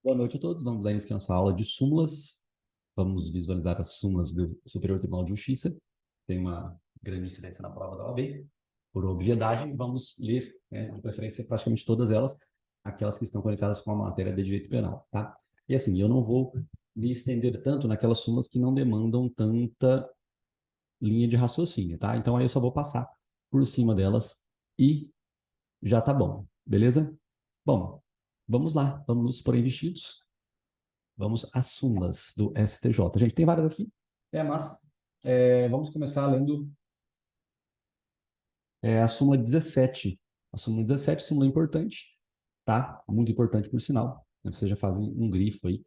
Boa noite a todos. Vamos dar início à nossa aula de súmulas. Vamos visualizar as súmulas do Superior Tribunal de Justiça. Tem uma grande incidência na prova da OAB. Por obviedade, vamos ler, de preferência, praticamente todas elas, aquelas que estão conectadas com a matéria de direito penal, tá? E assim, eu não vou me estender tanto naquelas súmulas que não demandam tanta linha de raciocínio, tá? Então aí eu só vou passar por cima delas e já tá bom, beleza? Bom, vamos lá, vamos nos pôr em vestidos. Vamos às súmulas do STJ. Gente, tem várias aqui, mas vamos começar lendo a súmula 17. A súmula 17, súmula importante, tá? Muito importante, por sinal. Vocês já fazem um grifo aí.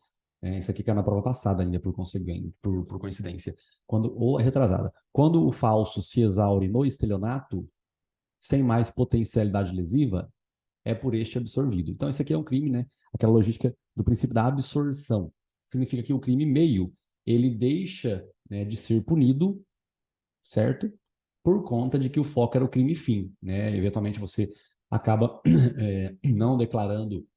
Isso aqui caiu na prova passada ainda, por coincidência. Ou retrasada. Quando o falso se exaure no estelionato, sem mais potencialidade lesiva, é por este absorvido. Então, isso aqui é um crime, né? Aquela logística do princípio da absorção. Significa que o crime meio, ele deixa, né, de ser punido, certo? Por conta de que o foco era o crime fim, né? Eventualmente você acaba não declarando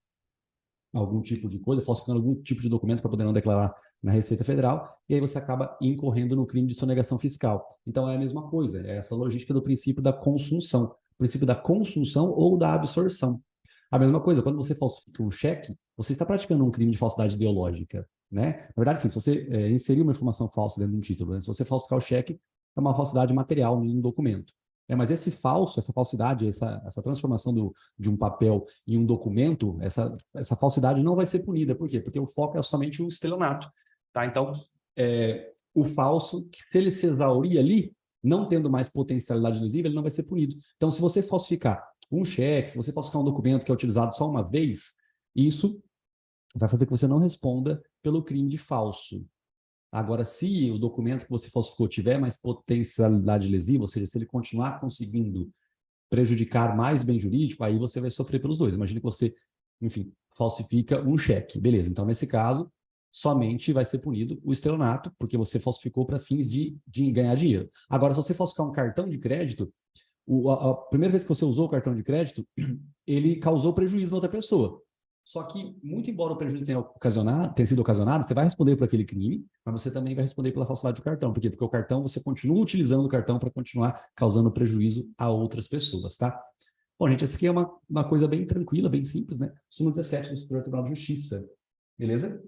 algum tipo de coisa, falsificando algum tipo de documento para poder não declarar na Receita Federal, e aí você acaba incorrendo no crime de sonegação fiscal. Então é a mesma coisa, é essa logística do princípio da consunção, princípio da consunção ou da absorção. A mesma coisa, quando você falsifica um cheque, você está praticando um crime de falsidade ideológica, né? Na verdade, sim, se você inserir uma informação falsa dentro de um título, né? Se você falsificar o cheque, é uma falsidade material em um documento. Mas esse falso, essa falsidade, essa transformação de um papel em um documento, essa falsidade não vai ser punida. Por quê? Porque o foco é somente o estelionato. Tá? Então, o falso, se ele se exaurir ali, não tendo mais potencialidade lesiva, ele não vai ser punido. Então, se você falsificar um cheque, se você falsificar um documento que é utilizado só uma vez, isso vai fazer que você não responda pelo crime de falso. Agora, se o documento que você falsificou tiver mais potencialidade lesiva, ou seja, se ele continuar conseguindo prejudicar mais o bem jurídico, aí você vai sofrer pelos dois. Imagina que você, enfim, falsifica um cheque. Beleza, então nesse caso, somente vai ser punido o estelionato, porque você falsificou para fins de ganhar dinheiro. Agora, se você falsificar um cartão de crédito, a primeira vez que você usou o cartão de crédito, ele causou prejuízo na outra pessoa. Só que, muito embora o prejuízo tenha sido ocasionado, você vai responder por aquele crime, mas você também vai responder pela falsidade do cartão. Por quê? Porque o cartão, você continua utilizando o cartão para continuar causando prejuízo a outras pessoas, tá? Bom, gente, essa aqui é uma coisa bem tranquila, bem simples, né? Súmula 17 do Superior Tribunal de Justiça. Beleza?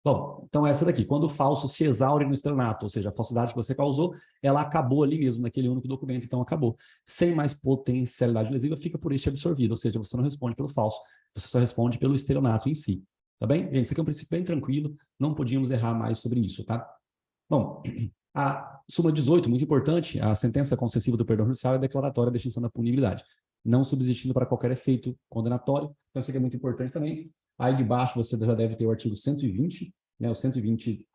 Bom, então essa daqui, quando o falso se exaure no estelionato, ou seja, a falsidade que você causou, ela acabou ali mesmo, naquele único documento, então acabou. Sem mais potencialidade lesiva, fica por este absorvido, ou seja, você não responde pelo falso, você só responde pelo estelionato em si. Tá bem? Gente, isso aqui é um princípio bem tranquilo, não podíamos errar mais sobre isso, tá? Bom, a súmula 18, muito importante, a sentença concessiva do perdão judicial é declaratória da extinção da punibilidade, não subsistindo para qualquer efeito condenatório, então isso aqui é muito importante também. Aí de baixo você já deve ter o artigo 120, né, o 120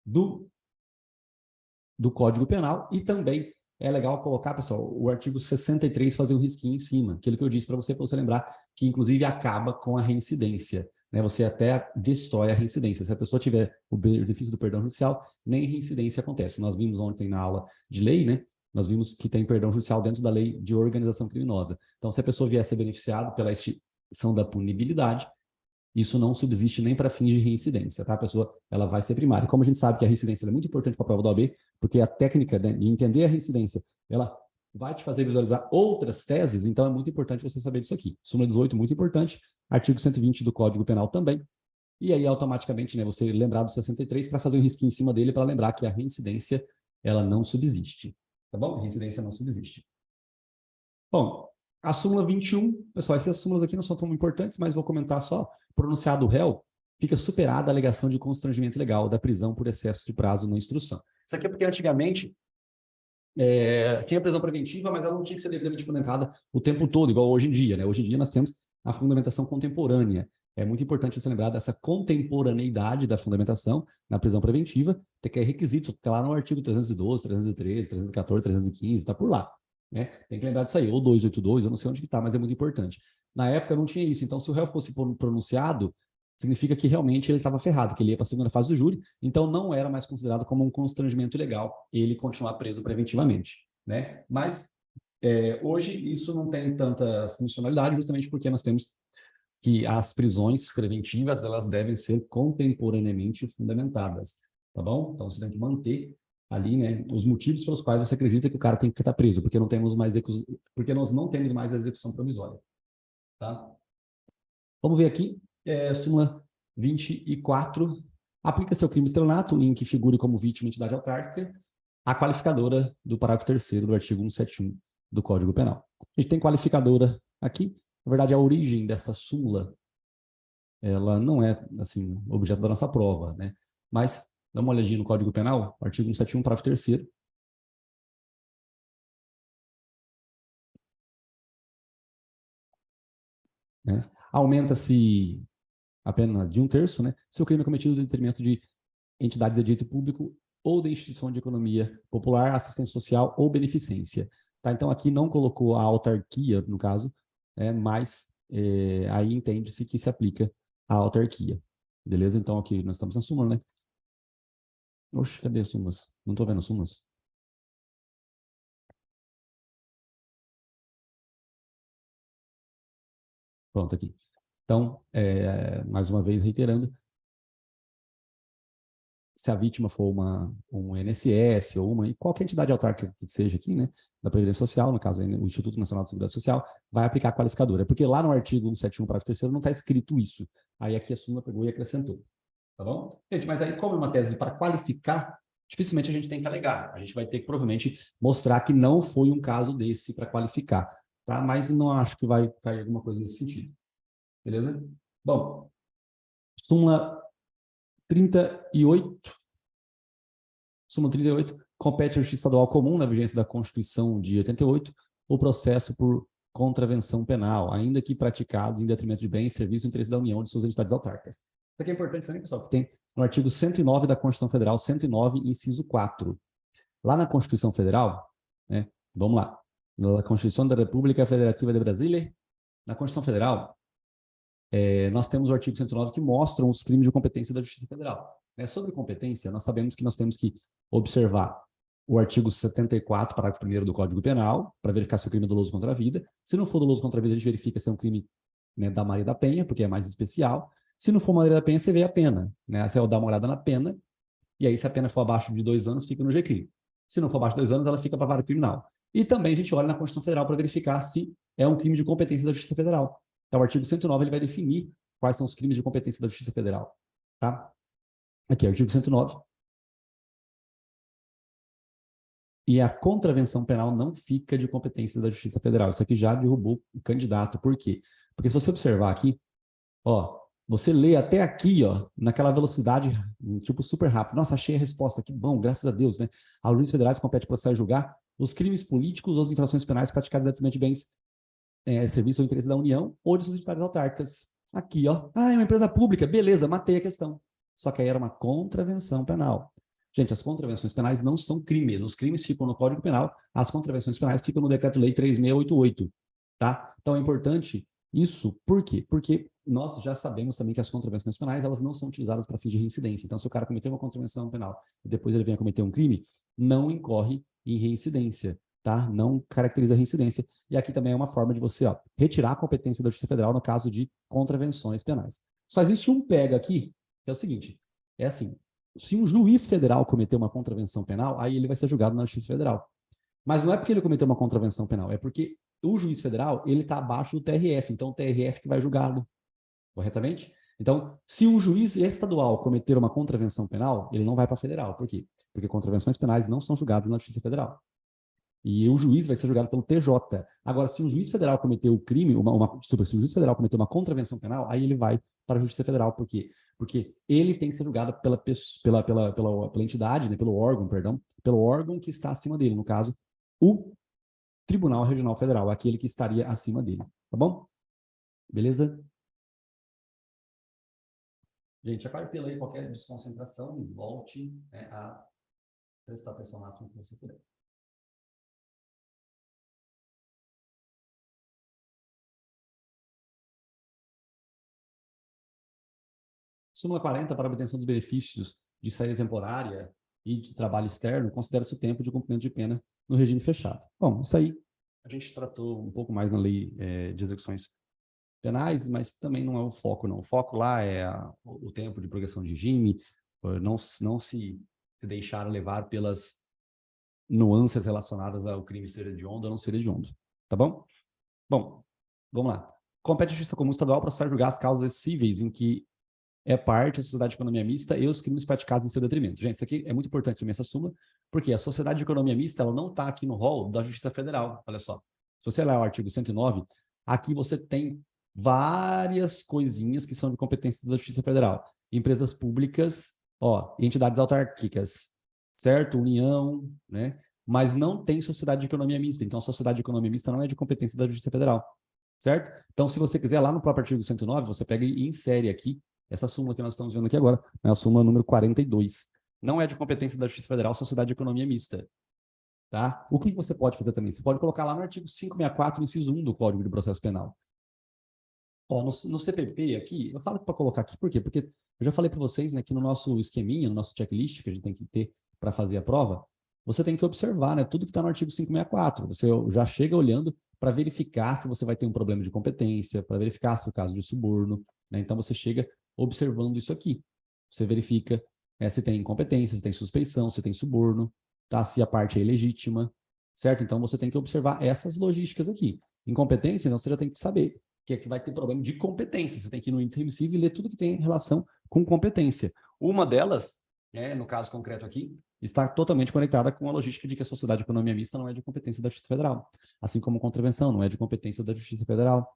do Código Penal, e também é legal colocar, pessoal, o artigo 63, fazer um risquinho em cima, aquilo que eu disse para você lembrar, que inclusive acaba com a reincidência. Né? Você até destrói a reincidência. Se a pessoa tiver o benefício do perdão judicial, nem reincidência acontece. Nós vimos ontem na aula de lei, né? Nós vimos que tem perdão judicial dentro da lei de organização criminosa. Então, se a pessoa vier a ser beneficiada pela extinção da punibilidade, isso não subsiste nem para fins de reincidência, tá? A pessoa, ela vai ser primária. Como a gente sabe que a reincidência é muito importante para a prova da OAB, porque a técnica de entender a reincidência, ela vai te fazer visualizar outras teses, então é muito importante você saber disso aqui. Súmula 18, muito importante, artigo 120 do Código Penal também, e aí automaticamente, né, você lembrar do 63 para fazer um risquinho em cima dele para lembrar que a reincidência, ela não subsiste, tá bom? A reincidência não subsiste. Bom, a súmula 21, pessoal, essas súmulas aqui não são tão importantes, mas vou comentar só. Pronunciado o réu, fica superada a alegação de constrangimento legal da prisão por excesso de prazo na instrução. Isso aqui é porque antigamente tinha prisão preventiva, mas ela não tinha que ser devidamente fundamentada o tempo todo, igual hoje em dia, né? Hoje em dia nós temos a fundamentação contemporânea. É muito importante você lembrar dessa contemporaneidade da fundamentação na prisão preventiva, que é requisito, está lá no artigo 312, 313, 314, 315, está por lá. Né? Tem que lembrar disso aí, ou 282, eu não sei onde que está, mas é muito importante. Na época não tinha isso, então se o réu fosse pronunciado, significa que realmente ele estava ferrado, que ele ia para a segunda fase do júri, então não era mais considerado como um constrangimento legal ele continuar preso preventivamente. Né? Mas hoje isso não tem tanta funcionalidade, justamente porque nós temos que as prisões preventivas elas devem ser contemporaneamente fundamentadas, tá bom? Então, você tem que manter ali, né, os motivos pelos quais você acredita que o cara tem que estar preso, porque não temos mais porque nós não temos mais a execução provisória, tá? Vamos ver aqui, súmula 24. Aplica-se ao crime de estelionato, em que figure como vítima entidade autárquica, a qualificadora do parágrafo 3º do artigo 171 do Código Penal. A gente tem qualificadora aqui. Na verdade, a origem dessa súmula, ela não é, assim, objeto da nossa prova, né? Mas, dá uma olhadinha no Código Penal, artigo 171, parágrafo 3º. Né? Aumenta-se a pena de 1/3, né? Se o crime é cometido em detrimento de entidade de direito público ou de instituição de economia popular, assistência social ou beneficência. Tá? Então, aqui não colocou a autarquia, no caso, mas aí entende-se que se aplica a autarquia. Beleza? Então, aqui nós estamos na súmula, né? Oxe, cadê as súmulas? Não estou vendo as súmulas. Pronto, aqui. Então, mais uma vez, reiterando, se a vítima for um INSS ou qualquer entidade autárquica que seja aqui, né, da Previdência Social, no caso o Instituto Nacional de Seguridade Social, vai aplicar a qualificadora. Porque lá no artigo 171, parágrafo 3º, não está escrito isso. Aí aqui a súmula pegou e acrescentou. Tá bom? Gente, mas aí como é uma tese para qualificar, dificilmente a gente tem que alegar. A gente vai ter que provavelmente mostrar que não foi um caso desse para qualificar. Tá? Mas não acho que vai cair alguma coisa nesse sentido. Beleza? Bom, súmula 38. Súmula 38, compete à Justiça Estadual Comum, na vigência da Constituição de 88, o processo por contravenção penal, ainda que praticados em detrimento de bens, serviços e interesse da União de suas entidades autárquicas. Isso aqui é importante também, pessoal, que tem no artigo 109 da Constituição Federal, 109, inciso 4. Lá na Constituição Federal, né, vamos lá, na Constituição da República Federativa de Brasília, na Constituição Federal, nós temos o artigo 109 que mostram os crimes de competência da Justiça Federal. Sobre competência, nós sabemos que nós temos que observar o artigo 74, parágrafo 1º do Código Penal, para verificar se o crime é doloso contra a vida. Se não for doloso contra a vida, a gente verifica se é um crime, né, da Maria da Penha, porque é mais especial. Se não for Maria da Penha, você vê a pena. Né? Você vai dar uma olhada na pena, e aí se a pena for abaixo de 2 anos, fica no GCRIM. Se não for abaixo de 2 anos, ela fica para a vara criminal. E também a gente olha na Constituição Federal para verificar se é um crime de competência da Justiça Federal. Então, o artigo 109 ele vai definir quais são os crimes de competência da Justiça Federal. Tá? Aqui, artigo 109. E a contravenção penal não fica de competência da Justiça Federal. Isso aqui já derrubou o candidato. Por quê? Porque se você observar aqui, ó, você lê até aqui, ó, naquela velocidade, tipo, super rápido. Nossa, achei a resposta aqui. Bom, graças a Deus, né? Aos juízes federais compete processar e julgar os crimes políticos ou as infrações penais praticadas em detrimento de bens, serviço ou interesse da União ou de suas entidades autárquicas. Aqui, ó. Ah, é uma empresa pública. Beleza, matei a questão. Só que aí era uma contravenção penal. Gente, as contravenções penais não são crimes. Os crimes ficam no Código Penal, as contravenções penais ficam no Decreto-Lei 3688. Tá? Então é importante isso. Por quê? Porque nós já sabemos também que as contravenções penais elas não são utilizadas para fins de reincidência. Então, se o cara cometeu uma contravenção penal e depois ele vem a cometer um crime, não incorre em reincidência. Tá? Não caracteriza reincidência. E aqui também é uma forma de você retirar a competência da Justiça Federal no caso de contravenções penais. Só existe um pega aqui, que é o seguinte, é assim, se um juiz federal cometer uma contravenção penal, aí ele vai ser julgado na Justiça Federal. Mas não é porque ele cometeu uma contravenção penal, é porque o juiz federal ele está abaixo do TRF, então o TRF que vai julgá-lo, corretamente? Então, se um juiz estadual cometer uma contravenção penal, ele não vai para a federal. Por quê? Porque contravenções penais não são julgadas na Justiça Federal. E o juiz vai ser julgado pelo TJ. Agora, se um juiz federal cometeu o crime, se o juiz federal cometeu uma contravenção penal, aí ele vai para a Justiça Federal. Por quê? Porque ele tem que ser julgado pela entidade, né, pelo órgão, perdão, pelo órgão que está acima dele, no caso, o Tribunal Regional Federal, aquele que estaria acima dele. Tá bom? Beleza? Gente, apare pela aí qualquer desconcentração, volte, né, a prestar atenção máxima que você puder. Súmula 40, para obtenção dos benefícios de saída temporária e de trabalho externo, considera-se o tempo de cumprimento de pena no regime fechado. Bom, isso aí a gente tratou um pouco mais na lei de execuções penais, mas também não é o foco, não. O foco lá é o tempo de progressão de regime, não se deixar levar pelas nuances relacionadas ao crime ser hediondo ou não ser hediondo, tá bom? Bom, vamos lá. Compete a justiça comum estadual processar julgar as causas cíveis em que é parte a sociedade de economia mista e os crimes praticados em seu detrimento. Gente, isso aqui é muito importante também, essa súmula, porque a sociedade de economia mista ela não está aqui no rol da Justiça Federal. Olha só. Se você ler o artigo 109, aqui você tem várias coisinhas que são de competências da Justiça Federal. Empresas públicas, ó, entidades autárquicas, certo? União, né? Mas não tem sociedade de economia mista. Então, a sociedade de economia mista não é de competência da Justiça Federal, certo? Então, se você quiser, lá no próprio artigo 109, você pega e insere aqui essa súmula que nós estamos vendo aqui agora, né, a súmula número 42. Não é de competência da Justiça Federal, sociedade de economia mista. Tá? O que você pode fazer também? Você pode colocar lá no artigo 564, inciso 1 do Código de Processo Penal. Ó, no CPP aqui, eu falo para colocar aqui, por quê? Porque eu já falei para vocês, né, que no nosso esqueminha, no nosso checklist que a gente tem que ter para fazer a prova, você tem que observar, né, tudo que está no artigo 564. Você já chega olhando para verificar se você vai ter um problema de competência, para verificar se é o caso de suborno, né? Então você chega observando isso aqui. Você verifica se tem incompetência, se tem suspeição, se tem suborno, tá? Se a parte é ilegítima, certo? Então você tem que observar essas logísticas aqui. Incompetência, então você já tem que saber que é que vai ter problema de competência. Você tem que ir no índice remissivo e ler tudo que tem relação com competência. Uma delas, no caso concreto aqui, está totalmente conectada com a logística de que a sociedade de economia mista não é de competência da Justiça Federal, assim como contravenção não é de competência da Justiça Federal,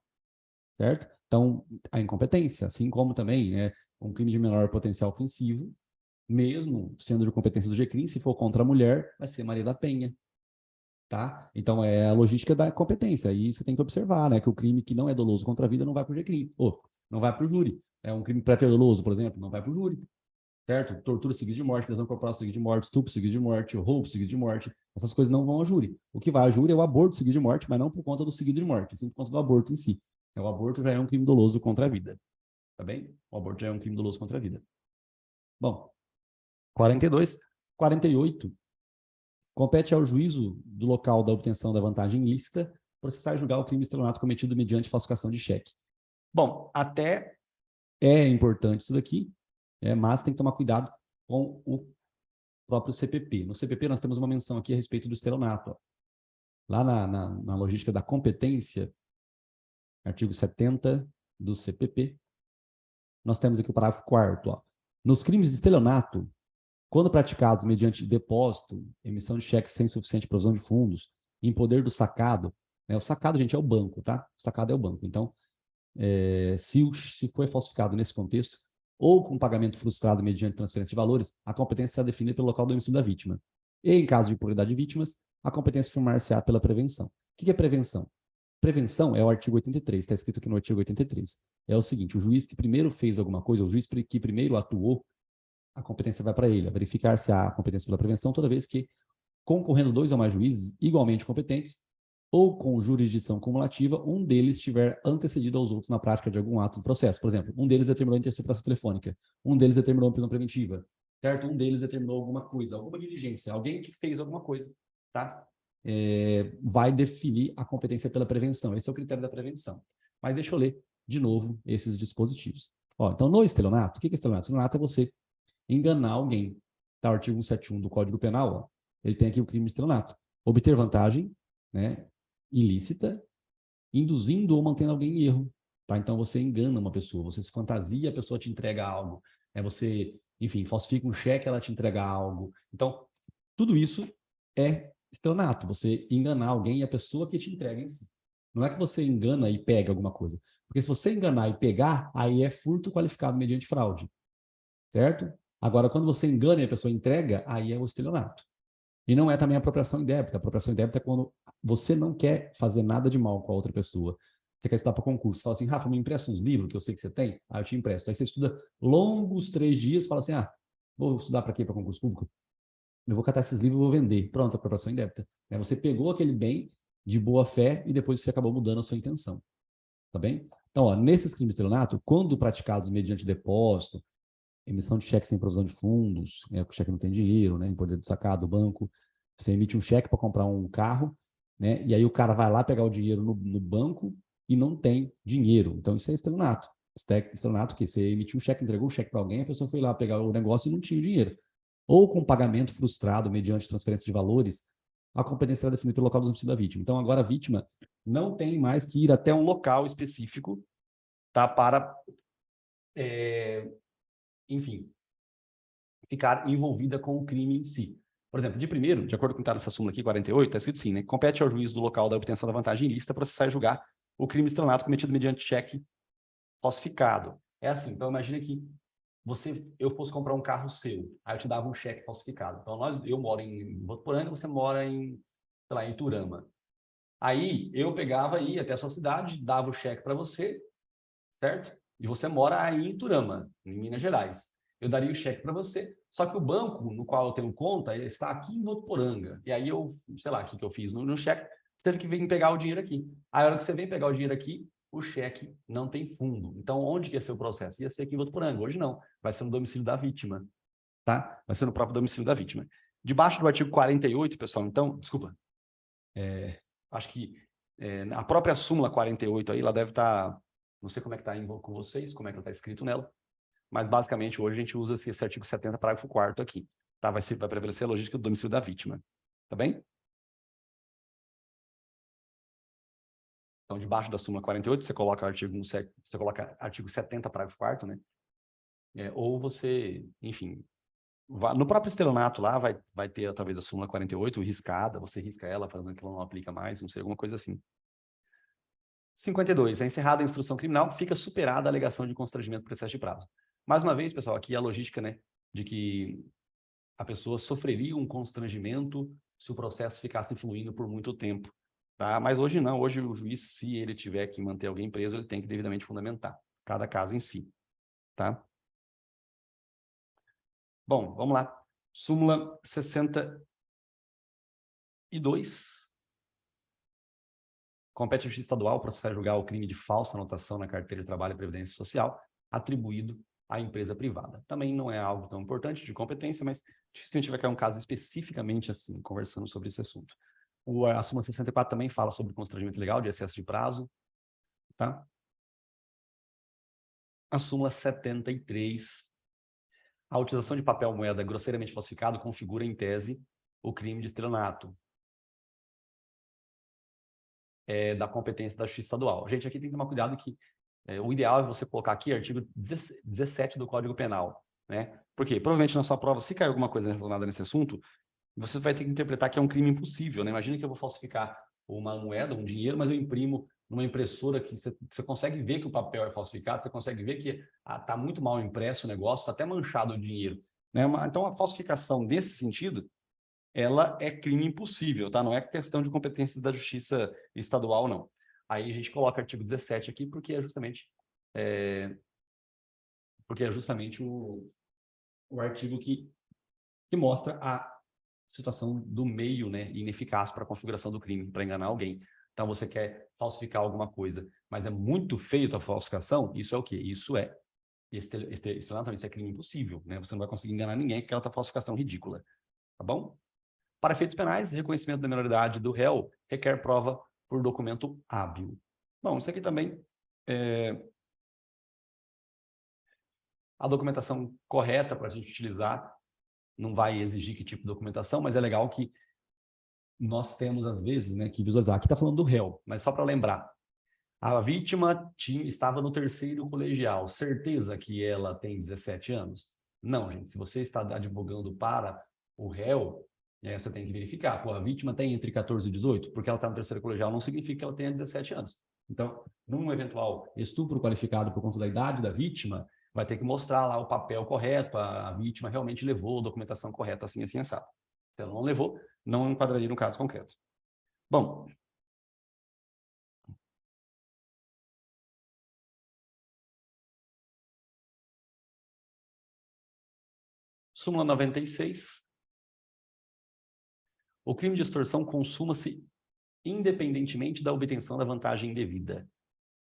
certo? Então, a incompetência, assim como também um crime de menor potencial ofensivo, mesmo sendo de competência do GCRIM, se for contra a mulher, vai ser Maria da Penha, tá? Então, é a logística da competência. E você tem que observar, né, que o crime que não é doloso contra a vida não vai para o GCRIM, ou não vai para o júri. É um crime pré-doloso, por exemplo, não vai para o júri, certo? Tortura seguida de morte, lesão corporal seguida de morte, estupro seguido de morte, roubo seguido de morte, essas coisas não vão ao júri. O que vai ao júri é o aborto seguido de morte, mas não por conta do seguido de morte, sim por conta do aborto em si. O aborto já é um crime doloso contra a vida, tá bem? O aborto já é um crime doloso contra a vida. Bom, 42, 48. Compete ao juízo do local da obtenção da vantagem ilícita processar e julgar o crime de estelionato cometido mediante falsificação de cheque. Bom, até é importante isso daqui, mas tem que tomar cuidado com o próprio CPP. No CPP nós temos uma menção aqui a respeito do estelionato. Ó. Lá na logística da competência, artigo 70 do CPP, nós temos aqui o parágrafo 4º. Ó. Nos crimes de estelionato, quando praticados mediante depósito, emissão de cheques sem suficiente provisão de fundos, em poder do sacado, o sacado, gente, é o banco, tá? O sacado é o banco. Então, se foi falsificado nesse contexto, ou com pagamento frustrado mediante transferência de valores, a competência será definida pelo local do homicídio da vítima. E, em caso de impunidade de vítimas, a competência firmar-se-á pela prevenção. O que é prevenção? Prevenção é o artigo 83, está escrito aqui no artigo 83. É o seguinte, o juiz que primeiro fez alguma coisa, o juiz que primeiro atuou, a competência vai para ele, a verificar se há competência pela prevenção toda vez que, concorrendo 2 ou mais juízes igualmente competentes, ou com jurisdição cumulativa, um deles estiver antecedido aos outros na prática de algum ato do processo. Por exemplo, um deles determinou a interceptação telefônica, um deles determinou a prisão preventiva, certo? Um deles determinou alguma coisa, alguma diligência, alguém que fez alguma coisa, tá? Vai definir a competência pela prevenção. Esse é o critério da prevenção. Mas deixa eu ler de novo esses dispositivos. Ó, então, no estelionato, o que é estelionato? Estelionato é você enganar alguém. Tá, o artigo 171 do Código Penal, ó, ele tem aqui o crime de estelionato. Obter vantagem, né, ilícita, induzindo ou mantendo alguém em erro. Tá? Então, você engana uma pessoa, você se fantasia, a pessoa te entrega algo. Você, enfim, falsifica um cheque, ela te entrega algo. Então, tudo isso é estelionato, você enganar alguém e a pessoa que te entrega em si. Não é que você engana e pega alguma coisa. Porque se você enganar e pegar, aí é furto qualificado mediante fraude. Certo? Agora, quando você engana e a pessoa entrega, aí é o estelionato. E não é também a apropriação indébita. A apropriação indébita é quando você não quer fazer nada de mal com a outra pessoa. Você quer estudar para concurso. Você fala assim, Rafa, me empresta uns livros que eu sei que você tem? Ah, eu te empresto. Aí você estuda longos 3 dias, fala assim, vou estudar para quê? Para concurso público? Eu vou catar esses livros e vou vender. Pronto, apropriação indébita. Você pegou aquele bem de boa fé e depois você acabou mudando a sua intenção. Tá bem? Então, ó, nesses crimes de estelionato, quando praticados mediante depósito, emissão de cheque sem provisão de fundos, o cheque não tem dinheiro, né, em poder do sacado do banco, você emite um cheque para comprar um carro, né, e aí o cara vai lá pegar o dinheiro no banco, e não tem dinheiro. Então, isso é estelionato. Estelionato que você emitiu um cheque, entregou um cheque para alguém, a pessoa foi lá pegar o negócio e não tinha dinheiro. Ou com pagamento frustrado mediante transferência de valores, a competência será definida pelo local do domicílio da vítima. Então, agora a vítima não tem mais que ir até um local específico, tá, para, enfim, ficar envolvida com o crime em si. Por exemplo, de primeiro, de acordo com o que está nessa súmula aqui, 48, está escrito assim, né? Compete ao juiz do local da obtenção da vantagem ilícita processar e julgar o crime de estelionato cometido mediante cheque falsificado. É assim, então imagina que eu fosse comprar um carro seu, aí eu te dava um cheque falsificado. Então, eu moro em Votuporanga, você mora em, sei lá, em Iturama. Aí, eu pegava e ia até a sua cidade, dava o cheque para você, certo? E você mora aí em Iturama, em Minas Gerais. Eu daria o cheque para você, só que o banco no qual eu tenho conta está aqui em Votuporanga. E aí eu, sei lá, o que eu fiz no cheque, você teve que vir pegar o dinheiro aqui. Aí, a hora que você vem pegar o dinheiro aqui, o cheque não tem fundo. Então, onde que ia ser o processo? Ia ser aqui em Votuporanga. Hoje não. Vai ser no domicílio da vítima, tá? Vai ser no próprio domicílio da vítima. Debaixo do artigo 48, pessoal, então, desculpa, acho que a própria súmula 48 aí, ela deve estar, não sei como é que está com vocês, como é que está escrito nela, mas basicamente hoje a gente usa esse artigo 70, parágrafo 4º aqui, tá? Vai prevalecer a logística do domicílio da vítima, tá bem? Então, debaixo da súmula 48, você coloca artigo 70, parágrafo 4º, né? Ou você, enfim, no próprio estelionato lá vai ter talvez a súmula 48 riscada, você risca ela, fazendo que ela não aplica mais, não sei, alguma coisa assim. 52. É encerrada a instrução criminal, fica superada a alegação de constrangimento por excesso de prazo. Mais uma vez, pessoal, aqui a logística, né, de que a pessoa sofreria um constrangimento se o processo ficasse fluindo por muito tempo, tá? Mas hoje não, hoje o juiz, se ele tiver que manter alguém preso, ele tem que devidamente fundamentar cada caso em si, tá? Bom, vamos lá. Súmula 62. Compete ao juiz estadual processar e julgar o crime de falsa anotação na carteira de trabalho e previdência social atribuído à empresa privada. Também não é algo tão importante de competência, mas dificilmente vai cair um caso especificamente assim, conversando sobre esse assunto. A súmula 64 também fala sobre constrangimento legal de excesso de prazo, tá? A súmula 73. A utilização de papel moeda grosseiramente falsificado configura, em tese, o crime de estelionato. Da competência da justiça estadual. Gente, aqui tem que tomar cuidado que o ideal é você colocar aqui artigo 17 do Código Penal, né? Porque provavelmente na sua prova, se cair alguma coisa relacionada nesse assunto, você vai ter que interpretar que é um crime impossível, né? Imagina que eu vou falsificar uma moeda, um dinheiro, mas eu imprimo numa impressora que você consegue ver que o papel é falsificado, você consegue ver que está muito mal impresso o negócio, está até manchado o dinheiro, né? Então, a falsificação nesse sentido, ela é crime impossível, tá? Não é questão de competências da justiça estadual, não. Aí a gente coloca artigo 17 aqui, porque é justamente, o artigo que mostra a situação do meio, né, ineficaz para a configuração do crime, para enganar alguém. Então, você quer falsificar alguma coisa, mas é muito feio a falsificação, isso é o quê? Isso é estelionato, isso é crime impossível, né? Você não vai conseguir enganar ninguém com aquela falsificação ridícula, tá bom? Para efeitos penais, reconhecimento da minoridade do réu requer prova por documento hábil. Bom, isso aqui também a documentação correta para a gente utilizar não vai exigir que tipo de documentação, mas é legal que nós temos, às vezes, né, que visualizar. Aqui está falando do réu, mas só para lembrar. A vítima estava no terceiro colegial. Certeza que ela tem 17 anos? Não, gente. Se você está advogando para o réu, você tem que verificar. Pô, a vítima tem entre 14 e 18? Porque ela está no terceiro colegial não significa que ela tenha 17 anos. Então, num eventual estupro qualificado por conta da idade da vítima, vai ter que mostrar lá o papel correto, a vítima realmente levou a documentação correta, assim, assim, assado. Se ela não levou, não enquadraria no caso concreto. Bom, súmula 96. O crime de extorsão consuma-se independentemente da obtenção da vantagem indevida.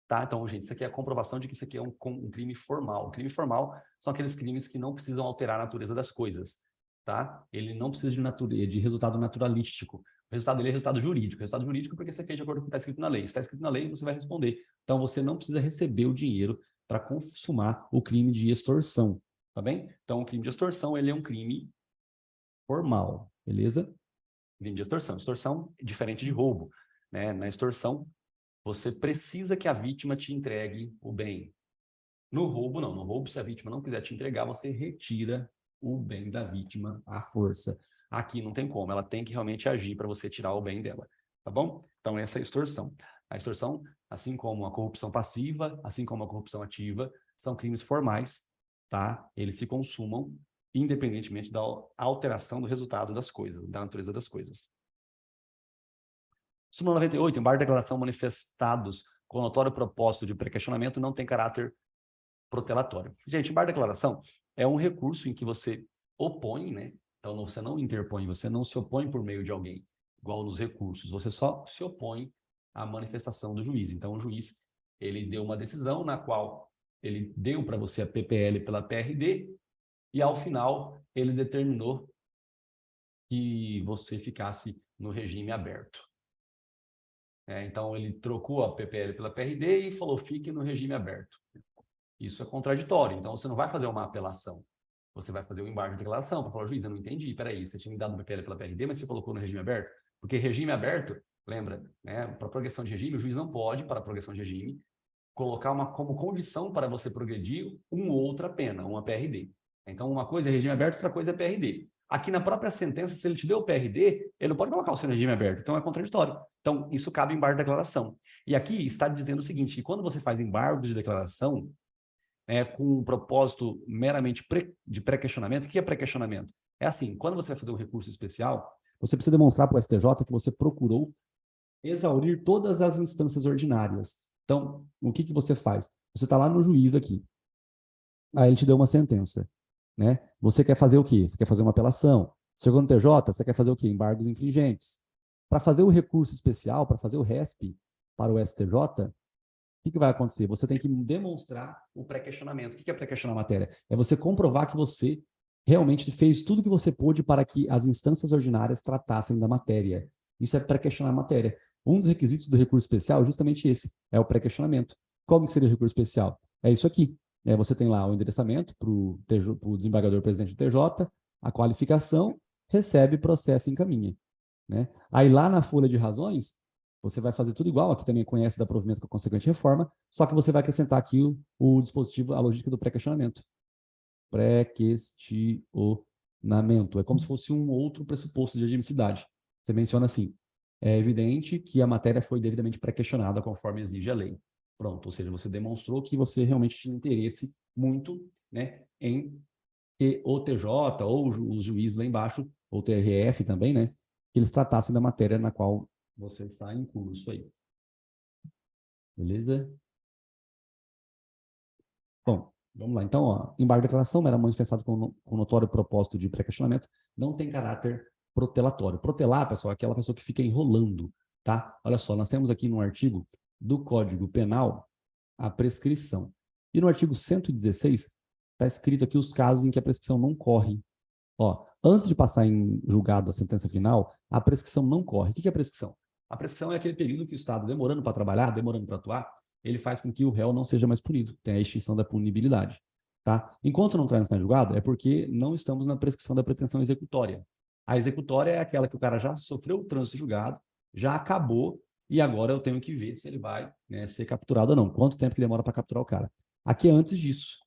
Tá? Então, gente, isso aqui é a comprovação de que isso aqui é um crime formal. O crime formal são aqueles crimes que não precisam alterar a natureza das coisas. Tá? Ele não precisa de resultado naturalístico. O resultado dele é resultado jurídico. Resultado jurídico porque você fez de acordo com o que está escrito na lei. Se está escrito na lei, você vai responder. Então, você não precisa receber o dinheiro para consumar o crime de extorsão, tá bem? Então, o crime de extorsão, ele é um crime formal, beleza? Crime de extorsão. Extorsão é diferente de roubo, né? Na extorsão, você precisa que a vítima te entregue o bem. No roubo, não. No roubo, se a vítima não quiser te entregar, você retira o bem da vítima à força. Aqui não tem como, ela tem que realmente agir para você tirar o bem dela, tá bom? Então, essa é a extorsão. A extorsão, assim como a corrupção passiva, assim como a corrupção ativa, são crimes formais, tá? Eles se consumam independentemente da alteração do resultado das coisas, da natureza das coisas. Súmula 98, embargo de declaração manifestados com notório propósito de pré-questionamento não tem caráter protelatório. Gente, embargo de declaração é um recurso em que você opõe, né? Então, você não interpõe, você não se opõe por meio de alguém, igual nos recursos, você só se opõe à manifestação do juiz. Então, o juiz, ele deu uma decisão na qual ele deu para você a PPL pela PRD e, ao final, ele determinou que você ficasse no regime aberto. Então, ele trocou a PPL pela PRD e falou, fique no regime aberto. Isso é contraditório, então você não vai fazer uma apelação. Você vai fazer um embargo de declaração para falar, juiz, eu não entendi, peraí, você tinha me dado uma PPL pela PRD, mas você colocou no regime aberto? Porque regime aberto, lembra, né, para progressão de regime, o juiz não pode, para progressão de regime, colocar como condição para você progredir uma outra pena, uma PRD. Então, uma coisa é regime aberto, outra coisa é PRD. Aqui na própria sentença, se ele te deu o PRD, ele não pode colocar o seu regime aberto, então é contraditório. Então, isso cabe em embargo de declaração. E aqui está dizendo o seguinte, que quando você faz embargos de declaração, com um propósito meramente de pré-questionamento, o que é pré-questionamento? É assim, quando você vai fazer um recurso especial, você precisa demonstrar para o STJ que você procurou exaurir todas as instâncias ordinárias. Então, o que você faz? Você está lá no juiz aqui, aí ele te deu uma sentença, né? Você quer fazer o quê? Você quer fazer uma apelação. Chegou no TJ, você quer fazer o quê? Embargos infringentes. Para fazer o recurso especial, para fazer o RESP para o STJ, o que vai acontecer? Você tem que demonstrar o pré-questionamento. O que é pré-questionar a matéria? É você comprovar que você realmente fez tudo o que você pôde para que as instâncias ordinárias tratassem da matéria. Isso é pré-questionar a matéria. Um dos requisitos do recurso especial é justamente esse, é o pré-questionamento. Como que seria o recurso especial? É isso aqui. Você tem lá o endereçamento para o desembargador presidente do TJ, a qualificação, recebe, processa e encaminha. Né? Aí lá na folha de razões, você vai fazer tudo igual, aqui também conhece da provimento com a consequente reforma, só que você vai acrescentar aqui o dispositivo, a logística do pré-questionamento. Pré-questionamento. É como se fosse um outro pressuposto de admissibilidade. Você menciona assim, é evidente que a matéria foi devidamente pré-questionada conforme exige a lei. Pronto, ou seja, você demonstrou que você realmente tinha interesse muito, né, em que o TJ ou os juízes lá embaixo, ou o TRF também, né, que eles tratassem da matéria na qual você está em curso aí. Beleza? Bom, vamos lá. Então, ó, embargo de declaração era manifestado com notório propósito de pré-questionamento, não tem caráter protelatório. Protelar, pessoal, é aquela pessoa que fica enrolando, tá? Olha só, nós temos aqui no artigo do Código Penal a prescrição. E no artigo 116 está escrito aqui os casos em que a prescrição não corre. Ó, antes de passar em julgado a sentença final, a prescrição não corre. O que é a prescrição? A prescrição é aquele período que o Estado, demorando para trabalhar, demorando para atuar, ele faz com que o réu não seja mais punido. Tem a extinção da punibilidade. Tá? Enquanto não está em julgado, é porque não estamos na prescrição da pretensão executória. A executória é aquela que o cara já sofreu o trânsito julgado, já acabou, e agora eu tenho que ver se ele vai, né, ser capturado ou não. Quanto tempo que demora para capturar o cara. Aqui é antes disso.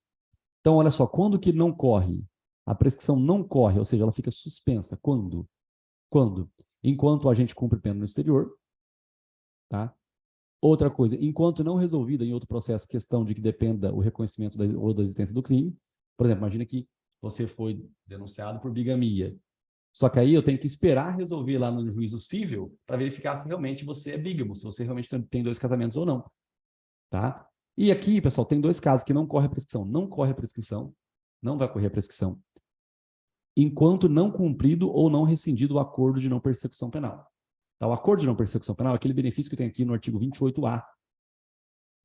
Então, olha só, quando que não corre? A prescrição não corre, ou seja, ela fica suspensa. Quando? Quando? Enquanto o agente cumpre pena no exterior, tá? Outra coisa, enquanto não resolvida em outro processo questão de que dependa o reconhecimento ou da existência do crime, por exemplo, imagina que você foi denunciado por bigamia. Só que aí eu tenho que esperar resolver lá no juízo civil para verificar se realmente você é bígamo, se você realmente tem 2 casamentos ou não, tá? E aqui, pessoal, tem 2 casos que não corre a prescrição. Não corre a prescrição, não vai correr a prescrição, enquanto não cumprido ou não rescindido o acordo de não persecução penal. Tá? O acordo de não persecução penal é aquele benefício que tem aqui no artigo 28A.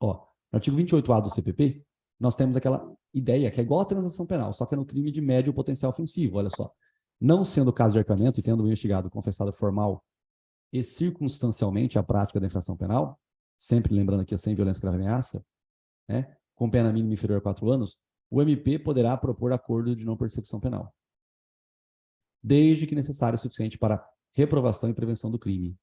Ó, no artigo 28A do CPP, nós temos aquela ideia que é igual à transação penal, só que é no crime de médio potencial ofensivo, olha só. Não sendo caso de arquivamento e tendo o investigado confessado formal e circunstancialmente a prática da infração penal, sempre lembrando aqui, sem violência, grave ameaça, né, com pena mínima inferior a 4 anos, o MP poderá propor acordo de não persecução penal, desde que necessário o suficiente para reprovação e prevenção do crime.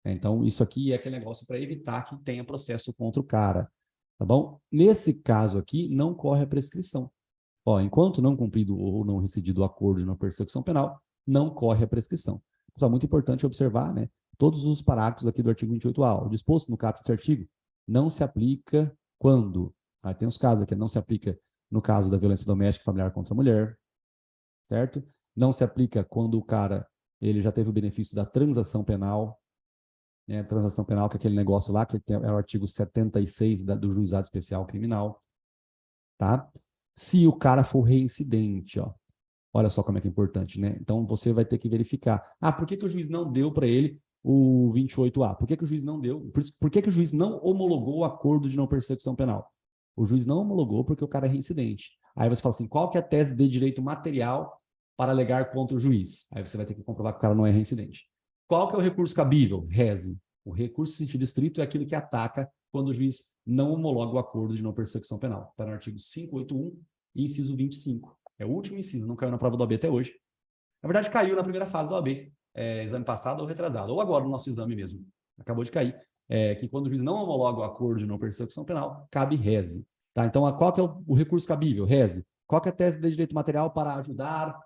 Então, isso aqui é aquele negócio para evitar que tenha processo contra o cara, tá bom? Nesse caso aqui, não corre a prescrição. Ó, enquanto não cumprido ou não residido o acordo de não persecução penal, não corre a prescrição. Pessoal, muito importante observar, né? Todos os parágrafos aqui do artigo 28A. O disposto no caput desse artigo não se aplica quando? Tem os casos aqui, não se aplica no caso da violência doméstica e familiar contra a mulher, certo? Não se aplica quando o cara ele já teve o benefício da transação penal, né? Transação penal, que é aquele negócio lá, que é o artigo 76 do Juizado Especial Criminal, tá? Se o cara for reincidente, ó. Olha só como é que é importante, né? Então, você vai ter que verificar. Por que o juiz não deu para ele o 28A? Por que o juiz não deu? Por que o juiz não homologou o acordo de não persecução penal? O juiz não homologou porque o cara é reincidente. Aí você fala assim, qual que é a tese de direito material para alegar contra o juiz? Aí você vai ter que comprovar que o cara não é reincidente. Qual que é o recurso cabível? Rese. O recurso em sentido estrito é aquilo que ataca quando o juiz não homologa o acordo de não persecução penal. Está no artigo 581, inciso 25. É o último inciso, não caiu na prova do OAB até hoje. Na verdade, caiu na primeira fase do OAB, exame passado ou retrasado, ou agora no nosso exame mesmo. Acabou de cair. Que quando o juiz não homologa o acordo de não persecução penal, cabe rese. Tá? Então, qual que é o recurso cabível? Rese. Qual que é a tese de direito material para ajudar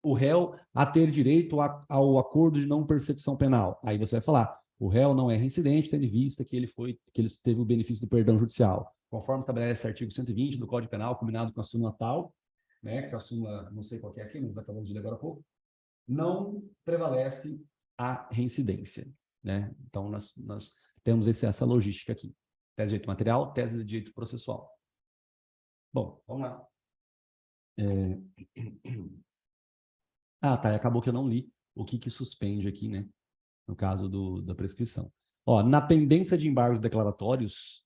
o réu a ter direito ao acordo de não persecução penal? Aí você vai falar, o réu não é reincidente, tendo em vista que ele teve o benefício do perdão judicial, conforme estabelece o artigo 120 do Código Penal, combinado com a súmula tal, né, que a súmula, não sei qual que é aqui, mas acabamos de ler agora há pouco, não prevalece a reincidência, né? Então, nós temos essa logística aqui. Tese de direito material, tese de direito processual. Bom, vamos lá. Tá, acabou que eu não li o que suspende aqui, né? No caso da prescrição. Ó, na pendência de embargos declaratórios,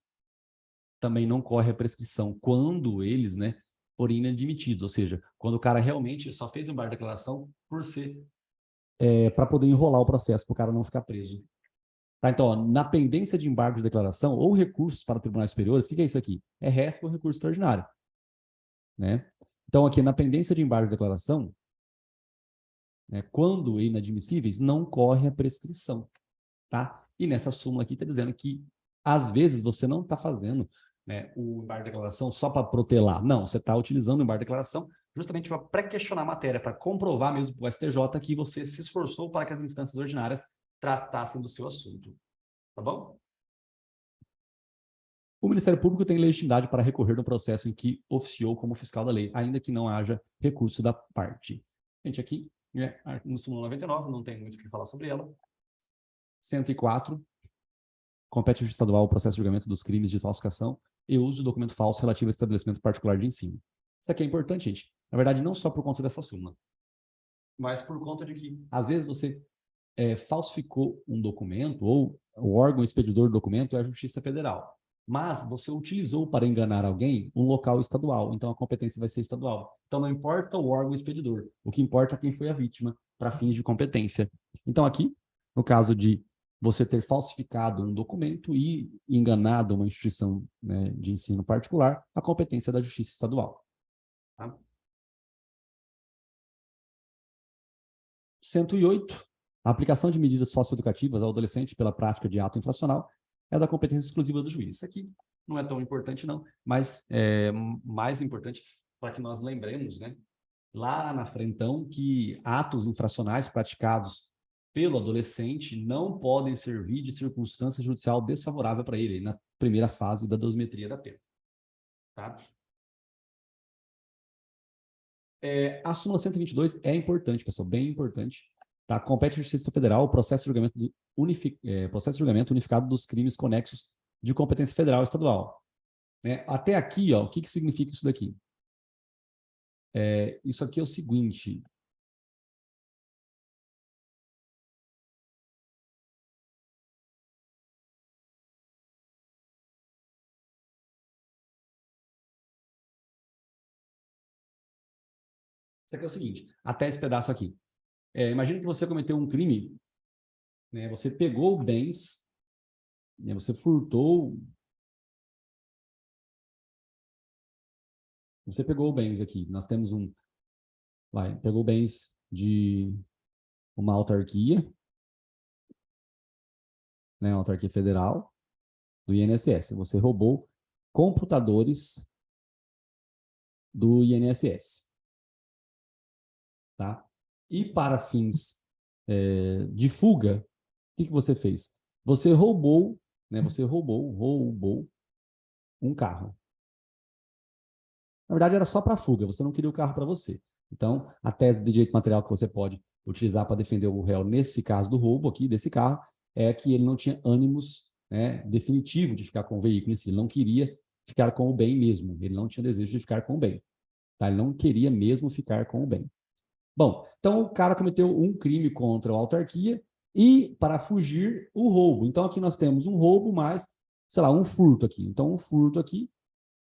também não corre a prescrição quando eles, né, forem inadmitidos, ou seja, quando o cara realmente só fez embargo de declaração por ser para poder enrolar o processo, para o cara não ficar preso. Tá, então, ó, na pendência de embargo de declaração ou recursos para tribunais superiores, o que é isso aqui? É réciproco ou recurso extraordinário, né? Então, aqui na pendência de embargo de declaração, né, quando inadmissíveis, não corre a prescrição, tá? E nessa súmula aqui está dizendo que, às vezes, você não está fazendo, né, o embargo de declaração só para protelar. Não, você está utilizando o embargo de declaração justamente para pré-questionar a matéria, para comprovar mesmo para o STJ que você se esforçou para que as instâncias ordinárias tratassem do seu assunto. Tá bom? O Ministério Público tem legitimidade para recorrer no processo em que oficiou como fiscal da lei, ainda que não haja recurso da parte. Gente, aqui, né, no súmula 99, não tem muito o que falar sobre ela. 104, compete ao juiz estadual o processo de julgamento dos crimes de falsificação e uso de documento falso relativo a estabelecimento particular de ensino. Isso aqui é importante, gente. Na verdade, não só por conta dessa súmula, mas por conta de que, às vezes, você falsificou um documento, ou o órgão expedidor do documento é a Justiça Federal. Mas você utilizou para enganar alguém um local estadual, então a competência vai ser estadual. Então não importa o órgão expedidor, o que importa é quem foi a vítima para fins de competência. Então aqui, no caso de você ter falsificado um documento e enganado uma instituição, né, de ensino particular, a competência é da Justiça Estadual. Tá? 108. A aplicação de medidas socioeducativas ao adolescente pela prática de ato infracional é da competência exclusiva do juiz. Isso aqui não é tão importante, não, mas é mais importante para que nós lembremos, né, lá na frentão, que atos infracionais praticados pelo adolescente não podem servir de circunstância judicial desfavorável para ele, na primeira fase da dosimetria da pena. Tá? A súmula 122 é importante, pessoal, bem importante. Tá? Compete à Justiça Federal o processo de julgamento, processo de julgamento unificado dos crimes conexos de competência federal e estadual. Né? Até aqui, ó, o que significa isso daqui? Isso aqui é o seguinte. Isso aqui é o seguinte, até esse pedaço aqui. Imagina que você cometeu um crime né? Você pegou bens, né? Você furtou, você pegou bens aqui. Nós temos pegou bens de uma autarquia, né? Uma autarquia federal do INSS. Você roubou computadores do INSS, tá? E para fins de fuga, o que você fez? Você roubou, né? Você roubou um carro. Na verdade, era só para fuga, você não queria o carro para você. Então, a tese de direito material que você pode utilizar para defender o réu nesse caso do roubo aqui, desse carro, é que ele não tinha ânimos, né, definitivo de ficar com o veículo em si. Ele não queria ficar com o bem mesmo. Ele não tinha desejo de ficar com o bem. Tá? Ele não queria mesmo ficar com o bem. Bom, então o cara cometeu um crime contra a autarquia e, para fugir, o roubo. Então, aqui nós temos um roubo mais, sei lá, um furto aqui. Então, um furto aqui,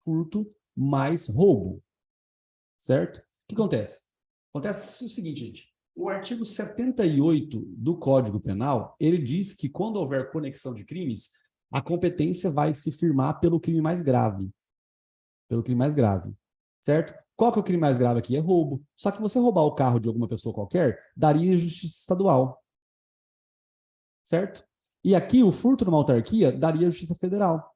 furto mais roubo, certo? O que acontece? Acontece o seguinte, gente. O artigo 78 do Código Penal, ele diz que quando houver conexão de crimes, a competência vai se firmar pelo crime mais grave. Pelo crime mais grave, certo? Qual que é o crime mais grave aqui? É roubo. Só que você roubar o carro de alguma pessoa qualquer, daria justiça estadual, certo? E aqui, o furto numa autarquia daria justiça federal.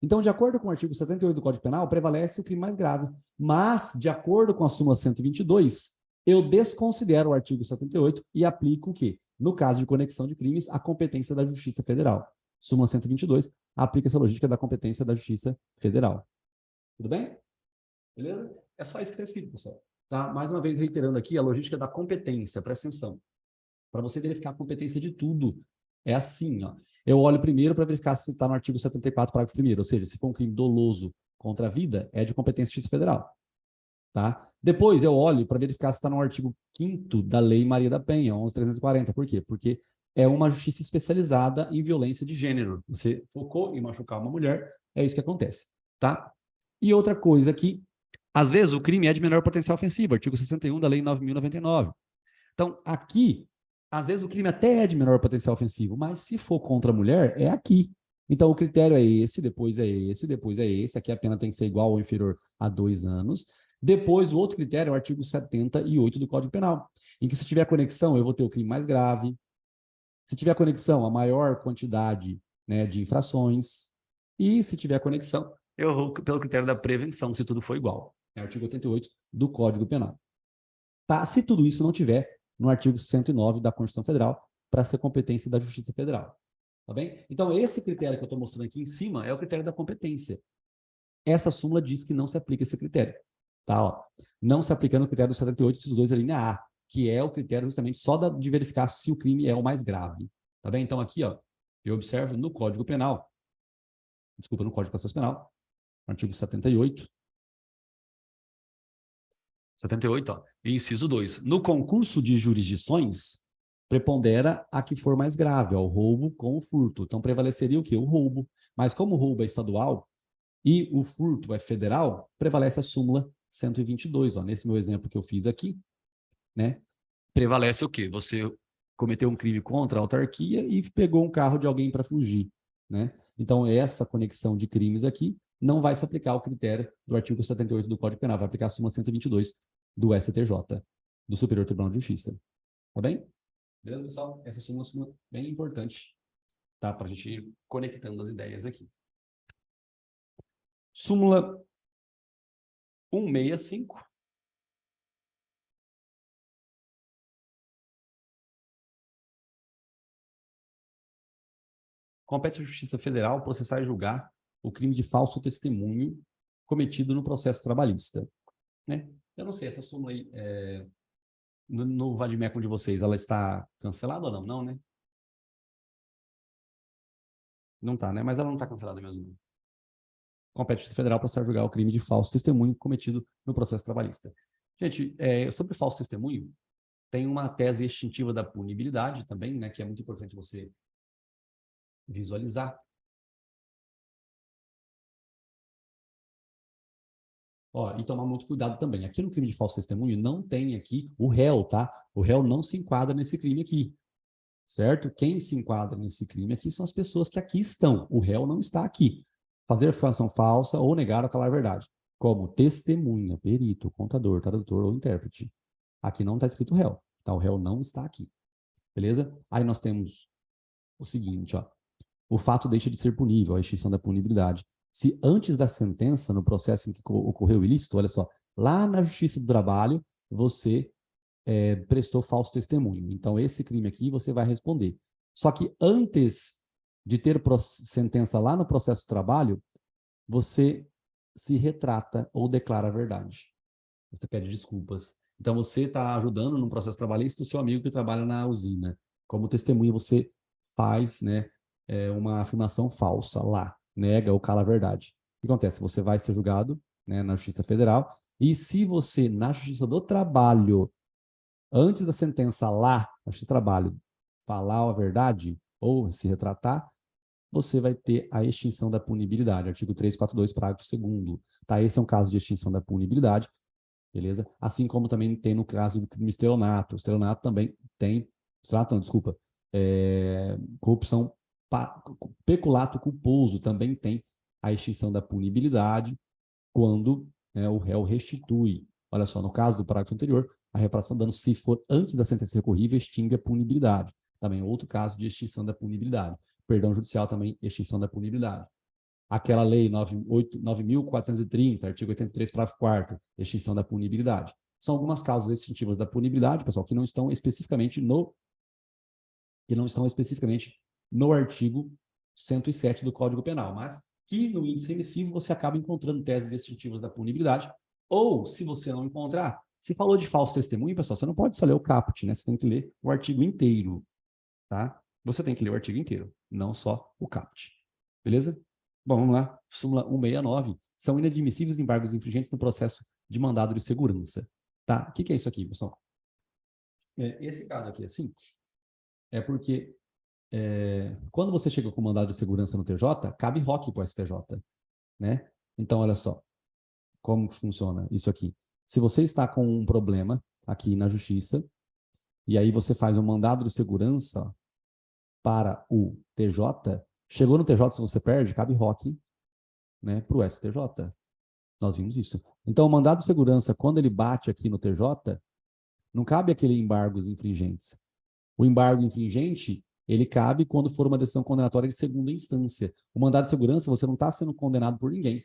Então, de acordo com o artigo 78 do Código Penal, prevalece o crime mais grave. Mas, de acordo com a súmula 122, eu desconsidero o artigo 78 e aplico o quê? No caso de conexão de crimes, a competência da Justiça Federal. Súmula 122, aplica essa lógica da competência da Justiça Federal. Tudo bem? Beleza? É só isso que está escrito, pessoal. Tá? Mais uma vez, reiterando aqui a logística da competência, presta atenção. Para você verificar a competência de tudo, é assim, ó. Eu olho primeiro para verificar se está no artigo 74, parágrafo 1º, ou seja, se for um crime doloso contra a vida, é de competência de justiça federal. Tá? Depois eu olho para verificar se está no artigo 5º da Lei Maria da Penha, 11.340. Por quê? Porque é uma justiça especializada em violência de gênero. Você focou em machucar uma mulher, é isso que acontece. Tá? E outra coisa aqui, às vezes o crime é de menor potencial ofensivo, artigo 61 da Lei 9.099. Então, aqui, às vezes o crime até é de menor potencial ofensivo, mas se for contra a mulher, é aqui. Então, o critério é esse, depois é esse, depois é esse. Aqui a pena tem que ser igual ou inferior a 2 anos. Depois, o outro critério é o artigo 78 do Código Penal, em que se tiver conexão, eu vou ter o crime mais grave. Se tiver conexão, a maior quantidade, né, de infrações. E se tiver conexão, eu vou pelo critério da prevenção, se tudo for igual. É o artigo 88 do Código Penal. Tá? Se tudo isso não tiver, no artigo 109 da Constituição Federal, para ser competência da Justiça Federal. Tá bem? Então, esse critério que eu estou mostrando aqui em cima é o critério da competência. Essa súmula diz que não se aplica esse critério. Tá? Ó, não se aplicando o critério do 78, esses dois, a linha A, que é o critério justamente só de verificar se o crime é o mais grave. Tá bem? Então, aqui, ó, eu observo no Código Penal, desculpa, no Código de Processo Penal, artigo 78, 78, ó, inciso 2. No concurso de jurisdições, prepondera a que for mais grave, ó, o roubo com o furto. Então, prevaleceria o quê? O roubo. Mas como o roubo é estadual e o furto é federal, prevalece a súmula 122. Ó, nesse meu exemplo que eu fiz aqui, né? Prevalece o quê? Você cometeu um crime contra a autarquia e pegou um carro de alguém para fugir, né? Então, essa conexão de crimes aqui não vai se aplicar ao critério do artigo 78 do Código Penal, vai aplicar a súmula 122 do STJ, do Superior Tribunal de Justiça. Tá bem? Beleza, pessoal? Essa é uma súmula bem importante, tá? Para a gente ir conectando as ideias aqui. Súmula 165. Compete à Justiça Federal processar e julgar o crime de falso testemunho cometido no processo trabalhista. Né? Eu não sei, essa súmula aí, no Vademecum de vocês, ela está cancelada ou não? Não, né? Não está, né? Mas ela não está cancelada mesmo. Compete à Justiça Federal processar e julgar o crime de falso testemunho cometido no processo trabalhista. Gente, sobre falso testemunho, tem uma tese extintiva da punibilidade também, né? Que é muito importante você visualizar. Ó, e tomar muito cuidado também. Aqui no crime de falso testemunho não tem aqui o réu, tá? O réu não se enquadra nesse crime aqui, certo? Quem se enquadra nesse crime aqui são as pessoas que aqui estão. O réu não está aqui. Fazer afirmação falsa ou negar ou calar a verdade, como testemunha, perito, contador, tradutor ou intérprete. Aqui não está escrito réu, tá? O réu não está aqui, beleza? Aí nós temos o seguinte, ó. O fato deixa de ser punível, a extinção da punibilidade. Se antes da sentença, no processo em que ocorreu o ilícito, olha só, lá na Justiça do Trabalho, você prestou falso testemunho. Então, esse crime aqui você vai responder. Só que antes de ter sentença lá no processo de trabalho, você se retrata ou declara a verdade. Você pede desculpas. Então, você está ajudando no processo trabalhista o seu amigo que trabalha na usina. Como testemunha, você faz, né, uma afirmação falsa lá, nega ou cala a verdade. O que acontece? Você vai ser julgado, né, na Justiça Federal, e se você, na Justiça do Trabalho, antes da sentença lá, na Justiça do Trabalho, falar a verdade ou se retratar, você vai ter a extinção da punibilidade. Artigo 342, parágrafo 2º. Tá? Esse é um caso de extinção da punibilidade, beleza? Assim como também tem no caso do crime estelionato. O estelionato também tem, estelionato não, desculpa, corrupção, peculato culposo também tem a extinção da punibilidade quando o réu restitui. Olha só, no caso do parágrafo anterior, a reparação de danos, se for antes da sentença recorrível, extingue a punibilidade. Também outro caso de extinção da punibilidade. Perdão judicial também, extinção da punibilidade. Aquela lei 9.430, artigo 83, parágrafo 4º, extinção da punibilidade. São algumas causas extintivas da punibilidade, pessoal, que não estão especificamente no artigo 107 do Código Penal, mas que no índice remissivo você acaba encontrando teses extintivas da punibilidade, ou, se você não encontrar, se falou de falso testemunho, pessoal, você não pode só ler o caput, né? Você tem que ler o artigo inteiro, tá? Você tem que ler o artigo inteiro, não só o caput. Beleza? Bom, vamos lá. Súmula 169. São inadmissíveis embargos infringentes no processo de mandado de segurança. Tá? O que é isso aqui, pessoal? Esse caso aqui, assim, é porque quando você chega com mandado de segurança no TJ, cabe ROC para o STJ, né? Então, olha só, como que funciona isso aqui. Se você está com um problema aqui na justiça, e aí você faz um mandado de segurança para o TJ, chegou no TJ, se você perde, cabe ROC, né, para o STJ. Nós vimos isso. Então, o mandado de segurança, quando ele bate aqui no TJ, não cabe aquele embargos infringentes. O embargo infringente, ele cabe quando for uma decisão condenatória de segunda instância. O mandado de segurança, você não está sendo condenado por ninguém.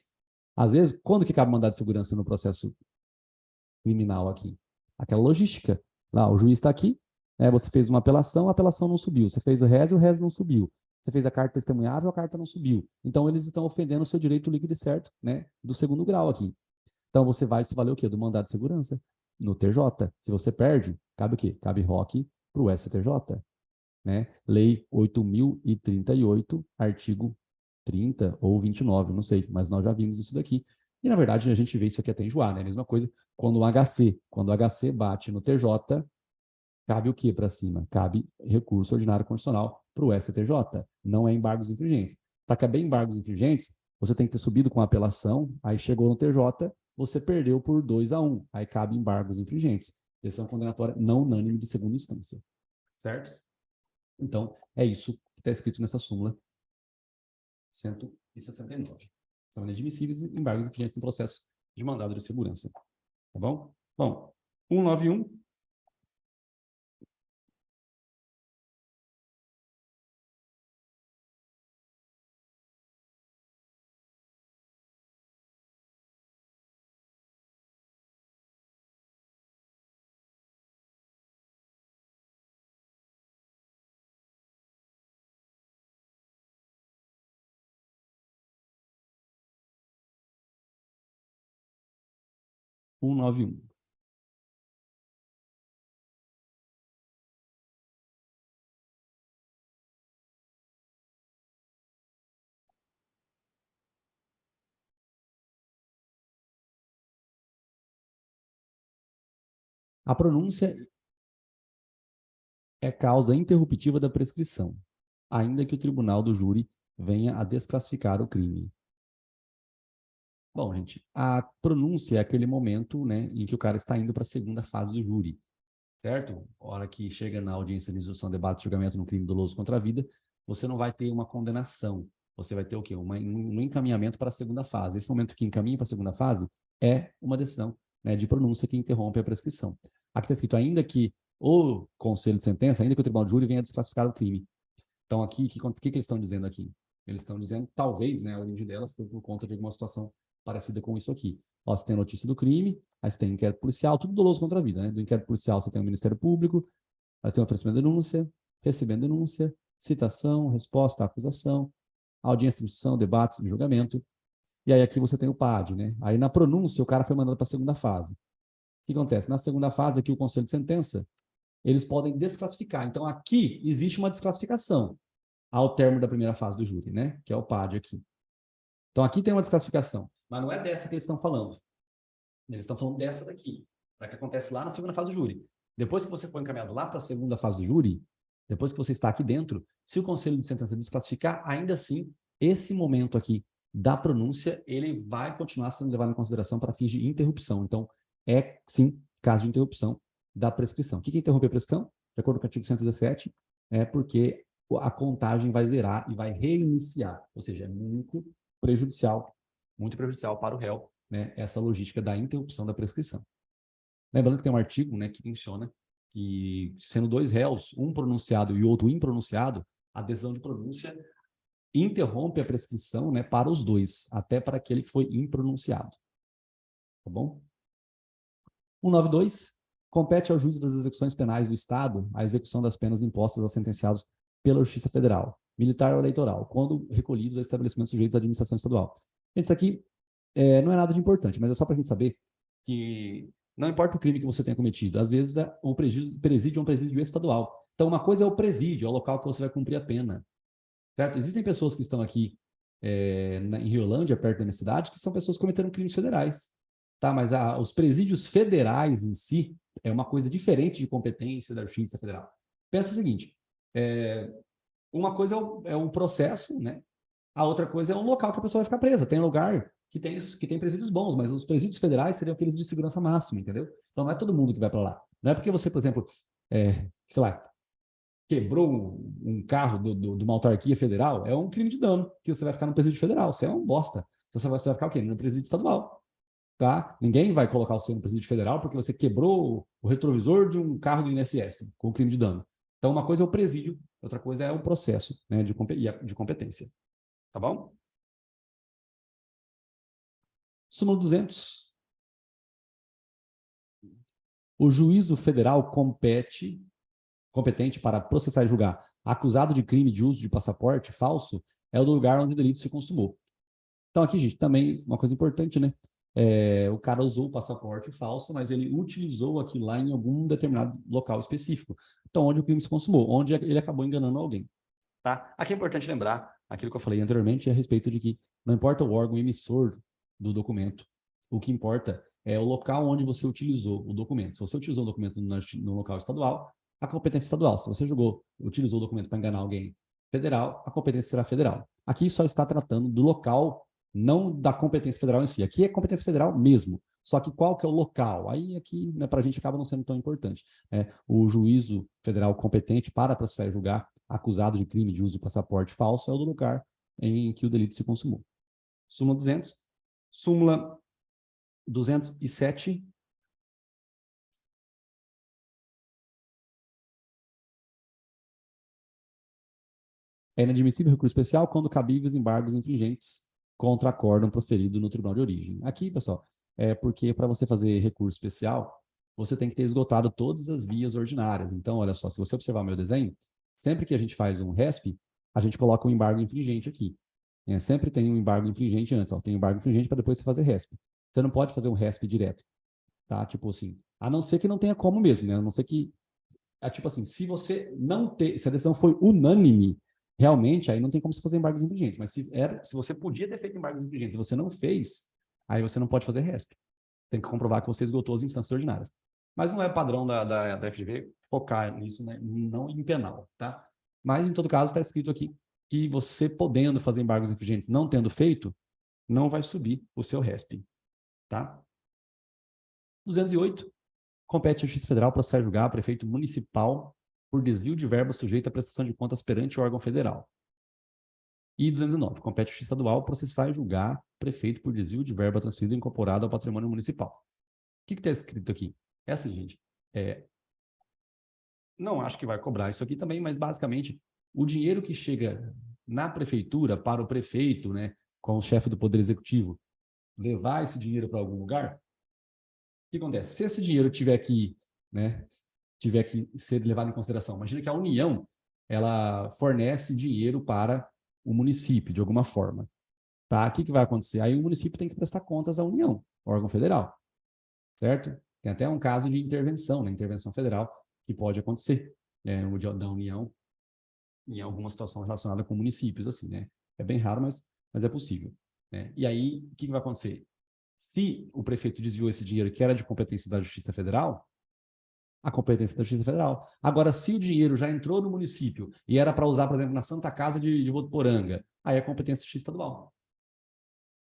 Às vezes, quando que cabe mandado de segurança no processo criminal aqui? Aquela logística. Lá, o juiz está aqui, você fez uma apelação, a apelação não subiu. Você fez o réis não subiu. Você fez a carta testemunhável, a carta não subiu. Então, eles estão ofendendo o seu direito líquido e certo, né, do segundo grau aqui. Então, você vai se valer o quê? Do mandado de segurança no TJ. Se você perde, cabe o quê? Cabe ROC para o STJ. Né? Lei 8.038, artigo 30 ou 29, não sei, mas nós já vimos isso daqui. E, na verdade, a gente vê isso aqui até enjoar, né? A mesma coisa quando o HC bate no TJ, cabe o que para cima? Cabe recurso ordinário constitucional para o STJ. Não é embargos infringentes. Para caber embargos infringentes, você tem que ter subido com apelação, aí chegou no TJ, você perdeu por 2-1. Aí cabe embargos infringentes. Decisão condenatória não unânime de segunda instância. Certo? Então, é isso que está escrito nessa súmula 169. São inadmissíveis embargos infringentes no processo de mandado de segurança. Tá bom? Bom, 191. A pronúncia é causa interruptiva da prescrição, ainda que o tribunal do júri venha a desclassificar o crime. Bom, gente, a pronúncia é aquele momento, né, em que o cara está indo para a segunda fase do júri. certo? A hora que chega na audiência de instrução, debate, julgamento no crime doloso contra a vida, você não vai ter uma condenação. Você vai ter o quê? Um encaminhamento para a segunda fase. Esse momento que encaminha para a segunda fase é uma decisão, né, de pronúncia que interrompe a prescrição. Aqui está escrito ainda que o conselho de sentença, ainda que o tribunal de júri venha desclassificar o crime. Então, aqui, o que eles estão dizendo aqui? Eles estão dizendo, talvez, né, a origem dela foi por conta de alguma situação parecida com isso aqui. Ó, você tem a notícia do crime, aí você tem inquérito policial, tudo doloso contra a vida, né? Do inquérito policial você tem o Ministério Público, aí você tem o oferecimento de denúncia, recebendo denúncia, citação, resposta à acusação, audiência de instrução, debates e julgamento. E aí aqui você tem o PAD, né? Aí na pronúncia o cara foi mandado para a segunda fase. O que acontece? Na segunda fase aqui o conselho de sentença, eles podem desclassificar. Então aqui existe uma desclassificação ao término da primeira fase do júri, né? Que é o PAD aqui. Então aqui tem uma desclassificação, mas não é dessa que eles estão falando. Eles estão falando dessa daqui, para que acontece lá na segunda fase do júri. Depois que você for encaminhado lá para a segunda fase do júri, depois que você está aqui dentro, se o conselho de sentença desclassificar, ainda assim, esse momento aqui da pronúncia, ele vai continuar sendo levado em consideração para fins de interrupção. Então, é, sim, caso de interrupção da prescrição. O que interrompe a prescrição? De acordo com o artigo 117, é porque a contagem vai zerar e vai reiniciar. Ou seja, é muito prejudicial para o réu, né, essa logística da interrupção da prescrição. Lembrando que tem um artigo, né, que menciona que, sendo dois réus, um pronunciado e outro impronunciado, a decisão de pronúncia interrompe a prescrição, né, para os dois, até para aquele que foi impronunciado. Tá bom? 192. Compete ao juiz das execuções penais do Estado a execução das penas impostas aos sentenciados pela Justiça Federal, militar ou eleitoral, quando recolhidos a estabelecimentos sujeitos à administração estadual. Gente, isso aqui não é nada de importante, mas é só para a gente saber que não importa o crime que você tenha cometido, às vezes o presídio é um presídio estadual. Então, uma coisa é o presídio, é o local que você vai cumprir a pena. Certo? Existem pessoas que estão aqui em Riolândia, perto da minha cidade, que são pessoas que cometeram crimes federais. Tá? Mas os presídios federais em si é uma coisa diferente de competência da Justiça Federal. Pensa o seguinte, uma coisa é um processo, né? A outra coisa é um local que a pessoa vai ficar presa. Tem lugar que tem presídios bons, mas os presídios federais seriam aqueles de segurança máxima, entendeu? Então não é todo mundo que vai para lá. Não é porque você, por exemplo, sei lá, quebrou um carro de uma autarquia federal, é um crime de dano, que você vai ficar no presídio federal. Você é um bosta. Você vai ficar o quê? No presídio estadual. Tá? Ninguém vai colocar você no presídio federal porque você quebrou o retrovisor de um carro do INSS com crime de dano. Então, uma coisa é o presídio, outra coisa é o processo, né, de competência. Tá bom? Súmula 200. O juízo federal competente para processar e julgar acusado de crime de uso de passaporte falso é o lugar onde o delito se consumou. Então, aqui, gente, também uma coisa importante, né? O cara usou o passaporte falso, mas ele utilizou aquilo lá em algum determinado local específico. Então, onde o crime se consumou, onde ele acabou enganando alguém. Tá? Aqui é importante lembrar aquilo que eu falei anteriormente a respeito de que não importa o órgão emissor do documento, o que importa é o local onde você utilizou o documento. Se você utilizou o documento no local estadual, a competência estadual. Se você utilizou o documento para enganar alguém federal, a competência será federal. Aqui só está tratando do local, não da competência federal em si. Aqui é competência federal mesmo. Só que qual que é o local? Aí aqui, né, para a gente acaba não sendo tão importante. O juízo federal competente para processar e julgar acusado de crime de uso de passaporte falso é o do lugar em que o delito se consumou. Súmula 200. Súmula 207. É inadmissível recurso especial quando cabíveis embargos infringentes contra acórdão proferido no tribunal de origem. Aqui, pessoal, é porque para você fazer recurso especial, você tem que ter esgotado todas as vias ordinárias. Então, olha só, se você observar o meu desenho, sempre que a gente faz um RESP, a gente coloca um embargo infringente aqui. Sempre tem um embargo infringente antes. Ó, tem um embargo infringente para depois você fazer RESP. Você não pode fazer um RESP direto. Tá? Tipo assim, a não ser que não tenha como mesmo, né? A não ser que tipo assim, se você não ter, se a decisão foi unânime, realmente, aí não tem como você fazer embargos infringentes. Mas se você podia ter feito embargos infringentes e você não fez, aí você não pode fazer RESP. Tem que comprovar que você esgotou as instâncias ordinárias. Mas não é padrão da FGV focar nisso, né? Não em penal, tá? Mas, em todo caso, está escrito aqui que você podendo fazer embargos infringentes, não tendo feito, não vai subir o seu RESP, tá? 208. compete à Justiça Federal processar e julgar prefeito municipal por desvio de verba sujeito à prestação de contas perante o órgão federal. E 209, compete à Justiça Estadual processar e julgar prefeito por desvio de verba transferida e incorporada ao patrimônio municipal. O que está escrito aqui? É assim, gente, não acho que vai cobrar isso aqui também, mas basicamente o dinheiro que chega na prefeitura para o prefeito, né, com o chefe do Poder Executivo, levar esse dinheiro para algum lugar, o que acontece? Se esse dinheiro tiver que, né, tiver que ser levado em consideração, imagina que a União ela fornece dinheiro para o município de alguma forma, tá? O que vai acontecer? Aí o município tem que prestar contas à União, órgão federal, certo? Tem até um caso de intervenção, né, intervenção federal, que pode acontecer, né, da União em alguma situação relacionada com municípios, assim, né? É bem raro, mas é possível, né? E aí, o que vai acontecer? Se o prefeito desviou esse dinheiro que era de competência da Justiça Federal, a competência da Justiça Federal. Agora, se o dinheiro já entrou no município e era para usar, por exemplo, na Santa Casa de Votuporanga, aí é competência da Justiça Estadual,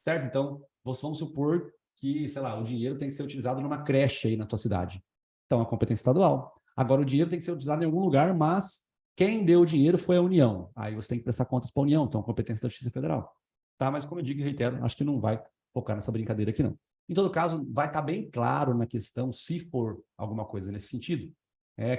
certo? Então, vamos supor que, sei lá, o dinheiro tem que ser utilizado numa creche aí na tua cidade. Então, a competência estadual. Agora, o dinheiro tem que ser utilizado em algum lugar, mas quem deu o dinheiro foi a União. Aí você tem que prestar contas para a União, então, competência da Justiça Federal. Tá? Mas, como eu digo e reitero, acho que não vai focar nessa brincadeira aqui, não. Em todo caso, vai estar bem claro na questão, se for alguma coisa nesse sentido,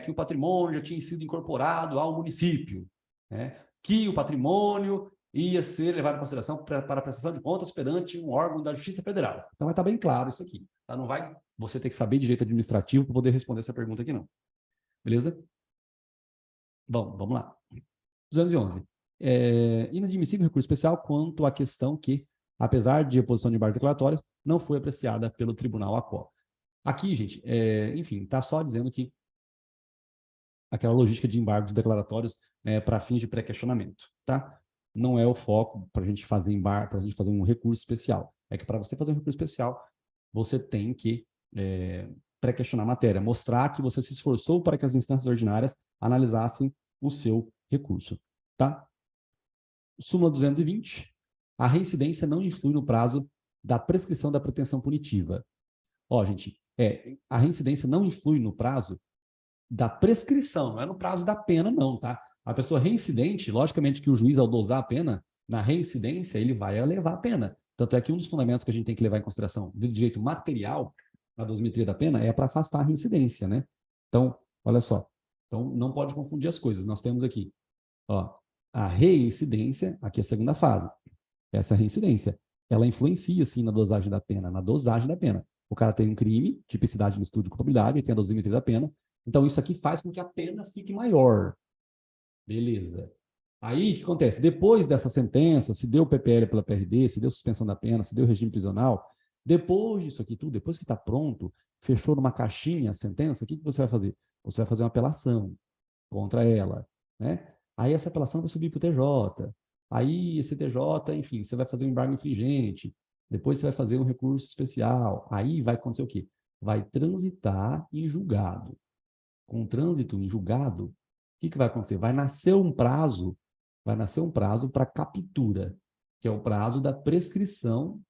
que o patrimônio já tinha sido incorporado ao município, né? Que o patrimônio ia ser levado em consideração para a prestação de contas perante um órgão da Justiça Federal. Então vai estar bem claro isso aqui. Tá? Não vai você ter que saber direito administrativo para poder responder essa pergunta aqui, não. Beleza? Bom, vamos lá. 211. Inadmissível recurso especial quanto à questão que, apesar de oposição de embargos declaratórios, não foi apreciada pelo Tribunal ACO. Aqui, gente, enfim, está só dizendo que aquela logística de embargos declaratórios para fins de pré-questionamento, tá? Não é o foco para a gente fazer embargo, para a gente fazer um recurso especial. É que para você fazer um recurso especial, você tem que pré-questionar a matéria, mostrar que você se esforçou para que as instâncias ordinárias analisassem o seu recurso, tá? Súmula 220. A reincidência não influi no prazo da prescrição da pretensão punitiva. Ó, gente, a reincidência não influi no prazo da prescrição, não é no prazo da pena, não, tá? A pessoa reincidente, logicamente que o juiz, ao dosar a pena, na reincidência, ele vai elevar a pena. Tanto é que um dos fundamentos que a gente tem que levar em consideração do direito material, na dosimetria da pena, é para afastar a reincidência, né? Então, olha só. Então, não pode confundir as coisas. Nós temos aqui, ó, a reincidência, aqui é a segunda fase. Essa reincidência, ela influencia, sim, na dosagem da pena, na dosagem da pena. O cara tem um crime, tipicidade no estudo de culpabilidade, tem a dosimetria da pena, então, isso aqui faz com que a pena fique maior. Beleza. Aí, o que acontece? Depois dessa sentença, se deu PPL pela PRD, se deu suspensão da pena, se deu regime prisional, depois disso aqui tudo, depois que está pronto, fechou numa caixinha a sentença, o que você vai fazer? Você vai fazer uma apelação contra ela, né? Aí essa apelação vai subir para o TJ. Aí esse TJ, enfim, você vai fazer um embargo infringente. Depois você vai fazer um recurso especial. Aí vai acontecer o quê? Vai transitar em julgado. Com o trânsito em julgado, o que vai acontecer? Vai nascer um prazo para captura, que é o prazo da prescrição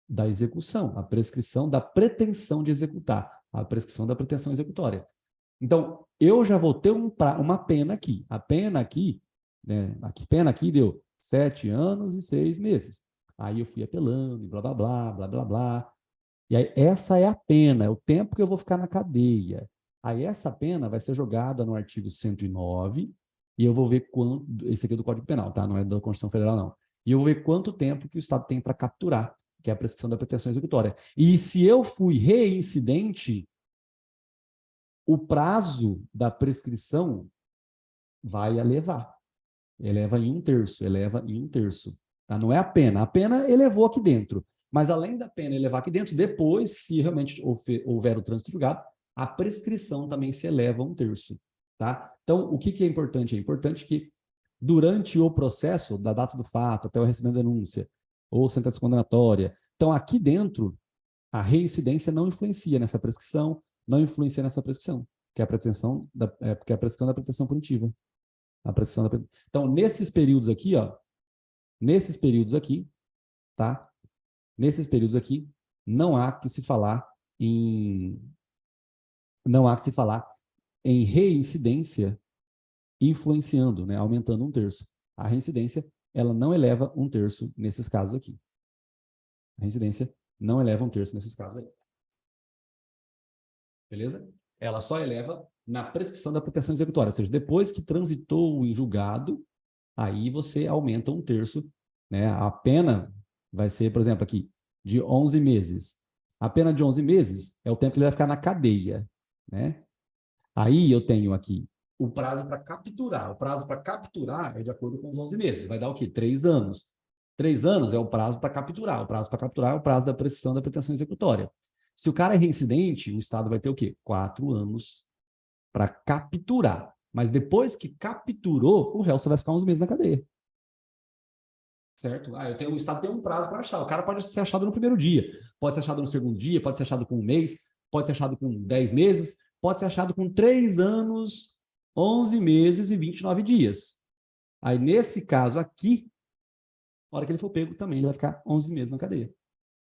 da execução, a prescrição da pretensão de executar, a prescrição da pretensão executória. Então, eu já vou ter uma pena aqui. A pena aqui, né, pena aqui deu 7 anos e 6 meses. Aí eu fui apelando, blá, blá, blá, blá, blá, blá. E aí, essa é a pena, é o tempo que eu vou ficar na cadeia. Aí essa pena vai ser jogada no artigo 109 e eu vou ver quanto, esse aqui é do Código Penal, tá? Não é da Constituição Federal, não. E eu vou ver quanto tempo que o Estado tem para capturar, que é a prescrição da pretensão executória. E se eu fui reincidente, o prazo da prescrição vai elevar. Eleva em 1/3, eleva em 1/3. Tá? Não é a pena elevou aqui dentro. Mas além da pena elevar aqui dentro, depois, se realmente houver o trânsito julgado, a prescrição também se eleva a 1/3. Tá? Então, o que é importante? É importante que, durante o processo, da data do fato, até o recebimento da denúncia, ou sentença condenatória, então aqui dentro, a reincidência não influencia nessa prescrição, não influencia nessa prescrição, que é a porque é a prescrição da pretensão punitiva. A prescrição da... Então, nesses períodos aqui, ó, tá? Nesses períodos aqui, não há que se falar não há que se falar em reincidência influenciando, né, aumentando 1/3. A reincidência, ela não eleva 1/3 nesses casos aqui. A reincidência não eleva 1/3 nesses casos aí. Beleza? Ela só eleva na prescrição da pretensão executória, ou seja, depois que transitou em julgado, aí você aumenta 1/3, né? A pena vai ser, por exemplo, aqui, de 11 meses. A pena de 11 meses é o tempo que ele vai ficar na cadeia, né? Aí eu tenho aqui o prazo para capturar. O prazo para capturar é de acordo com os 11 meses. Vai dar o quê? 3 anos. 3 anos é o prazo para capturar. O prazo para capturar é o prazo da prescrição da pretensão executória. Se o cara é reincidente, o Estado vai ter o quê? 4 anos para capturar. Mas depois que capturou, o réu só vai ficar uns meses na cadeia. Certo? O Estado tem um prazo para achar. O cara pode ser achado no primeiro dia, pode ser achado no segundo dia, pode ser achado com 1 mês, pode ser achado com 10 meses, pode ser achado com 3 anos, 11 meses e 29 dias. Aí, nesse caso aqui, na hora que ele for pego, também ele vai ficar 11 meses na cadeia.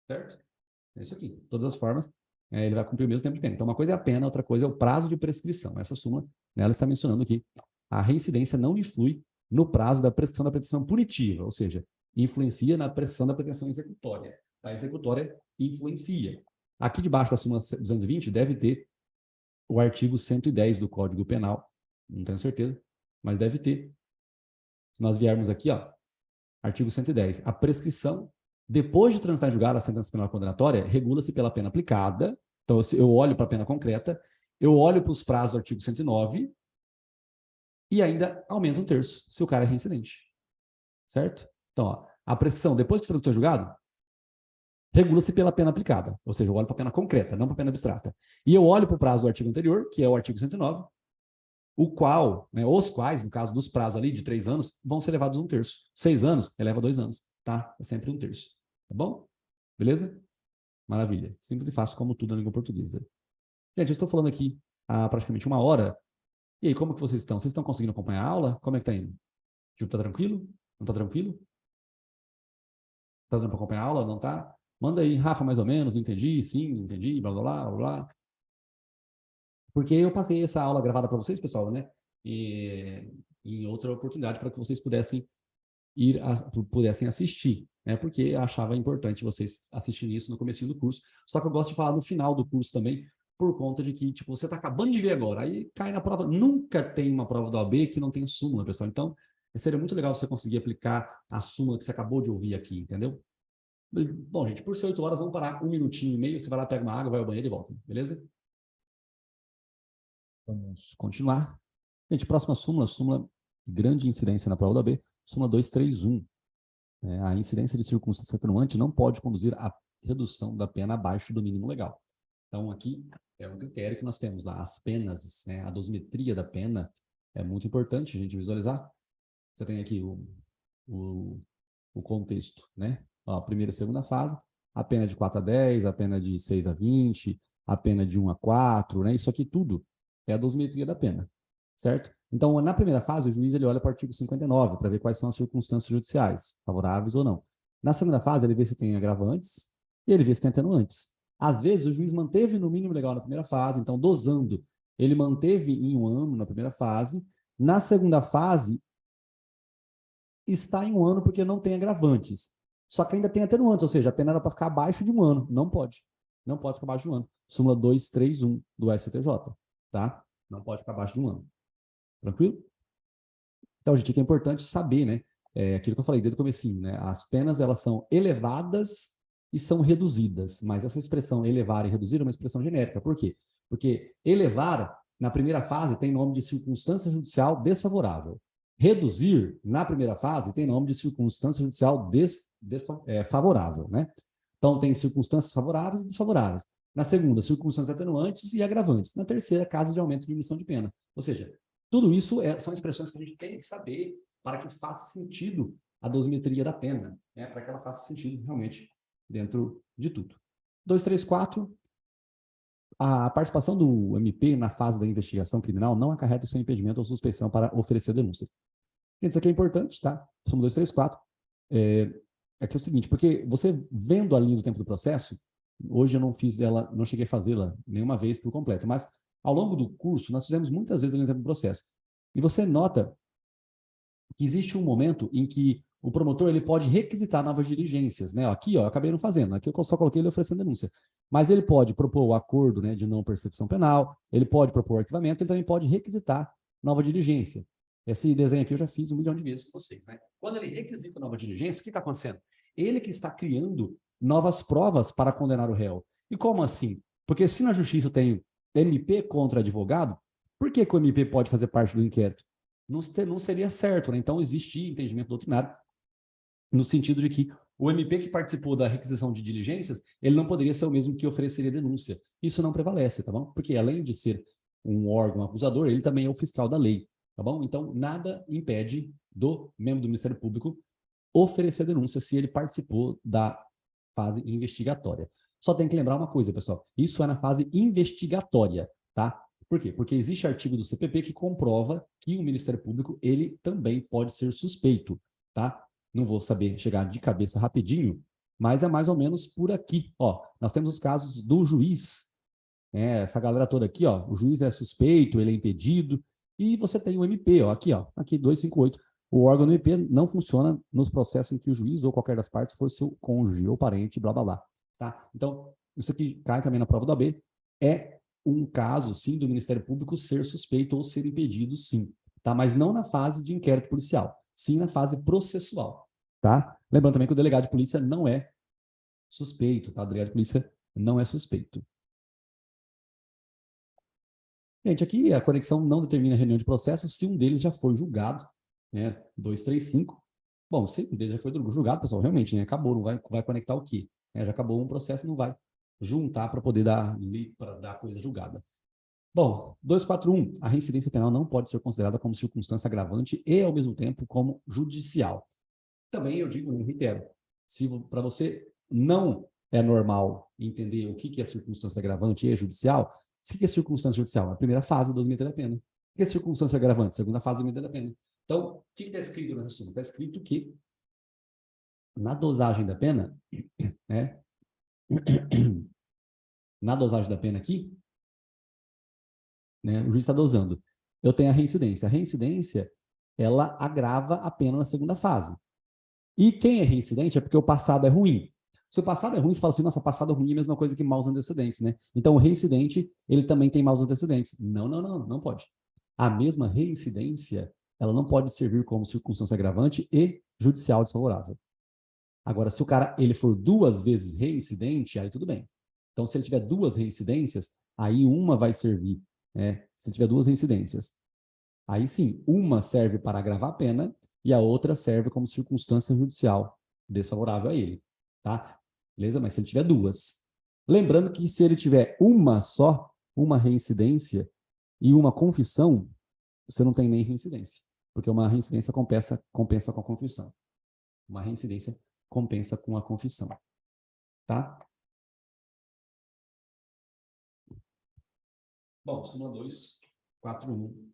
Certo? É isso aqui. De todas as formas, ele vai cumprir o mesmo tempo de pena. Então, uma coisa é a pena, outra coisa é o prazo de prescrição. Essa súmula, ela está mencionando aqui, a reincidência não influi no prazo da prescrição da pretensão punitiva, ou seja, influencia na prescrição da pretensão executória. A executória influencia. Aqui debaixo da súmula 220 deve ter o artigo 110 do Código Penal, não tenho certeza, mas deve ter. Se nós viermos aqui, ó, artigo 110, a prescrição, depois de transitar em julgado a sentença penal condenatória, regula-se pela pena aplicada. Então, eu olho para a pena concreta, eu olho para os prazos do artigo 109 e ainda aumenta 1/3 se o cara é reincidente. Certo? Então, ó, a prescrição, depois que transitou em julgado, regula-se pela pena aplicada. Ou seja, eu olho para a pena concreta, não para a pena abstrata. E eu olho para o prazo do artigo anterior, que é o artigo 109, o qual, né, os quais, no caso dos prazos ali de 3 anos, vão ser elevados 1/3. 6 anos, eleva 2 anos, tá? É sempre 1/3. Tá bom? Beleza? Maravilha. Simples e fácil, como tudo na língua portuguesa. Gente, eu estou falando aqui há praticamente 1 hora. E aí, como que vocês estão? Vocês estão conseguindo acompanhar a aula? Como é que tá indo? Tipo, tá tranquilo? Não tá tranquilo? Tá dando para acompanhar a aula? Não tá? Manda aí, Rafa, mais ou menos, não entendi, sim, entendi, blá, blá, blá, blá, blá. Porque eu passei essa aula gravada para vocês, pessoal, né? E em outra oportunidade para que vocês pudessem pudessem assistir, né? Porque eu achava importante vocês assistirem isso no comecinho do curso. Só que eu gosto de falar no final do curso também, por conta de que, tipo, você está acabando de ver agora, aí cai na prova. Nunca tem uma prova da OAB que não tem súmula, pessoal. Então, seria muito legal você conseguir aplicar a súmula que você acabou de ouvir aqui, entendeu? Bom, gente, por ser 8 horas, vamos parar 1 minutinho e meio. Você vai lá, pega uma água, vai ao banheiro e volta, beleza? Vamos continuar. Gente, próxima súmula, súmula grande incidência na prova da OAB, súmula 231. A incidência de circunstância atenuante não pode conduzir à redução da pena abaixo do mínimo legal. Então, aqui é um critério que nós temos lá, as penas, né, a dosimetria da pena é muito importante a gente visualizar. Você tem aqui o contexto, né? Ó, primeira e segunda fase, a pena de 4 a 10, a pena de 6 a 20, a pena de 1 a 4, né? Isso aqui tudo é a dosimetria da pena, certo? Então, na primeira fase, o juiz ele olha para o artigo 59 para ver quais são as circunstâncias judiciais, favoráveis ou não. Na segunda fase, ele vê se tem agravantes e ele vê se tem atenuantes. Às vezes, o juiz manteve no mínimo legal na primeira fase, então, dosando, ele manteve em 1 ano na primeira fase. Na segunda fase, está em 1 ano porque não tem agravantes. Só que ainda tem atenuantes, ou seja, a pena era para ficar abaixo de 1 ano. Não pode. Não pode ficar abaixo de 1 ano. Súmula 231 do STJ, tá? Não pode ficar abaixo de 1 ano. Tranquilo? Então, gente, o que é importante saber, né? É aquilo que eu falei desde o comecinho, né? As penas, elas são elevadas e são reduzidas. Mas essa expressão elevar e reduzir é uma expressão genérica. Por quê? Porque elevar, na primeira fase, tem nome de circunstância judicial desfavorável. Reduzir, na primeira fase, tem nome de circunstância judicial favorável, né? Então, tem circunstâncias favoráveis e desfavoráveis. Na segunda, circunstâncias atenuantes e agravantes. Na terceira, caso de aumento de diminuição de pena. Ou seja, tudo isso são expressões que a gente tem que saber para que faça sentido a dosimetria da pena, né? Para que ela faça sentido realmente dentro de tudo. 234, a participação do MP na fase da investigação criminal não acarreta o seu impedimento ou suspeição para oferecer denúncia. Gente, isso aqui é importante, tá? Súmula 234. É que é o seguinte, porque você vendo a linha do tempo do processo, hoje eu não fiz ela, não cheguei a fazê-la nenhuma vez por completo, mas Ao longo do curso, nós fizemos muitas vezes ali no processo. E você nota que existe um momento em que o promotor ele pode requisitar novas diligências, né? Aqui, ó, eu acabei não fazendo, aqui eu só coloquei ele oferecendo denúncia. Mas ele pode propor o acordo, né, de não persecução penal, ele pode propor o arquivamento, ele também pode requisitar nova diligência. Esse desenho aqui eu já fiz 1 milhão de vezes com vocês, né? Quando ele requisita nova diligência, o que está acontecendo? Ele que está criando novas provas para condenar o réu. E como assim? Porque se na justiça tem MP contra advogado, por que o MP pode fazer parte do inquérito? Não seria certo, né? Então, existe entendimento doutrinário no sentido de que o MP que participou da requisição de diligências, ele não poderia ser o mesmo que ofereceria denúncia. Isso não prevalece, tá bom? Porque além de ser um órgão acusador, ele também é o fiscal da lei, tá bom? Então, nada impede do membro do Ministério Público oferecer denúncia se ele participou da fase investigatória. Só tem que lembrar uma coisa, pessoal, isso é na fase investigatória, tá? Por quê? Porque existe artigo do CPP que comprova que o Ministério Público, ele também pode ser suspeito, tá? Não vou saber chegar de cabeça rapidinho, mas é mais ou menos por aqui, ó. Nós temos os casos do juiz, né? Essa galera toda aqui, ó, o juiz é suspeito, ele é impedido, e você tem o MP, ó, aqui 258. O órgão do MP não funciona nos processos em que o juiz ou qualquer das partes for seu cônjuge ou parente, blá, blá, blá. Tá? Então, isso aqui cai também na prova do AB. É um caso, sim, do Ministério Público ser suspeito ou ser impedido, sim. Tá? Mas não na fase de inquérito policial, sim na fase processual. Tá? Lembrando também que o delegado de polícia não é suspeito, tá? O delegado de polícia não é suspeito. Gente, aqui a conexão não determina a reunião de processo se um deles já foi julgado, né? 235. Bom, se um deles já foi julgado, pessoal, realmente, né? Acabou, não vai conectar o quê? Já acabou um processo, não vai juntar para poder dar a coisa julgada. Bom, 241, a reincidência penal não pode ser considerada como circunstância agravante e, ao mesmo tempo, como judicial. Também eu digo, eu reitero, se para você não é normal entender o que é circunstância agravante e judicial, o que é circunstância judicial? A primeira fase do admitir da pena. O que é circunstância agravante? Segunda fase do admitir da pena. Então, o que está escrito nessa súmula? Está escrito que na dosagem da pena, né, na dosagem da pena aqui, né, o juiz está dosando. Eu tenho a reincidência. A reincidência, ela agrava a pena na segunda fase. E quem é reincidente é porque o passado é ruim. Se o passado é ruim, você fala assim, nossa, passado ruim é a mesma coisa que maus antecedentes, né? Então, o reincidente, ele também tem maus antecedentes. Não pode. A mesma reincidência, ela não pode servir como circunstância agravante e judicial desfavorável. Agora, se o cara ele for 2 vezes reincidente, aí tudo bem. Então, se ele tiver 2 reincidências, aí uma vai servir, né? Se ele tiver 2 reincidências. Aí sim, uma serve para agravar a pena e a outra serve como circunstância judicial desfavorável a ele, tá? Beleza? Mas se ele tiver 2. Lembrando que se ele tiver uma só, uma reincidência e uma confissão, você não tem nem reincidência, porque uma reincidência compensa com a confissão. Uma reincidência compensa com a confissão, tá? Bom, súmula 241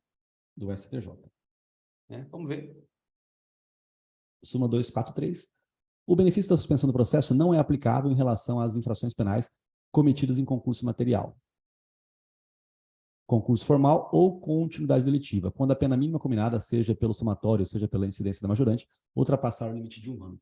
do STJ. Né? Vamos ver. Súmula 243. O benefício da suspensão do processo não é aplicável em relação às infrações penais cometidas em concurso material, concurso formal ou continuidade delitiva, quando a pena mínima combinada, seja pelo somatório, seja pela incidência da majorante, ultrapassar o limite de 1 ano.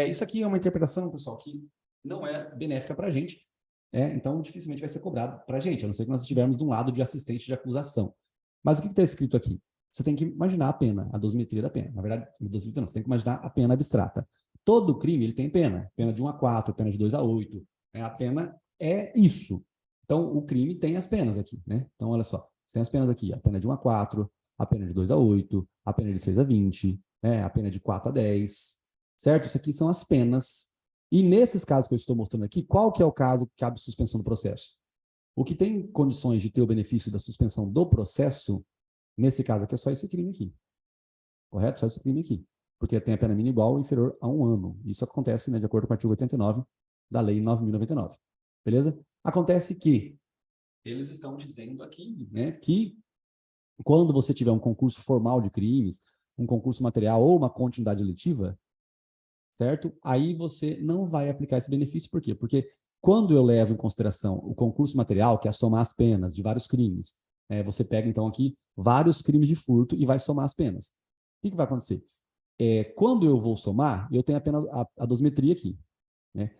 Isso aqui é uma interpretação, pessoal, que não é benéfica para a gente, então dificilmente vai ser cobrado para a gente, a não ser que nós estivermos de um lado de assistente de acusação. Mas o que está escrito aqui? Você tem que imaginar a pena, a dosimetria da pena. Na verdade, dosimetria não, você tem que imaginar a pena abstrata. Todo crime ele tem pena, pena de 1 a 4, pena de 2 a 8. A pena é isso. Então, o crime tem as penas aqui, né? Então, olha só, você tem as penas aqui, a pena de 1 a 4, a pena de 2 a 8, a pena de 6 a 20, a pena de 4 a 10, certo? Isso aqui são as penas. E nesses casos que eu estou mostrando aqui, qual que é o caso que cabe suspensão do processo? O que tem condições de ter o benefício da suspensão do processo, nesse caso aqui, é só esse crime aqui. Correto? Só esse crime aqui. Porque tem a pena mínima igual ou inferior a 1 ano. Isso acontece, né, de acordo com o artigo 89 da Lei 9.099. Beleza? Acontece que eles estão dizendo aqui, né, que quando você tiver um concurso formal de crimes, um concurso material ou uma continuidade delitiva, certo? Aí você não vai aplicar esse benefício, por quê? Porque quando eu levo em consideração o concurso material, que é somar as penas de vários crimes, você pega, então, aqui vários crimes de furto e vai somar as penas. O que vai acontecer? Quando eu vou somar, eu tenho apenas a dosimetria aqui, né?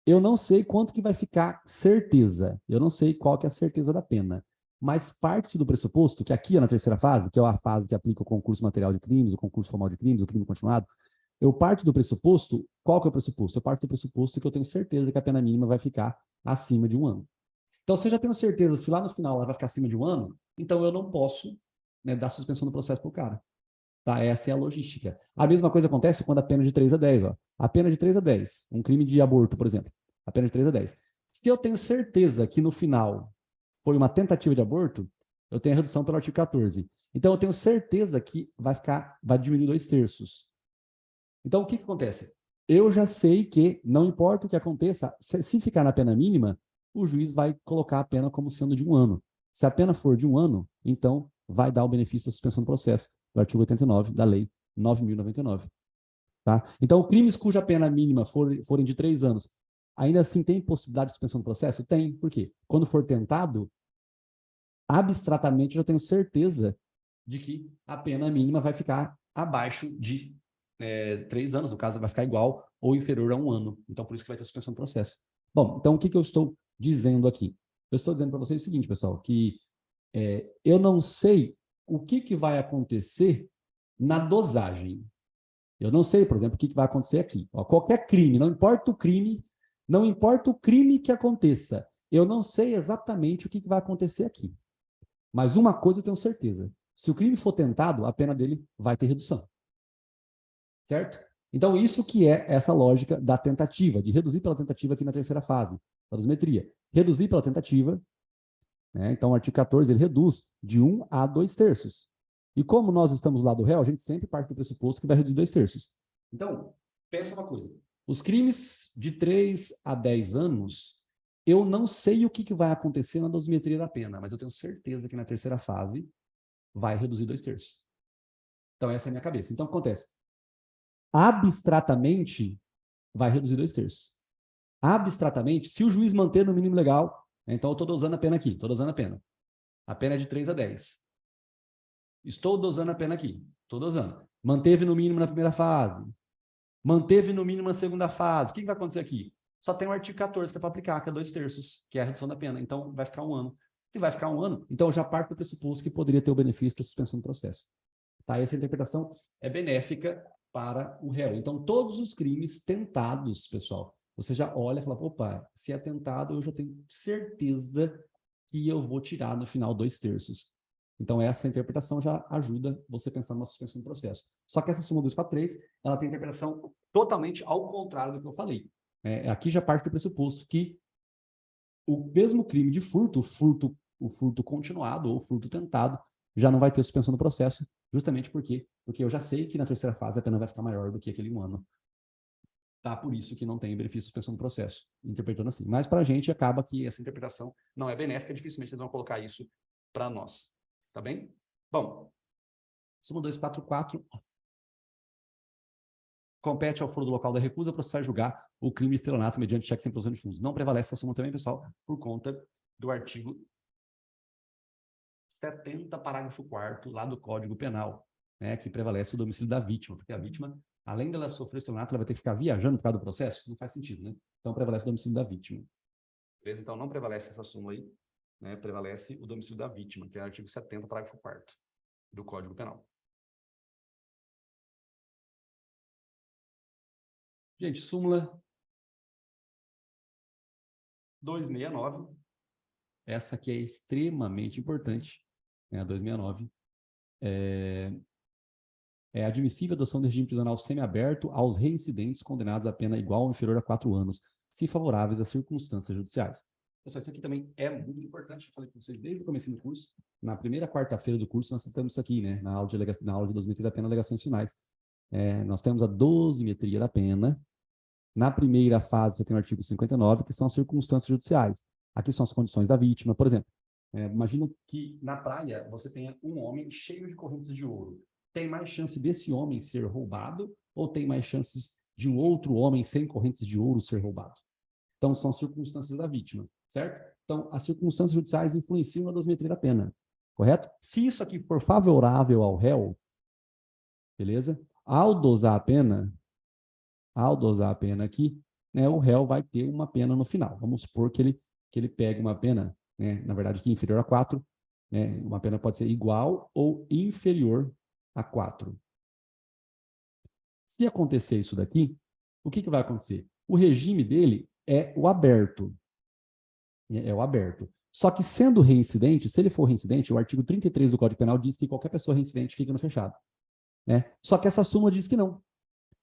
Eu não sei quanto que vai ficar certeza. Eu não sei qual que é a certeza da pena. Mas parte do pressuposto, que aqui é na terceira fase, que é a fase que aplica o concurso material de crimes, o concurso formal de crimes, o crime continuado, eu parto do pressuposto, qual que é o pressuposto? Eu parto do pressuposto que eu tenho certeza que a pena mínima vai ficar acima de 1 ano. Então, se eu já tenho certeza se lá no final ela vai ficar acima de 1 ano, então eu não posso, né, dar suspensão do processo para o cara. Tá? Essa é a logística. A mesma coisa acontece quando a pena é de 3 a 10. Ó. A pena é de 3 a 10. Um crime de aborto, por exemplo. A pena é de 3 a 10. Se eu tenho certeza que no final foi uma tentativa de aborto, eu tenho a redução pelo artigo 14. Então, eu tenho certeza que vai diminuir 2/3. Então, o que acontece? Eu já sei que, não importa o que aconteça, se ficar na pena mínima, o juiz vai colocar a pena como sendo de 1 ano. Se a pena for de 1 ano, então vai dar o benefício da suspensão do processo, do artigo 89 da Lei 9.099. Tá? Então, crimes cuja pena mínima forem de 3 anos, ainda assim tem possibilidade de suspensão do processo? Tem. Por quê? Quando for tentado, abstratamente eu tenho certeza de que a pena mínima vai ficar abaixo de 3 anos, no caso, vai ficar igual ou inferior a 1 ano. Então, por isso que vai ter suspensão do processo. Bom, então, o que eu estou dizendo aqui? Eu estou dizendo para vocês o seguinte, pessoal, que eu não sei o que vai acontecer na dosagem. Eu não sei, por exemplo, o que vai acontecer aqui. Ó, qualquer crime, não importa o crime, não importa o crime que aconteça, eu não sei exatamente o que vai acontecer aqui. Mas uma coisa eu tenho certeza. Se o crime for tentado, a pena dele vai ter redução. Certo? Então, isso que é essa lógica da tentativa, de reduzir pela tentativa aqui na terceira fase, da dosimetria. Reduzir pela tentativa, né? Então, o artigo 14, ele reduz de 1 a 2/3. E como nós estamos do lado do réu, a gente sempre parte do pressuposto que vai reduzir 2/3. Então, pensa uma coisa. Os crimes de 3 a 10 anos, eu não sei o que vai acontecer na dosimetria da pena, mas eu tenho certeza que na terceira fase vai reduzir 2/3. Então, essa é a minha cabeça. Então, o que acontece? Abstratamente, vai reduzir 2/3. Abstratamente, se o juiz manter no mínimo legal, então eu estou dosando a pena aqui, estou dosando a pena. A pena é de 3 a 10. Estou dosando a pena aqui, estou dosando. Manteve no mínimo na primeira fase, manteve no mínimo na segunda fase. O que vai acontecer aqui? Só tem o artigo 14 que é para aplicar, que é 2/3, que é a redução da pena. Então, vai ficar 1 ano. Se vai ficar 1 ano, então eu já parto do pressuposto que poderia ter o benefício da suspensão do processo. Tá? Essa interpretação é benéfica para o réu. Então, todos os crimes tentados, pessoal, você já olha e fala, opa, se é tentado, eu já tenho certeza que eu vou tirar no final 2/3. Então, essa interpretação já ajuda você a pensar numa suspensão do processo. Só que essa súmula 243, ela tem interpretação totalmente ao contrário do que eu falei. Aqui já parte do pressuposto que o mesmo crime de furto, o furto continuado ou furto tentado, já não vai ter suspensão do processo, justamente porque eu já sei que na terceira fase a pena vai ficar maior do que aquele 1 ano. Tá? Por isso que não tem benefício de suspensão do processo, interpretando assim. Mas para a gente acaba que essa interpretação não é benéfica, dificilmente eles vão colocar isso para nós. Tá bem? Bom, súmula 244 compete ao foro do local da recusa processar e julgar o crime de estelionato mediante cheque sem posição de fundos. Não prevalece essa súmula também, pessoal, por conta do artigo 70, parágrafo 4º, lá do Código Penal, né, que prevalece o domicílio da vítima, porque a vítima, além dela sofrer estelionato, ela vai ter que ficar viajando por causa do processo? Não faz sentido, né? Então, prevalece o domicílio da vítima. Beleza? Então, não prevalece essa súmula aí, né? Prevalece o domicílio da vítima, que é o artigo 70, parágrafo 4º do Código Penal. Gente, súmula 269, essa aqui é extremamente importante, né? A 269 é admissível a adoção de regime prisional semiaberto aos reincidentes condenados a pena igual ou inferior a 4 anos, se favoráveis às circunstâncias judiciais. Pessoal, isso aqui também é muito importante, eu falei com vocês desde o começo do curso. Na primeira quarta-feira do curso, nós tratamos isso aqui, né? Na aula de dosimetria da pena, alegações finais. Nós temos a dosimetria da pena. Na primeira fase, você tem o artigo 59, que são as circunstâncias judiciais. Aqui são as condições da vítima. Por exemplo, imagina que na praia você tenha um homem cheio de correntes de ouro. Tem mais chance desse homem ser roubado ou tem mais chances de um outro homem sem correntes de ouro ser roubado? Então, são circunstâncias da vítima, certo? Então, as circunstâncias judiciais influenciam na dosimetria da pena, correto? Se isso aqui for favorável ao réu, beleza? Ao dosar a pena aqui, né, o réu vai ter uma pena no final. Vamos supor que ele pegue uma pena, né, na verdade, aqui inferior a 4, né, uma pena pode ser igual ou inferior a 4. Se acontecer isso daqui, o que vai acontecer? O regime dele é o aberto. É o aberto. Só que sendo reincidente, se ele for reincidente, o artigo 33 do Código Penal diz que qualquer pessoa reincidente fica no fechado. Né? Só que essa súmula diz que não.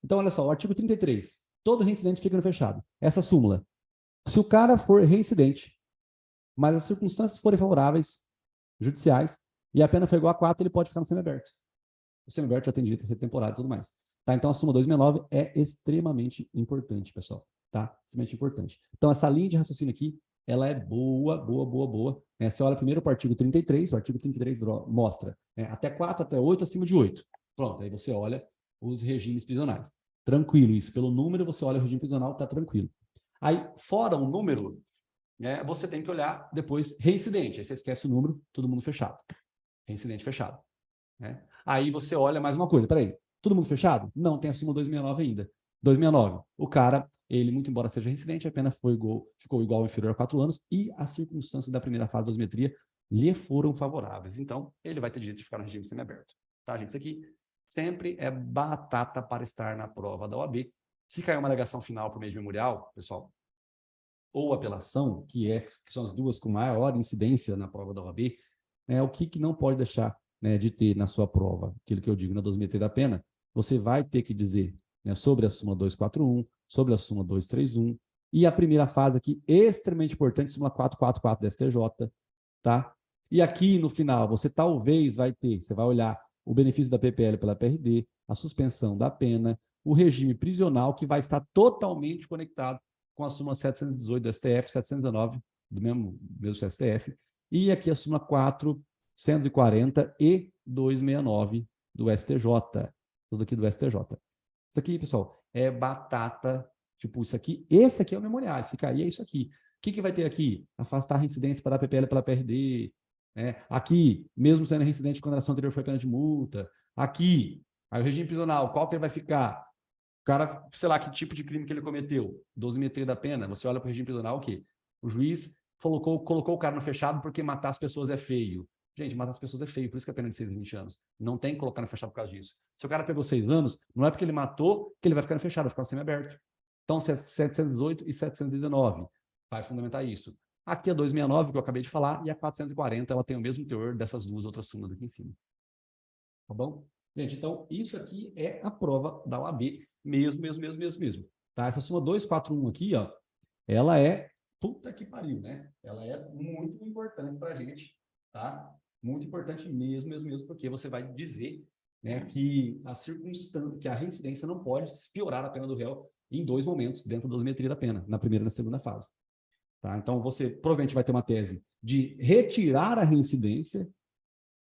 Então, olha só, o artigo 33, todo reincidente fica no fechado. Essa súmula, se o cara for reincidente, mas as circunstâncias forem favoráveis, judiciais, e a pena for igual a 4, ele pode ficar no semiaberto. O semiaberto já tem direito a ser temporário e tudo mais. Tá? Então, a súmula 269 é extremamente importante, pessoal. Tá? Extremamente importante. Então, essa linha de raciocínio aqui, ela é boa, boa, boa, boa. Você olha primeiro para o artigo 33, o artigo 33 mostra até 4, até 8, acima de 8. Pronto, aí você olha os regimes prisionais. Tranquilo isso. Pelo número, você olha o regime prisional, tá tranquilo. Aí, fora o número, você tem que olhar depois reincidente. Aí você esquece o número, todo mundo fechado. Reincidente fechado. Né? Aí você olha mais uma coisa, peraí, todo mundo fechado? Não, tem a súmula 269 ainda. 269, o cara, ele, muito embora seja reincidente, a pena ficou igual ou inferior a 4 anos e as circunstâncias da primeira fase da dosimetria lhe foram favoráveis. Então, ele vai ter direito de ficar no regime semiaberto. Tá, gente? Isso aqui sempre é batata para estar na prova da OAB. Se cair uma alegação final para o meio de memorial, pessoal, ou apelação, que são as duas com maior incidência na prova da OAB, o que não pode deixar, né, de ter na sua prova, aquilo que eu digo na dosimetria da pena, você vai ter que dizer, né, sobre a súmula 241, sobre a súmula 231, e a primeira fase aqui, extremamente importante, súmula 444 da STJ, tá? E aqui no final, você talvez você vai olhar o benefício da PPL pela PRD, a suspensão da pena, o regime prisional, que vai estar totalmente conectado com a súmula 718 do STF, 719 do mesmo STF, e aqui a súmula 440 e 269 do STJ, tudo aqui do STJ. Isso aqui, pessoal, é batata, tipo isso aqui, esse aqui é o memorial, se cair é isso aqui. O que vai ter aqui? Afastar a reincidência para a PPL pela PRD, aqui, mesmo sendo reincidente, a condenação anterior foi pena de multa, aqui, aí o regime prisional, qual que ele vai ficar? O cara, sei lá, que tipo de crime que ele cometeu, dosimetria da pena, você olha para o regime prisional, o quê? O juiz colocou o cara no fechado porque matar as pessoas é feio. Gente, matar as pessoas é feio, por isso que a pena é de 6 a 20 anos. Não tem que colocar no fechado por causa disso. Se o cara pegou 6 anos, não é porque ele matou que ele vai ficar no fechado, vai ficar no semiaberto. Então, 718 e 719 vai fundamentar isso. Aqui a 269, que eu acabei de falar, e a 440, ela tem o mesmo teor dessas duas outras súmulas aqui em cima. Tá bom? Gente, então, isso aqui é a prova da OAB, mesmo. Tá? Essa súmula 241 aqui, ó, ela é, puta que pariu, né? Ela é muito importante para a gente, tá? Muito importante mesmo, porque você vai dizer, né, que a reincidência não pode piorar a pena do réu em 2 momentos dentro da dosimetria da pena, na primeira e na segunda fase. Tá? Então, você provavelmente vai ter uma tese de retirar a reincidência,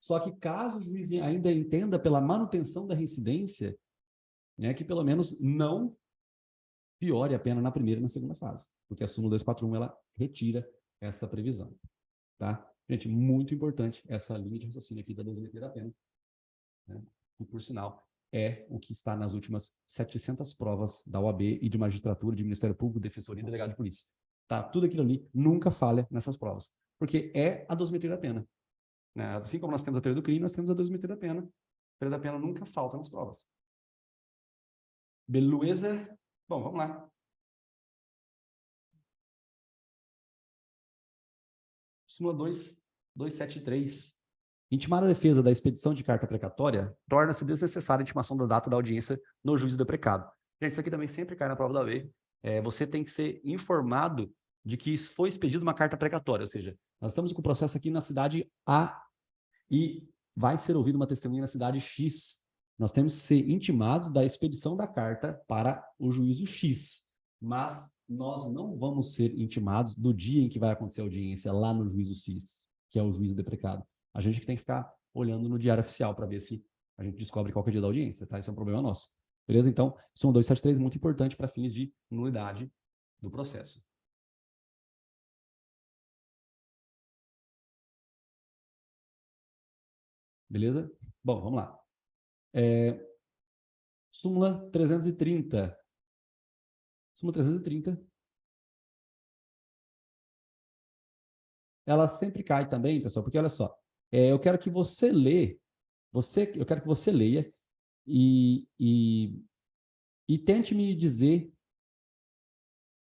só que caso o juiz ainda entenda pela manutenção da reincidência, né, que pelo menos não piore a pena na primeira e na segunda fase, porque a súmula 241 ela retira essa previsão. Tá? Gente, muito importante essa linha de raciocínio aqui da dosimetria da pena, né? E, por sinal, é o que está nas últimas 700 provas da OAB e de magistratura, de Ministério Público, Defensoria e Delegado de Polícia. Tá? Tudo aquilo ali nunca falha nessas provas, porque é a dosimetria da pena. Né? Assim como nós temos a teoria do crime, nós temos a dosimetria da pena. A teoria da pena nunca falta nas provas. Beleza? Bom, vamos lá. Súmula 273. Intimar a defesa da expedição de carta precatória torna-se desnecessária a intimação da data da audiência no juízo do precado. Gente, isso aqui também sempre cai na prova da OAB. Você tem que ser informado de que foi expedida uma carta precatória, ou seja, nós estamos com o processo aqui na cidade A e vai ser ouvida uma testemunha na cidade X. Nós temos que ser intimados da expedição da carta para o juízo X, mas nós não vamos ser intimados do dia em que vai acontecer a audiência lá no juízo X, que é o juízo de precado. A gente que tem que ficar olhando no diário oficial para ver se a gente descobre qual que é o dia da audiência, tá? Isso é um problema nosso. Beleza? Então, súmula 273 muito importante para fins de nulidade do processo. Beleza? Bom, vamos lá. Súmula 330. Súmula 330. Ela sempre cai também, pessoal, porque olha só, eu quero que você lê, eu quero que você leia e tente me dizer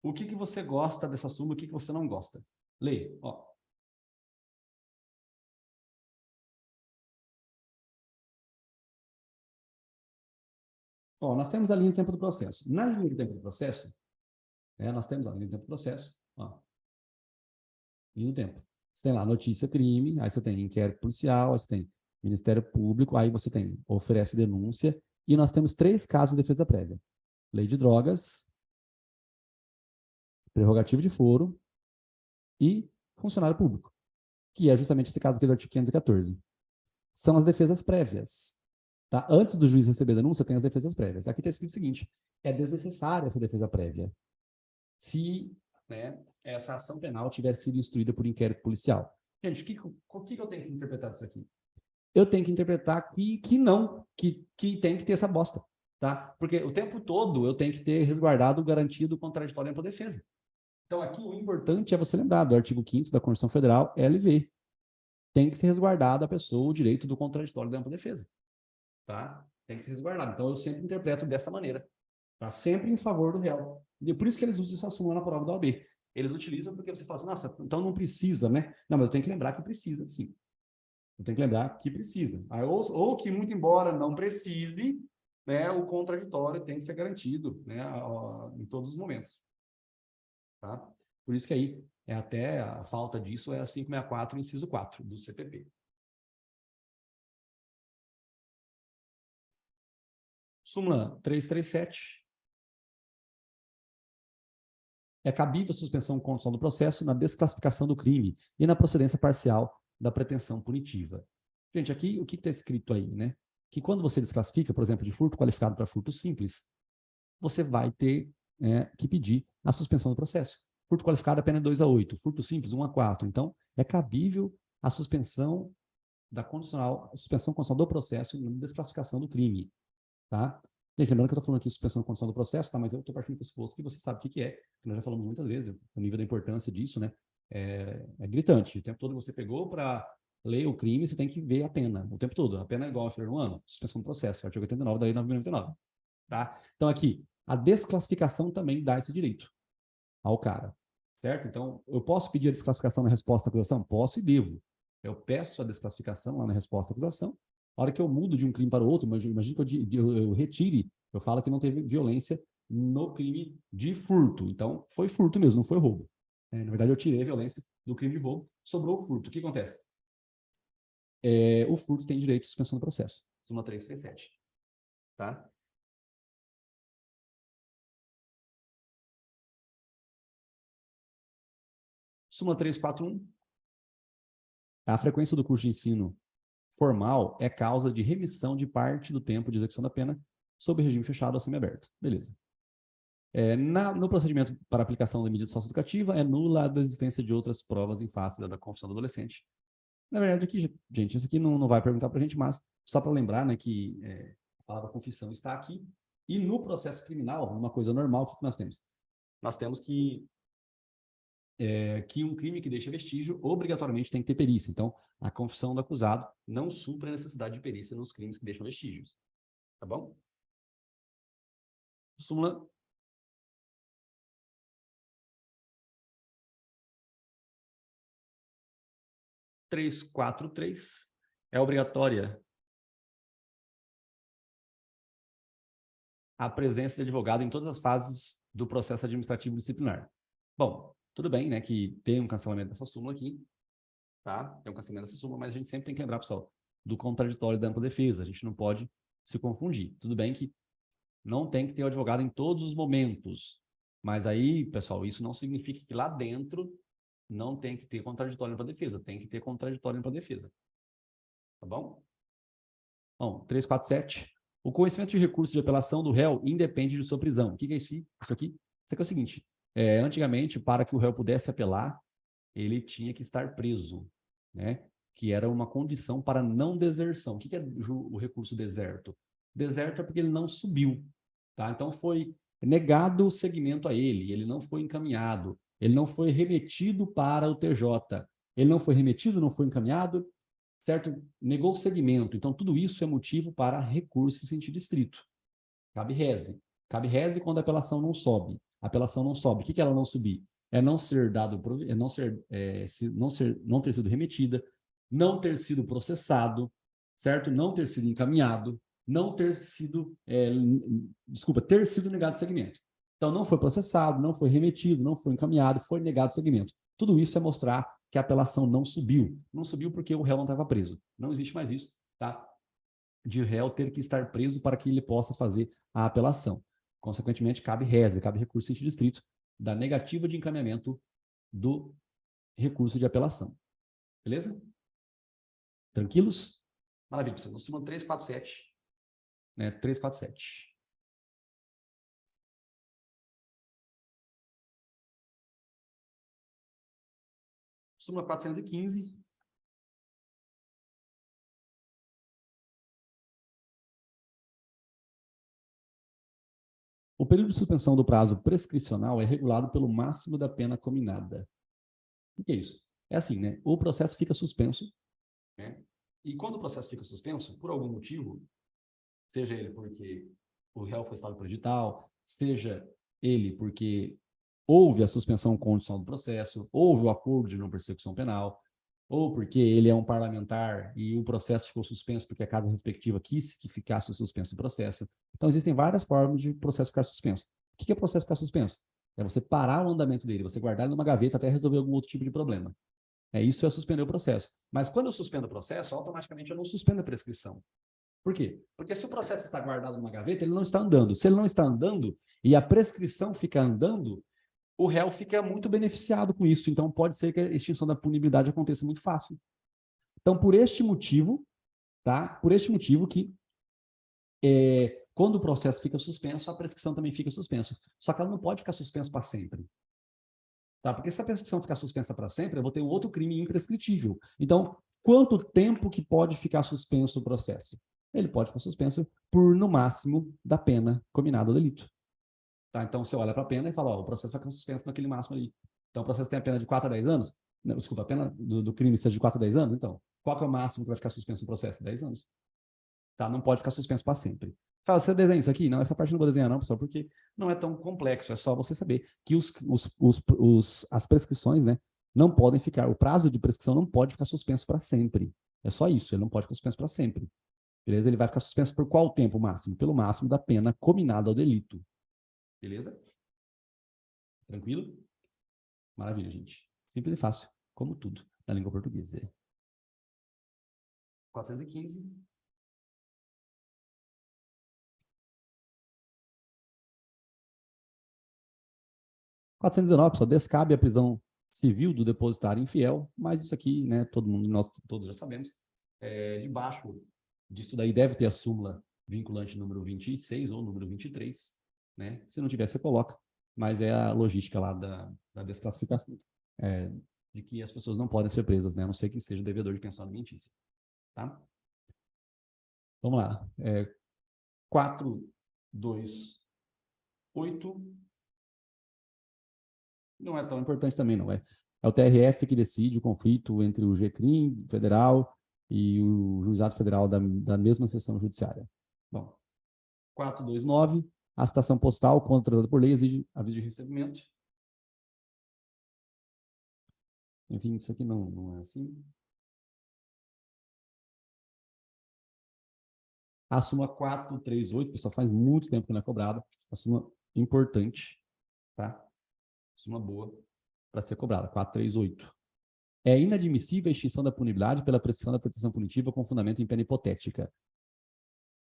o que você gosta dessa súmula, o que você não gosta. Lê, ó. Ó, nós temos a linha de tempo do processo. Na linha de tempo do processo, nós temos a linha de tempo do processo, ó, linha do tempo. Você tem lá notícia crime, aí você tem inquérito policial, aí você tem Ministério Público, aí você tem oferece denúncia, e nós temos 3 casos de defesa prévia. Lei de drogas, prerrogativa de foro e funcionário público, que é justamente esse caso aqui do artigo 514. São as defesas prévias. Tá? Antes do juiz receber a denúncia, tem as defesas prévias. Aqui está escrito o seguinte: é desnecessária essa defesa prévia se, né, essa ação penal tiver sido instruída por inquérito policial. Gente, o que eu tenho que interpretar disso aqui? Eu tenho que interpretar que não, que tem que ter essa bosta. Tá? Porque o tempo todo eu tenho que ter resguardado, garantido o contraditório para defesa. Então, aqui o importante é você lembrar do artigo 5º da Constituição Federal, LV. Tem que ser resguardado a pessoa o direito do contraditório da ampla defesa. Tá? Tem que ser resguardado. Então, eu sempre interpreto dessa maneira. Tá? Sempre em favor do réu. E por isso que eles usam essa súmula na prova da OAB. Eles utilizam porque você fala assim, nossa, então não precisa, né? Não, mas eu tenho que lembrar que precisa, sim. Eu tenho que lembrar que precisa. Ou que, muito embora não precise, né, o contraditório tem que ser garantido, né, em todos os momentos. Tá? Por isso que aí, até a falta disso é a 564, inciso 4 do CPP. Súmula 337. É cabível a suspensão condicional do processo na desclassificação do crime e na procedência parcial da pretensão punitiva. Gente, aqui o que está escrito aí, né? Que quando você desclassifica, por exemplo, de furto qualificado para furto simples, você vai ter que pedir a suspensão do processo. Furto qualificado, a pena é 2 a 8. Furto simples, 1 a 4. Então, é cabível a suspensão a suspensão condicional do processo na desclassificação do crime. Tá? Gente, lembrando que eu estou falando aqui de suspensão condicional do processo, tá? Mas eu estou partindo do pressuposto que você sabe o que é, que nós já falamos muitas vezes, o nível da importância disso, né? É gritante. O tempo todo você pegou para ler o crime, você tem que ver a pena, o tempo todo. A pena é igual a um ano, suspensão do processo, artigo 89 da lei 9.099. Tá? Então, aqui, a desclassificação também dá esse direito ao cara, certo? Então, eu posso pedir a desclassificação na resposta à acusação? Posso e devo. Eu peço a desclassificação lá na resposta à acusação. A hora que eu mudo de um crime para o outro, imagine que eu retire, eu falo que não teve violência no crime de furto. Então, foi furto mesmo, não foi roubo. Na verdade, eu tirei a violência do crime de roubo, sobrou o furto. O que acontece? O furto tem direito de suspensão do processo. Súmula 337. Tá? Súmula 341. A frequência do curso de ensino formal é causa de remissão de parte do tempo de execução da pena sob regime fechado ou semiaberto. Beleza. No procedimento para aplicação da medida socioeducativa, é nula a existência de outras provas em face da confissão do adolescente. Na verdade, aqui, gente, isso aqui não vai perguntar para a gente, mas só para lembrar, né, que a palavra confissão está aqui. E no processo criminal, uma coisa normal, o que nós temos? Nós temos que um crime que deixa vestígio obrigatoriamente tem que ter perícia. Então, a confissão do acusado não supra a necessidade de perícia nos crimes que deixam vestígios. Tá bom? Súmula 343 é obrigatória a presença de advogado em todas as fases do processo administrativo disciplinar. Bom, tudo bem, né, que tem um cancelamento dessa súmula aqui, tá? Tem um cancelamento dessa súmula, mas a gente sempre tem que lembrar, pessoal, do contraditório da ampla defesa. A gente não pode se confundir. Tudo bem que não tem que ter o advogado em todos os momentos, mas aí, pessoal, isso não significa que lá dentro não tem que ter contraditório para defesa, tem que ter contraditório para defesa. Tá bom? Bom, 347. O conhecimento de recurso de apelação do réu independe de sua prisão. O que é isso aqui? Isso aqui é o seguinte, antigamente, para que o réu pudesse apelar, ele tinha que estar preso, né? que era uma condição para não deserção. O que é o recurso deserto? Deserto é porque ele não subiu, tá? Então foi negado o segmento a ele, ele não foi encaminhado, ele não foi remetido para o TJ, ele não foi remetido, não foi encaminhado, certo? Negou o segmento. Então tudo isso é motivo para recurso em sentido estrito. Cabe reze. Cabe reze quando a apelação não sobe. A apelação não sobe. O que ela não subir? É não ser dado, é não ser, não ter sido remetida, não ter sido processado, certo? Não ter sido encaminhado, não ter sido, desculpa, ter sido negado segmento. Então não foi processado, não foi remetido, não foi encaminhado, foi negado segmento. Tudo isso é mostrar que a apelação não subiu. Não subiu porque o réu não estava preso. Não existe mais isso, tá? De réu ter que estar preso para que ele possa fazer a apelação. Consequentemente, cabe reza, cabe recurso em sentido estrito da negativa de encaminhamento do recurso de apelação. Beleza? Tranquilos? Maravilha, pessoal. Nós somamos 347. Né? 347. Súmula 415. O período de suspensão do prazo prescricional é regulado pelo máximo da pena cominada. O que é isso? É assim, né? O processo fica suspenso, né? E quando o processo fica suspenso, por algum motivo, seja ele porque o réu foi estado por edital, seja ele porque houve a suspensão condicional do processo, houve o acordo de não persecução penal, ou porque ele é um parlamentar e o processo ficou suspenso porque a casa respectiva quis que ficasse suspenso o processo. Então, existem várias formas de processo ficar suspenso. O que é processo ficar suspenso? É você parar o andamento dele, você guardar ele numa gaveta até resolver algum outro tipo de problema. Isso é suspender o processo. Mas quando eu suspendo o processo, automaticamente eu não suspendo a prescrição. Por quê? Porque se o processo está guardado numa gaveta, ele não está andando. Se ele não está andando e a prescrição fica andando, o réu fica muito beneficiado com isso. Então, pode ser que a extinção da punibilidade aconteça muito fácil. Então, por este motivo, tá? Por este motivo que quando o processo fica suspenso, a prescrição também fica suspensa. Só que ela não pode ficar suspensa para sempre. Tá? Porque se a prescrição ficar suspensa para sempre, eu vou ter um outro crime imprescritível. Então, quanto tempo que pode ficar suspenso o processo? Ele pode ficar suspenso por, no máximo, da pena combinada ao delito. Tá? Então, você olha para a pena e fala, ó, o processo vai ficar suspenso naquele máximo ali. Então, o processo tem a pena de 4 a 10 anos? Não, desculpa, a pena do crime seja de 4 a 10 anos? Então, qual que é o máximo que vai ficar suspenso no processo? 10 anos. Tá? Não pode ficar suspenso para sempre. Fala, você desenha isso aqui? Não, essa parte não vou desenhar não, pessoal, porque não é tão complexo. É só você saber que as prescrições, né, não podem ficar, o prazo de prescrição não pode ficar suspenso para sempre. É só isso, ele não pode ficar suspenso para sempre. Beleza? Ele vai ficar suspenso por qual tempo máximo? Pelo máximo da pena combinada ao delito. Beleza? Tranquilo? Maravilha, gente. Simples e fácil, como tudo na língua portuguesa. 415. 419, pessoal, descabe a prisão civil do depositário infiel, mas isso aqui, né, todo mundo, nós todos já sabemos. Debaixo disso daí deve ter a súmula vinculante número 26 ou número 23, né? Se não tiver, você coloca, mas é a logística lá da desclassificação, de que as pessoas não podem ser presas, né? A não ser que seja devedor de pensão alimentícia, tá? Vamos lá. 4, 2, 8. Não é tão importante também, não. É o TRF que decide o conflito entre o GCRIM federal e o Juizado Federal da mesma seção judiciária. Bom, 429, a citação postal controlada por lei exige aviso de recebimento. Enfim, isso aqui não é assim. A súmula 438, pessoal, faz muito tempo que não é cobrada. A súmula importante, tá? Súmula boa para ser cobrada, 438. É inadmissível a extinção da punibilidade pela prescrição da proteção punitiva com fundamento em pena hipotética,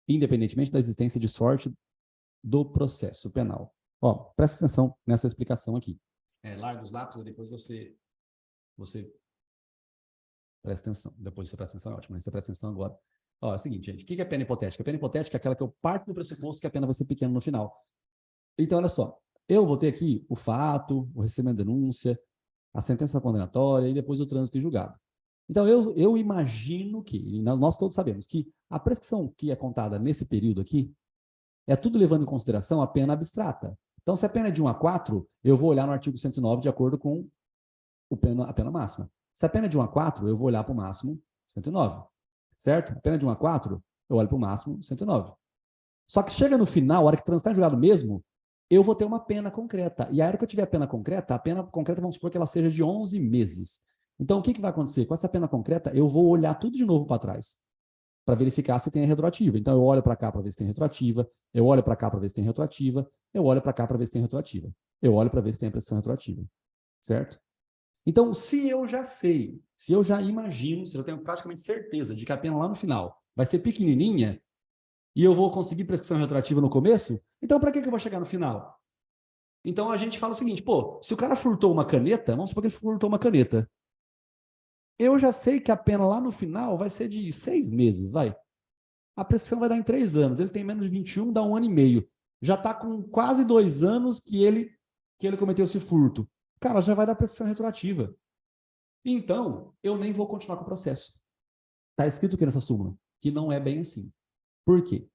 independentemente da existência de sorte do processo penal. Ó, presta atenção nessa explicação aqui. Larga os lápis, depois você presta atenção. Depois você presta atenção, é ótimo, mas você presta atenção agora. Ó, é o seguinte, gente, o que é pena hipotética? A pena hipotética é aquela que eu parto do pressuposto que a pena vai ser pequena no final. Então, olha só, eu vou ter aqui o fato, o recebimento da denúncia, a sentença condenatória e depois o trânsito em julgado. Então, eu imagino que, e nós todos sabemos, que a prescrição que é contada nesse período aqui é tudo levando em consideração a pena abstrata. Então, se a pena é de 1 a 4, eu vou olhar no artigo 109 de acordo com a pena máxima. Se a pena é de 1 a 4, eu vou olhar para o máximo 109. Certo? A pena é de 1 a 4, eu olho para o máximo 109. Só que chega no final, a hora que transitar em julgado mesmo, eu vou ter uma pena concreta. E a hora que eu tiver a pena concreta, vamos supor que ela seja de 11 meses. Então, o que vai acontecer? Com essa pena concreta, eu vou olhar tudo de novo para trás, para verificar se tem a retroativa. Então, eu olho para cá para ver se tem retroativa, eu olho para cá para ver se tem retroativa, eu olho para cá para ver se tem retroativa, eu olho para ver se tem a prescrição retroativa. Certo? Então, se eu já sei, se eu já imagino, se eu tenho praticamente certeza de que a pena lá no final vai ser pequenininha, e eu vou conseguir prescrição retroativa no começo, então para que eu vou chegar no final? Então a gente fala o seguinte, pô, se o cara furtou uma caneta, vamos supor que ele furtou uma caneta, eu já sei que a pena lá no final vai ser de 6 meses, vai. A prescrição vai dar em 3 anos, ele tem menos de 21, dá 1 ano e meio. Já está com quase 2 anos que ele cometeu esse furto. Cara, já vai dar prescrição retroativa. Então, eu nem vou continuar com o processo. Está escrito aqui nessa súmula, que não é bem assim. Por quê?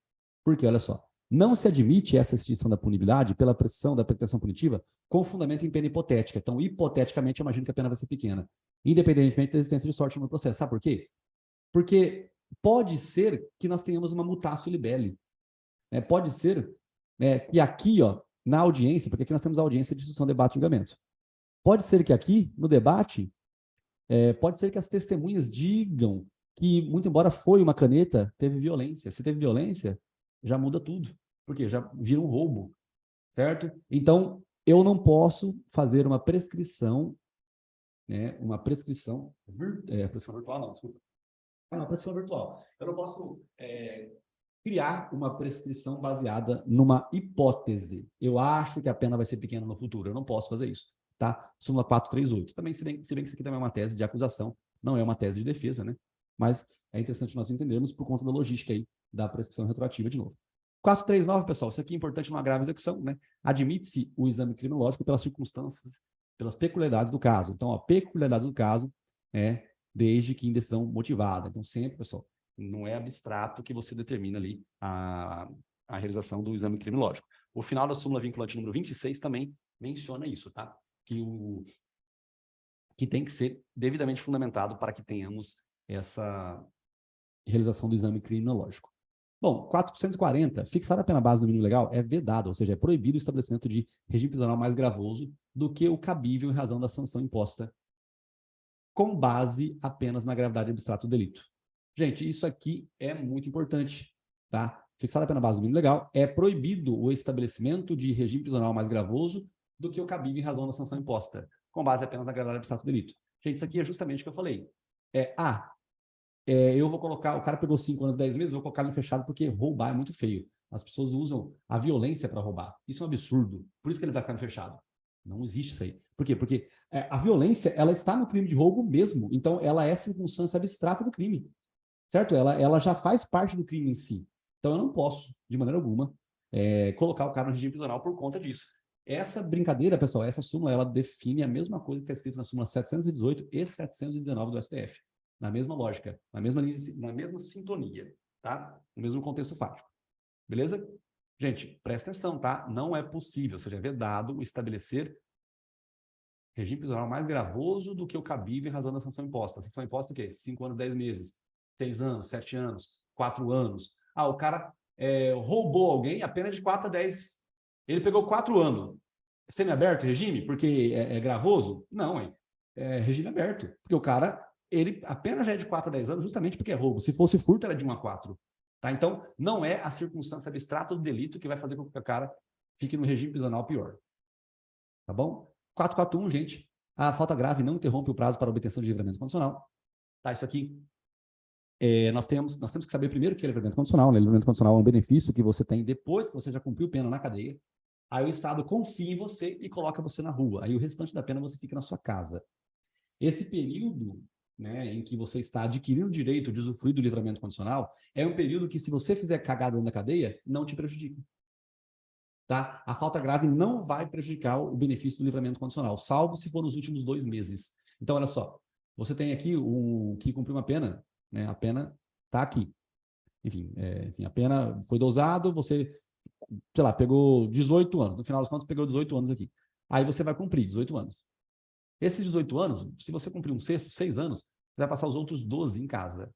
Porque, olha só, não se admite essa extinção da punibilidade pela pressão da pretensão punitiva com fundamento em pena hipotética. Então, hipoteticamente, eu imagino que a pena vai ser pequena, independentemente da existência de sorte no processo. Sabe por quê? Porque pode ser que nós tenhamos uma mutatio libelli. Pode ser que aqui, ó, na audiência, porque aqui nós temos a audiência de discussão, debate e julgamento. Pode ser que aqui, no debate, pode ser que as testemunhas digam que, muito embora foi uma caneta, teve violência. Se teve violência, já muda tudo, porque já vira um roubo, certo? Então, eu não posso fazer uma prescrição, prescrição virtual, não, desculpa. Uma prescrição virtual. Eu não posso criar uma prescrição baseada numa hipótese. Eu acho que a pena vai ser pequena no futuro. Eu não posso fazer isso. Tá? Súmula 438. Também, se bem que isso aqui também é uma tese de acusação, não é uma tese de defesa, né? Mas é interessante nós entendermos por conta da logística aí da prescrição retroativa de novo. 439, pessoal, isso aqui é importante numa grave execução, né? Admite-se o exame criminológico pelas circunstâncias, pelas peculiaridades do caso. Então, a peculiaridade do caso é desde que em decisão motivada. Então, sempre, pessoal, não é abstrato que você determina ali a realização do exame criminológico. O final da súmula vinculante número 26 também menciona isso, tá? Que tem que ser devidamente fundamentado para que tenhamos essa realização do exame criminológico. Bom, 440, fixar a pena base do mínimo legal é vedado, ou seja, é proibido o estabelecimento de regime prisional mais gravoso do que o cabível em razão da sanção imposta com base apenas na gravidade abstrata do delito. Gente, isso aqui é muito importante, tá? Fixada a pena base do mínimo legal, é proibido o estabelecimento de regime prisional mais gravoso do que o cabível em razão da sanção imposta, com base apenas na gravidade abstrata do delito. Gente, isso aqui é justamente o que eu falei. Eu vou colocar, o cara pegou 5 anos, 10 meses, eu vou colocar ele fechado porque roubar é muito feio. As pessoas usam a violência para roubar. Isso é um absurdo. Por isso que ele vai ficar fechado. Não existe isso aí. Por quê? Porque a violência, ela está no crime de roubo mesmo. Então, ela é circunstância abstrata do crime. Certo? Ela já faz parte do crime em si. Então, eu não posso, de maneira alguma, colocar o cara no regime prisional por conta disso. Essa brincadeira, pessoal, essa súmula, ela define a mesma coisa que está escrito na súmula 718 e 719 do STF. Na mesma lógica, na mesma sintonia, tá? No mesmo contexto fático. Beleza? Gente, presta atenção, tá? Não é possível, ou seja, é vedado estabelecer regime prisional mais gravoso do que o cabível em razão da sanção imposta. A sanção imposta é o quê? 5 anos, 10 meses, 6 anos, 7 anos, 4 anos. O cara roubou alguém, a pena é de 4 a 10. Ele pegou 4 anos. Semi-aberto regime? Porque é gravoso? Não, é regime aberto. Porque o cara, a pena já é de 4 a 10 anos justamente porque é roubo. Se fosse furto, era de 1 a 4. Tá? Então, não é a circunstância abstrata do delito que vai fazer com que o cara fique no regime prisional pior. Tá bom? 441, gente. A falta grave não interrompe o prazo para obtenção de livramento condicional. Tá, isso aqui. Nós temos que saber primeiro o que é livramento condicional. Né? Livramento condicional é um benefício que você tem depois que você já cumpriu pena na cadeia. Aí o Estado confia em você e coloca você na rua. Aí o restante da pena você fica na sua casa. Esse período, né, em que você está adquirindo o direito de usufruir do livramento condicional é um período que, se você fizer cagada dentro da cadeia, não te prejudica. Tá? A falta grave não vai prejudicar o benefício do livramento condicional, salvo se for nos últimos 2 meses. Então, olha só, você tem aqui o que cumpriu uma pena, né? A pena está aqui. Enfim, a pena foi dosado, você, sei lá, pegou 18 anos. No final das contas, pegou 18 anos aqui. Aí você vai cumprir 18 anos. Esses 18 anos, se você cumprir um sexto, 6 anos, você vai passar os outros 12 em casa.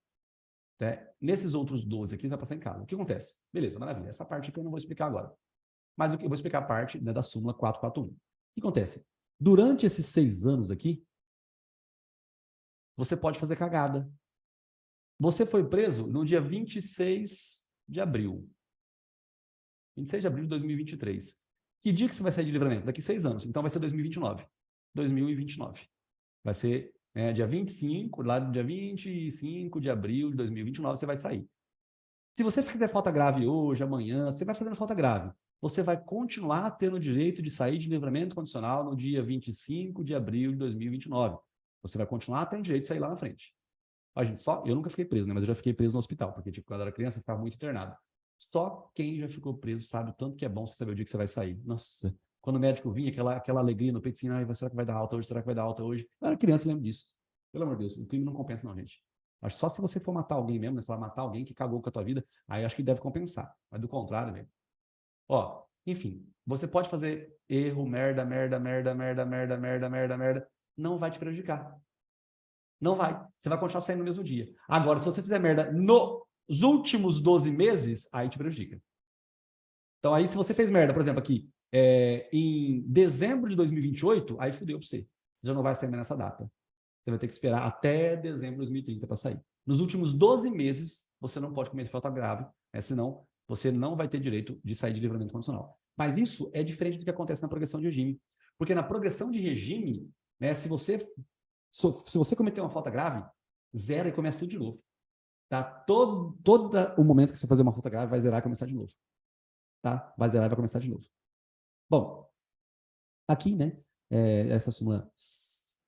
Né? Nesses outros 12 aqui, você vai passar em casa. O que acontece? Beleza, maravilha. Essa parte aqui eu não vou explicar agora. Mas eu vou explicar a parte, né, da súmula 441. O que acontece? Durante esses 6 anos aqui, você pode fazer cagada. Você foi preso no dia 26 de abril. 26 de abril de 2023. Que dia que você vai sair de livramento? Daqui 6 anos. Então vai ser 2029. 2029. Vai ser dia 25, lá do dia 25 de abril de 2029, você vai sair. Se você fizer falta grave hoje, amanhã, você vai fazendo falta grave. Você vai continuar tendo o direito de sair de livramento condicional no dia 25 de abril de 2029. Você vai continuar tendo direito de sair lá na frente. A gente, eu nunca fiquei preso, né? Mas eu já fiquei preso no hospital, porque tipo, quando eu era criança, eu ficava muito internado. Só quem já ficou preso sabe o tanto que é bom você saber o dia que você vai sair. Nossa, quando o médico vinha, aquela alegria no peito, assim, será que vai dar alta hoje? Será que vai dar alta hoje? Eu era criança, eu lembro disso. Pelo amor de Deus, o crime não compensa não, gente. Acho que só se você for matar alguém mesmo, né? Se for matar alguém que cagou com a tua vida, aí acho que deve compensar. Mas do contrário, velho. Ó, enfim, você pode fazer erro, merda, não vai te prejudicar. Não vai. Você vai continuar saindo no mesmo dia. Agora, se você fizer merda nos últimos 12 meses, aí te prejudica. Então, aí, se você fez merda, por exemplo, aqui, em dezembro de 2028, aí fudeu pra você. Você já não vai sair mais nessa data. Você vai ter que esperar até dezembro de 2030 para sair. Nos últimos 12 meses, você não pode cometer falta grave, senão você não vai ter direito de sair de livramento condicional. Mas isso é diferente do que acontece na progressão de regime. Porque na progressão de regime, né, se você cometer uma falta grave, zera e começa tudo de novo. Tá? Todo o momento que você fazer uma falta grave, vai zerar e começar de novo. Tá? Vai zerar e vai começar de novo. Bom, aqui, né, essa súmula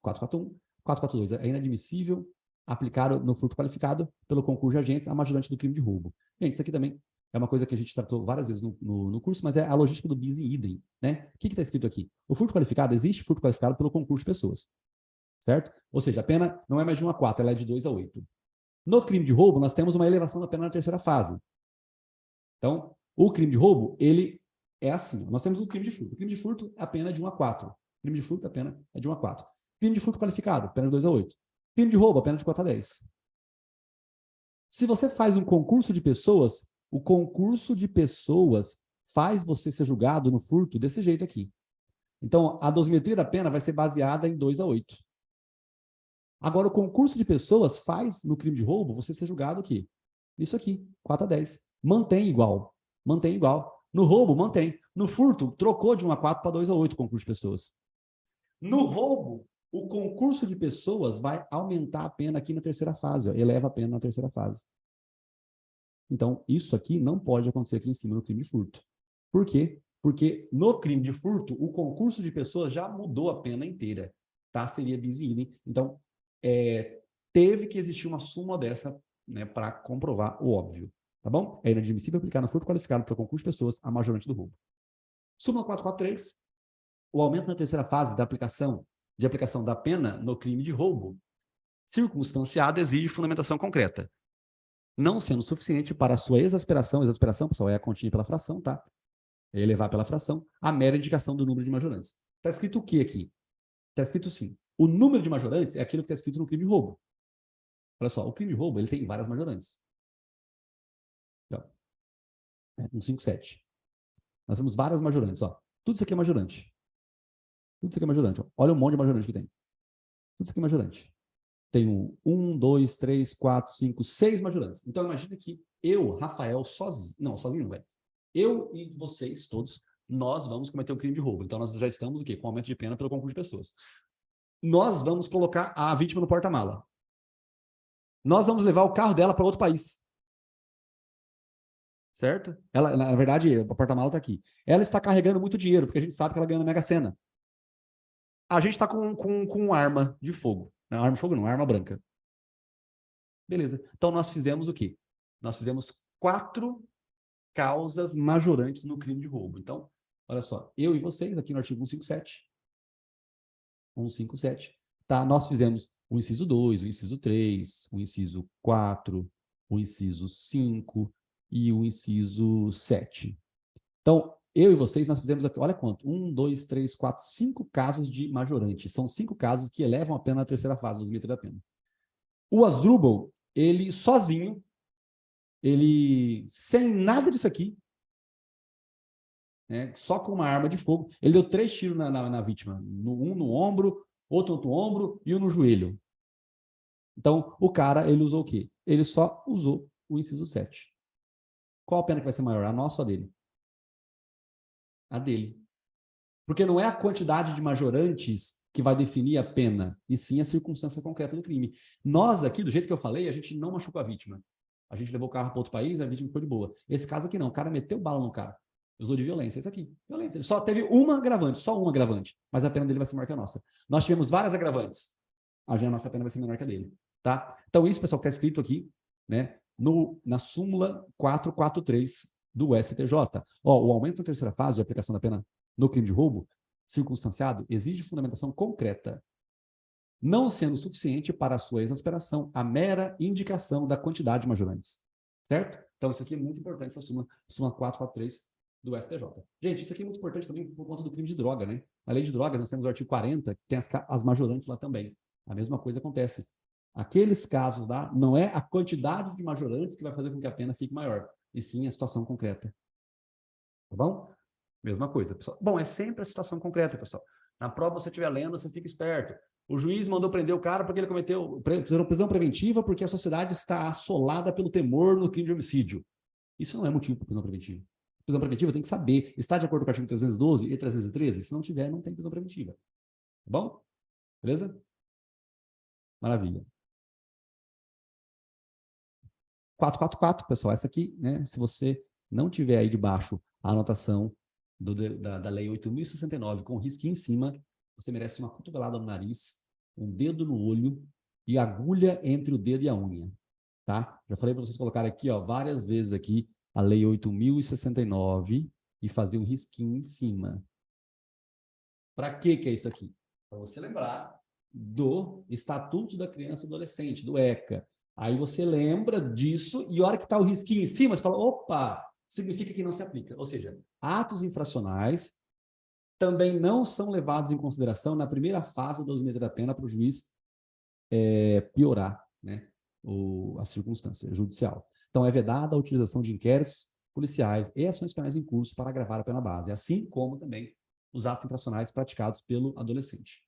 441, 442 é inadmissível aplicar no furto qualificado pelo concurso de agentes a majorante do crime de roubo. Gente, isso aqui também é uma coisa que a gente tratou várias vezes no curso, mas é a logística do bis e idem, né? O que está escrito aqui? O furto qualificado, existe furto qualificado pelo concurso de pessoas, certo? Ou seja, a pena não é mais de 1 a 4, ela é de 2 a 8. No crime de roubo, nós temos uma elevação da pena na terceira fase. Então, o crime de roubo, ele é assim. Nós temos o crime de furto. O crime de furto, a pena é de 1 a 4. O crime de furto, a pena é de 1 a 4. Crime de furto qualificado, pena de 2 a 8. Crime de roubo, a pena de 4 a 10. Se você faz um concurso de pessoas, o concurso de pessoas faz você ser julgado no furto desse jeito aqui. Então, a dosimetria da pena vai ser baseada em 2 a 8. Agora, o concurso de pessoas faz, no crime de roubo, você ser julgado aqui. Isso aqui, 4 a 10. Mantém igual. Mantém igual. No roubo, mantém. No furto, trocou de 1 a 4 para 2 a 8 o concurso de pessoas. No roubo, o concurso de pessoas vai aumentar a pena aqui na terceira fase. Ó, eleva a pena na terceira fase. Então, isso aqui não pode acontecer aqui em cima no crime de furto. Por quê? Porque no crime de furto, o concurso de pessoas já mudou a pena inteira. Tá? Seria bis in idem. Então, teve que existir uma súmula dessa, né, para comprovar o óbvio. Tá bom? É inadmissível aplicar no furto qualificado para concurso de pessoas a majorante do roubo. Súmula 443. O aumento na terceira fase da aplicação da pena no crime de roubo circunstanciado exige fundamentação concreta, não sendo suficiente para a sua exasperação, pessoal, é a continha pela fração, tá? É elevar pela fração, a mera indicação do número de majorantes. Está escrito o que aqui? Está escrito sim. O número de majorantes é aquilo que está escrito no crime de roubo. Olha só, o crime de roubo ele tem várias majorantes. 157. Nós temos várias majorantes. Ó. Tudo isso aqui é majorante. Tudo isso aqui é majorante. Ó. Olha o monte de majorante que tem. Tudo isso aqui é majorante. Tem 1, 2, 3, 4, 5, 6 majorantes. Então, imagina que eu, Rafael, sozinho não, velho. Eu e vocês todos, nós vamos cometer um crime de roubo. Então, nós já estamos o quê? Com aumento de pena pelo concurso de pessoas. Nós vamos colocar a vítima no porta-mala. Nós vamos levar o carro dela para outro país. Certo? Ela, na verdade, o porta-mala está aqui. Ela está carregando muito dinheiro, porque a gente sabe que ela ganha na Mega Sena. A gente está com arma de fogo. Não, arma de fogo não, arma branca. Beleza. Então, nós fizemos o quê? Nós fizemos 4 causas majorantes no crime de roubo. Então, olha só, eu e vocês, aqui no artigo 157, tá? Nós fizemos o inciso 2, o inciso 3, o inciso 4, o inciso 5 e o inciso 7. Então, eu e vocês, nós fizemos aqui, olha quanto, 1, 2, 3, 4, 5 casos de majorante. São 5 casos que elevam a pena na terceira fase dos limites da pena. O Asdrubal, ele sozinho, ele sem nada disso aqui, né, só com uma arma de fogo, ele deu 3 tiros na vítima, um no ombro, outro no ombro e um no joelho. Então, o cara, ele usou o quê? Ele só usou o inciso 7. Qual a pena que vai ser maior, a nossa ou a dele? A dele. Porque não é a quantidade de majorantes que vai definir a pena, e sim a circunstância concreta do crime. Nós aqui, do jeito que eu falei, a gente não machucou a vítima. A gente levou o carro para outro país, a vítima ficou de boa. Esse caso aqui não, o cara meteu bala no cara. Usou de violência. Esse aqui, violência. Ele só teve uma agravante, só uma agravante. Mas a pena dele vai ser maior que a nossa. Nós tivemos várias agravantes. A nossa pena vai ser menor que a dele. Tá? Então, isso, pessoal, que está escrito aqui, né, na súmula 443 do STJ. Ó, o aumento na terceira fase de aplicação da pena no crime de roubo circunstanciado exige fundamentação concreta, não sendo suficiente para a sua exasperação a mera indicação da quantidade de majorantes. Certo? Então, isso aqui é muito importante, essa súmula 443 do STJ. Gente, isso aqui é muito importante também por conta do crime de droga, né? Na lei de drogas, nós temos o artigo 40, que tem as majorantes lá também. A mesma coisa acontece. Aqueles casos lá, não é a quantidade de majorantes que vai fazer com que a pena fique maior, e sim a situação concreta. Tá bom? Mesma coisa, pessoal. Bom, é sempre a situação concreta, pessoal. Na prova, você estiver lendo, você fica esperto. O juiz mandou prender o cara porque ele cometeu prisão preventiva porque a sociedade está assolada pelo temor no crime de homicídio. Isso não é motivo para prisão preventiva. Prisão preventiva tem que saber. Está de acordo com o artigo 312 e 313? Se não tiver, não tem prisão preventiva. Tá bom? Beleza? Maravilha. 444, pessoal. Essa aqui, né? Se você não tiver aí debaixo a anotação da Lei 8.069 com risquinho em cima, você merece uma cotovelada no nariz, um dedo no olho e agulha entre o dedo e a unha. Tá? Já falei para vocês colocarem aqui, ó, várias vezes aqui, a Lei 8.069 e fazer um risquinho em cima. Para que é isso aqui? Para você lembrar do Estatuto da Criança e do Adolescente, do ECA. Aí você lembra disso e a hora que está o risquinho em cima, você fala, opa, significa que não se aplica. Ou seja, atos infracionais também não são levados em consideração na primeira fase do limite da pena para o juiz piorar, né, a circunstância judicial. Então, é vedada a utilização de inquéritos policiais e ações penais em curso para agravar a pena base, assim como também os atos infracionais praticados pelo adolescente.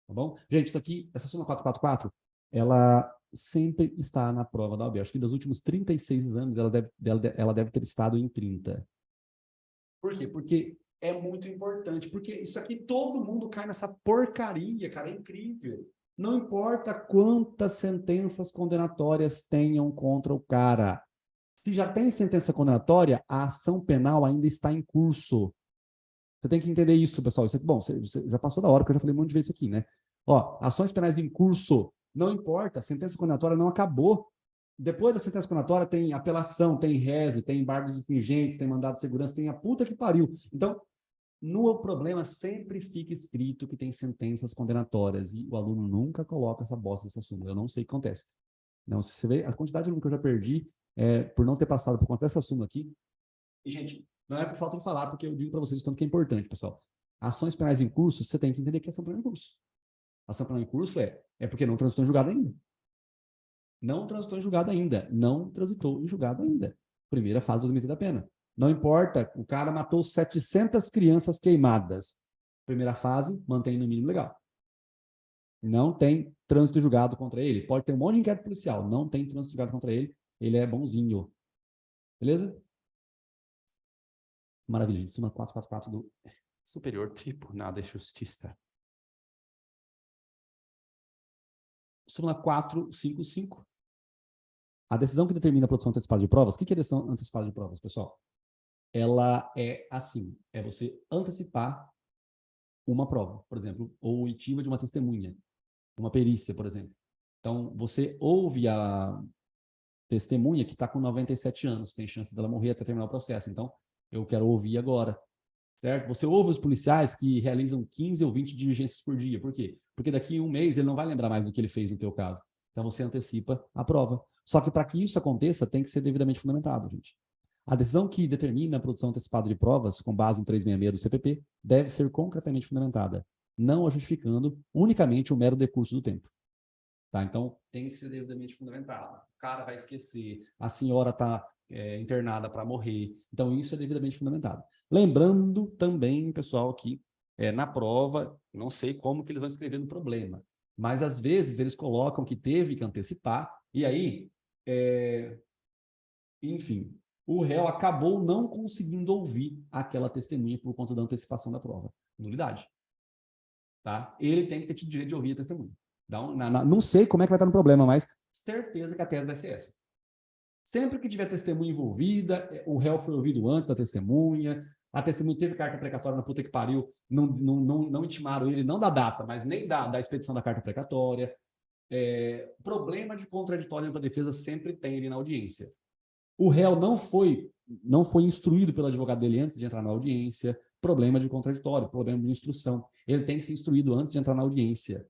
Tá bom? Gente, isso aqui, essa súmula 444, ela sempre está na prova da OAB. Acho que dos últimos 36 exames, ela deve ter estado em 30. Por quê? Porque é muito importante. Porque isso aqui, todo mundo cai nessa porcaria, cara, é incrível. Não importa quantas sentenças condenatórias tenham contra o cara. Se já tem sentença condenatória, a ação penal ainda está em curso. Você tem que entender isso, pessoal. Isso aqui, bom, você já passou da hora, porque eu já falei um monte de vezes aqui, né? Ó, ações penais em curso, não importa, a sentença condenatória não acabou. Depois da sentença condenatória tem apelação, tem reze, tem embargos infringentes, tem mandado de segurança, tem a puta que pariu. Então, no problema sempre fica escrito que tem sentenças condenatórias e o aluno nunca coloca essa bosta nessa súmula. Eu não sei o que acontece. Não, se você vê a quantidade de aluno que eu já perdi por não ter passado por conta dessa súmula aqui. E, gente, não é por falta de falar, porque eu digo para vocês o tanto que é importante, pessoal. Ações penais em curso, você tem que entender que é ação penal em curso. Ação penal em curso é porque não transitou em julgado ainda. Não transitou em julgado ainda. Não transitou em julgado ainda. Primeira fase do limite da pena. Não importa, o cara matou 700 crianças queimadas. Primeira fase, mantém no mínimo legal. Não tem trânsito julgado contra ele. Pode ter um monte de inquérito policial. Não tem trânsito julgado contra ele. Ele é bonzinho. Beleza? Maravilha, gente. Súmula 444 do Superior Tribunal de Justiça. Súmula 455. A decisão que determina a produção antecipada de provas. O que é decisão antecipada de provas, pessoal? Ela é assim, é você antecipar uma prova, por exemplo, ou oitiva de uma testemunha, uma perícia, por exemplo. Então, você ouve a testemunha que está com 97 anos, tem chance dela morrer até terminar o processo. Então, eu quero ouvir agora. certo? Você ouve os policiais que realizam 15 ou 20 diligências por dia. Por quê? Porque daqui a um mês ele não vai lembrar mais do que ele fez no teu caso. Então você antecipa a prova. Só que para que isso aconteça, tem que ser devidamente fundamentado, gente. A decisão que determina a produção antecipada de provas, com base no 366 do CPP, deve ser concretamente fundamentada, não a justificando unicamente o mero decurso do tempo. Tá? Então, tem que ser devidamente fundamentado. O cara vai esquecer, a senhora está internada para morrer. Então, isso é devidamente fundamentado. Lembrando também, pessoal, que na prova, não sei como que eles vão escrever no problema, mas às vezes eles colocam que teve que antecipar, e aí, enfim, o réu acabou não conseguindo ouvir aquela testemunha por conta da antecipação da prova. Nulidade. Tá? Ele tem que ter tido direito de ouvir a testemunha. Não sei como é que vai estar no problema, mas certeza que a tese vai ser essa. Sempre que tiver testemunha envolvida, o réu foi ouvido antes da testemunha, a testemunha teve carta precatória na puta que pariu, não intimaram ele, não da data, mas nem da expedição da carta precatória. Problema de contraditório para a defesa sempre tem ali na audiência. O réu não foi instruído pelo advogado dele antes de entrar na audiência, problema de contraditório, problema de instrução. Ele tem que ser instruído antes de entrar na audiência.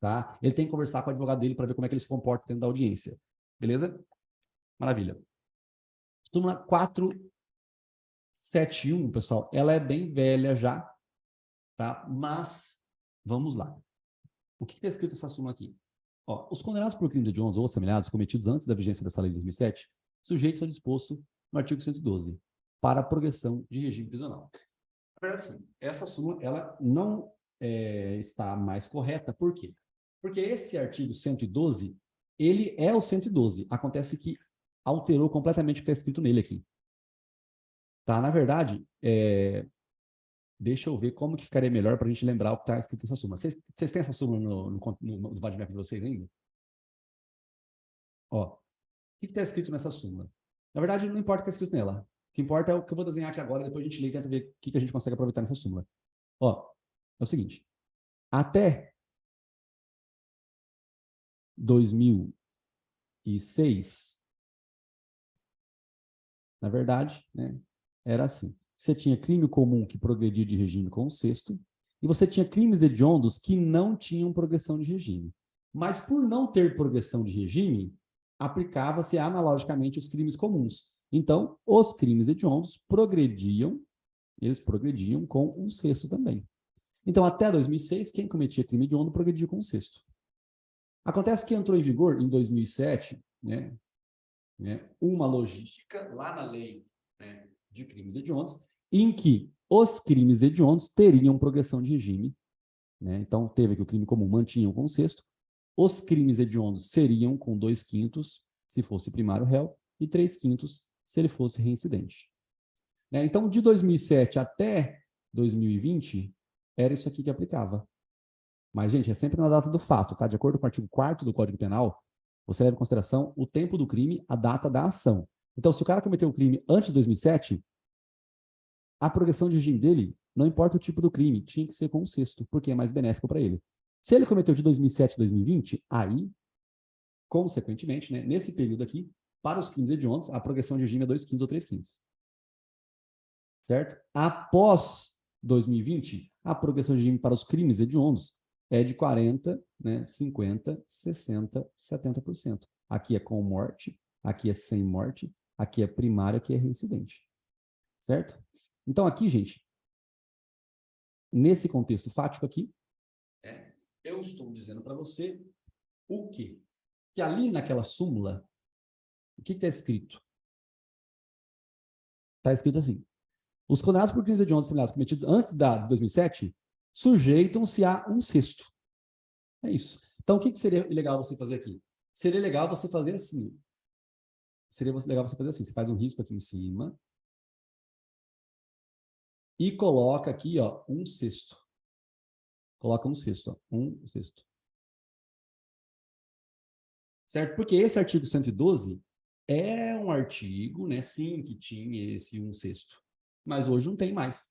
Tá? Ele tem que conversar com o advogado dele para ver como é que ele se comporta dentro da audiência. Beleza? Maravilha. Súmula 471, pessoal, ela é bem velha já, tá? Mas, vamos lá. O que está escrito nessa súmula aqui? Ó, os condenados por crimes hediondos ou assemelhados cometidos antes da vigência dessa lei de 2007, sujeitos ao disposto no artigo 112, para a progressão de regime prisional. Assim, essa súmula, ela não está mais correta, por quê? Porque esse artigo 112, ele é o 112. Acontece que alterou completamente o que está escrito nele aqui. Tá? Na verdade, deixa eu ver como que ficaria melhor para a gente lembrar o que está escrito nessa súmula. Vocês têm essa súmula no vademecum de vocês ainda? Ó, o que está escrito nessa súmula? Na verdade, não importa o que está escrito nela. O que importa é o que eu vou desenhar aqui agora, depois a gente lê e tenta ver o que a gente consegue aproveitar nessa súmula. Ó, é o seguinte. Até 2006, na verdade, né, era assim. Você tinha crime comum que progredia de regime com o sexto, e você tinha crimes hediondos que não tinham progressão de regime. Mas por não ter progressão de regime, aplicava-se analogicamente os crimes comuns. Então, os crimes hediondos eles progrediam com um sexto também. Então, até 2006, quem cometia crime hediondo progredia com um sexto. Acontece que entrou em vigor em 2007, uma logística lá na lei, de crimes hediondos, em que os crimes hediondos teriam progressão de regime. Então, teve que o crime comum mantinha com o sexto, os crimes hediondos seriam com 2/5 se fosse primário réu e 3/5 se ele fosse reincidente. Então, de 2007 até 2020, era isso aqui que aplicava. Mas, gente, é sempre na data do fato, tá? De acordo com o artigo 4º do Código Penal, você leva em consideração o tempo do crime, a data da ação. Então, se o cara cometeu um crime antes de 2007, a progressão de regime dele, não importa o tipo do crime, tinha que ser com o sexto, porque é mais benéfico para ele. Se ele cometeu de 2007 a 2020, aí, consequentemente, nesse período aqui, para os crimes hediondos, a progressão de regime é 2/5 ou 3/5. Certo? Após 2020, a progressão de regime para os crimes hediondos é de 40%, 50%, 60%, 70%. Aqui é com morte, aqui é sem morte, aqui é primário, aqui é reincidente. Certo? Então, aqui, gente, nesse contexto fático aqui, eu estou dizendo para você o quê? Que ali naquela súmula, o que está escrito? Está escrito assim: os condenados por crimes hediondos similares cometidos antes de 2007 sujeitam-se a um sexto. É isso. Então, o que seria legal você fazer aqui? Seria legal você fazer assim. Você faz um risco aqui em cima e coloca aqui, ó, um sexto. Coloca um sexto, ó, um sexto. Certo? Porque esse artigo 112 é um artigo, sim, que tinha esse um sexto. Mas hoje não tem mais.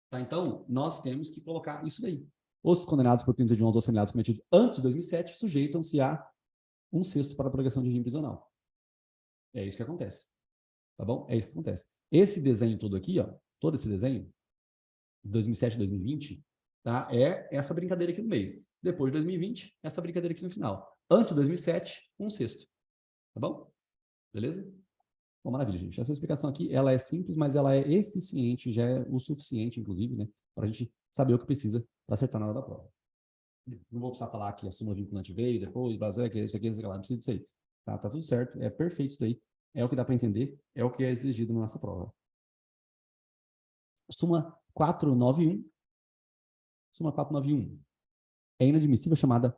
Tá? Então, nós temos que colocar isso daí. Os condenados por crimes hediondos ou assemelhados cometidos antes de 2007 sujeitam-se a um sexto para a progressão de regime prisional. É isso que acontece. Tá bom? É isso que acontece. Esse desenho todo aqui, ó, todo esse desenho, 2007 e 2020, tá? É essa brincadeira aqui no meio. Depois de 2020, essa brincadeira aqui no final. Antes de 2007, 1/6. Tá bom? Beleza? Bom, maravilha, gente. Essa explicação aqui, ela é simples, mas ela é eficiente, já é o suficiente, inclusive, né? Para a gente saber o que precisa para acertar na hora da prova. Não vou precisar falar que a súmula vinculante veio depois, que isso aqui, não precisa disso aí. Tá tudo certo, é perfeito isso daí. É o que dá para entender, é o que é exigido na nossa prova. Súmula 491. Súmula 491. É inadmissível chamada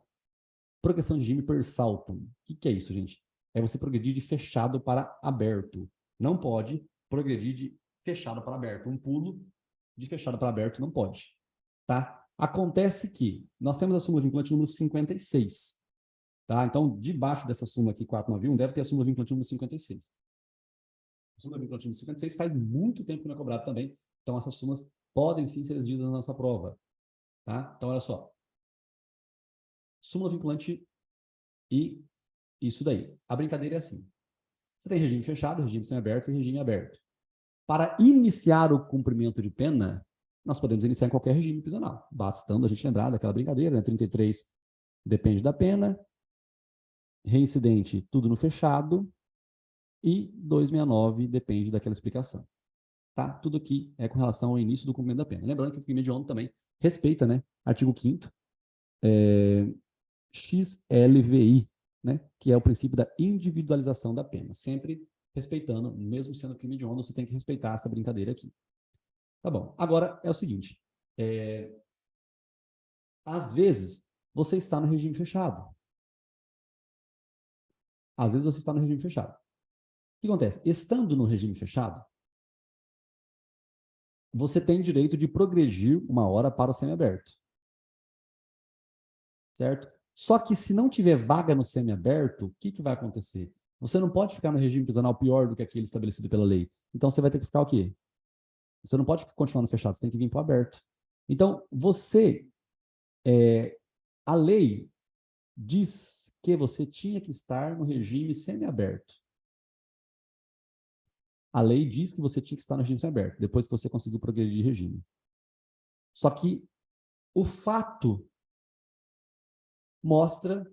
progressão de regime per saltum. O que é isso, gente? É você progredir de fechado para aberto. Não pode progredir de fechado para aberto. Um pulo de fechado para aberto não pode. Tá? Acontece que nós temos a súmula vinculante número 56. Tá? Então, debaixo dessa súmula aqui, 491, deve ter a súmula vinculante número 56. A súmula vinculante número 56 faz muito tempo que não é cobrado também. Então, essas súmulas podem sim ser exigidas na nossa prova. Tá? Então, olha só. Súmula vinculante e isso daí. A brincadeira é assim. Você tem regime fechado, regime semiaberto e regime aberto. Para iniciar o cumprimento de pena, nós podemos iniciar em qualquer regime prisional, bastando a gente lembrar daquela brincadeira, né? 33 depende da pena, reincidente tudo no fechado e 269 depende daquela explicação. Tá? Tudo aqui é com relação ao início do cumprimento da pena. Lembrando que o crime hediondo também respeita, né? Artigo 5º, XLVI, né? Que é o princípio da individualização da pena. Sempre respeitando, mesmo sendo crime hediondo, você tem que respeitar essa brincadeira aqui. Tá bom. Agora é o seguinte: às vezes você está no regime fechado. Às vezes você está no regime fechado. O que acontece? Estando no regime fechado, você tem direito de progredir uma hora para o semiaberto. Certo? Só que se não tiver vaga no semiaberto, o que vai acontecer? Você não pode ficar no regime prisional pior do que aquele estabelecido pela lei. Então você vai ter que ficar o quê? Você não pode continuar no fechado, você tem que vir para o aberto. Então, a lei diz que você tinha que estar no regime semiaberto. A lei diz que você tinha que estar no regime semiaberto, depois que você conseguiu progredir de regime. Só que o fato mostra,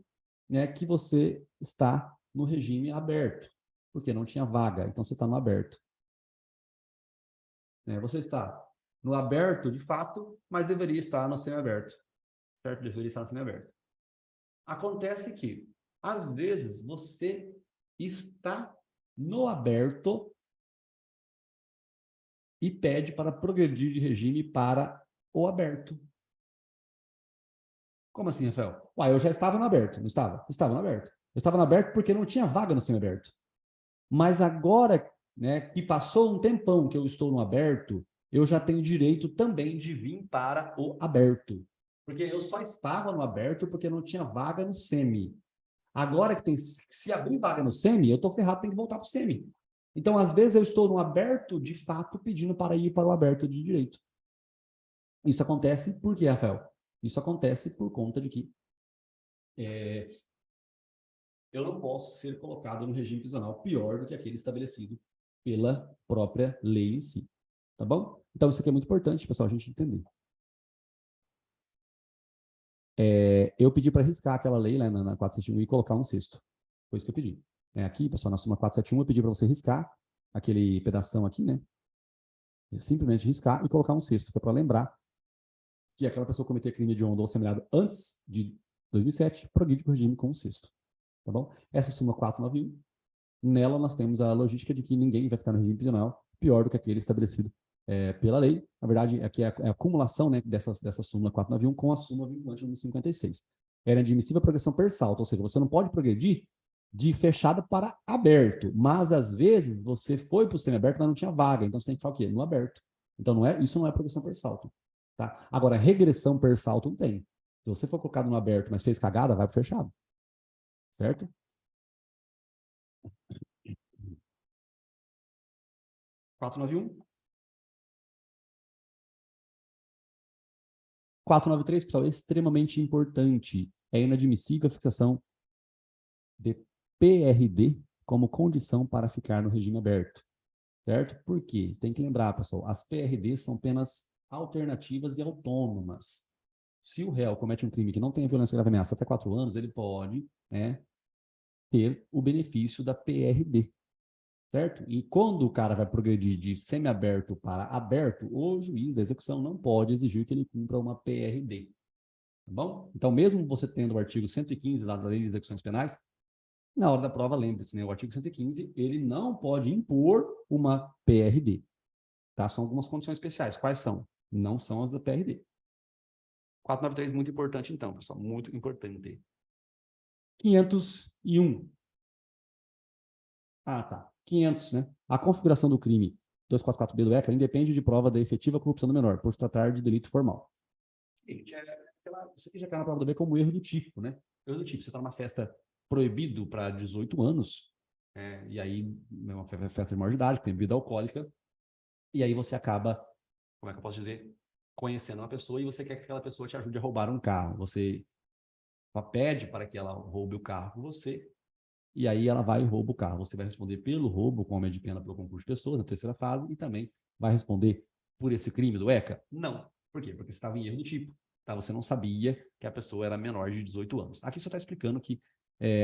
né, que você está no regime aberto, porque não tinha vaga, então você está no aberto. Você está no aberto, de fato, mas deveria estar no semiaberto. Certo? Deveria estar no semiaberto. Acontece que, às vezes, você está no aberto e pede para progredir de regime para o aberto. Como assim, Rafael? Uai, eu já estava no aberto, não estava? Estava no aberto. Eu estava no aberto porque não tinha vaga no semiaberto. Mas agora, né, que passou um tempão que eu estou no aberto, eu já tenho direito também de vir para o aberto. Porque eu só estava no aberto porque não tinha vaga no semi. Agora que se abrir vaga no semi, eu estou ferrado, tenho que voltar para o semi. Então, às vezes, eu estou no aberto, de fato, pedindo para ir para o aberto de direito. Isso acontece por quê, Rafael? Isso acontece por conta de que eu não posso ser colocado no regime prisional pior do que aquele estabelecido pela própria lei em si. Tá bom? Então, isso aqui é muito importante, pessoal, a gente entender. Eu pedi para riscar aquela lei lá na 471 e colocar um sexto. Foi isso que eu pedi. Aqui, pessoal, na súmula 471, eu pedi para você riscar aquele pedação aqui, né? Simplesmente riscar e colocar um sexto, que é para lembrar que aquela pessoa cometer crime hediondo ou semelhante antes de 2007, progride para o regime com um sexto. Tá bom? Essa é a súmula 491. Nela, nós temos a logística de que ninguém vai ficar no regime prisional pior do que aquele estabelecido pela lei. Na verdade, aqui é a acumulação, né, dessa súmula 491 com a súmula vinculante número 56. Era admissível a progressão per salto, ou seja, você não pode progredir de fechado para aberto, mas às vezes você foi para o semiaberto, mas não tinha vaga, então você tem que falar o quê? No aberto. Então isso não é progressão per salto. Tá? Agora, regressão per salto não tem. Se você for colocado no aberto, mas fez cagada, vai para o fechado. Certo? 491. 493, pessoal, é extremamente importante. É inadmissível a fixação de PRD como condição para ficar no regime aberto. Certo? Por quê? Tem que lembrar, pessoal, as PRDs são penas alternativas e autônomas. Se o réu comete um crime que não tem violência grave ameaça até 4 anos, ele pode, né, ter o benefício da PRD, certo? E quando o cara vai progredir de semiaberto para aberto, o juiz da execução não pode exigir que ele cumpra uma PRD. Tá bom? Então, mesmo você tendo o artigo 115 lá da Lei de Execuções Penais, na hora da prova, lembre-se, né, o artigo 115, ele não pode impor uma PRD. Tá? São algumas condições especiais. Quais são? Não são as da PRD. 493, muito importante, então, pessoal, muito importante. 501. Ah, tá. 500, né? A configuração do crime 244B do ECA independe de prova da efetiva corrupção do menor, por se tratar de delito formal. Isso aqui já cai na prova do B como erro do tipo, né? Erro do tipo, você está numa festa proibido para 18 anos, e aí é uma festa de maior de idade, tem bebida alcoólica, e aí você acaba, como é que eu posso dizer, conhecendo uma pessoa e você quer que aquela pessoa te ajude a roubar um carro. Você pede para que ela roube o carro com você, e aí ela vai e rouba o carro. Você vai responder pelo roubo com aumento de pena pelo concurso de pessoas, na terceira fase, e também vai responder por esse crime do ECA? Não. Por quê? Porque você estava em erro do tipo. Tá? Você não sabia que a pessoa era menor de 18 anos. Aqui só está explicando que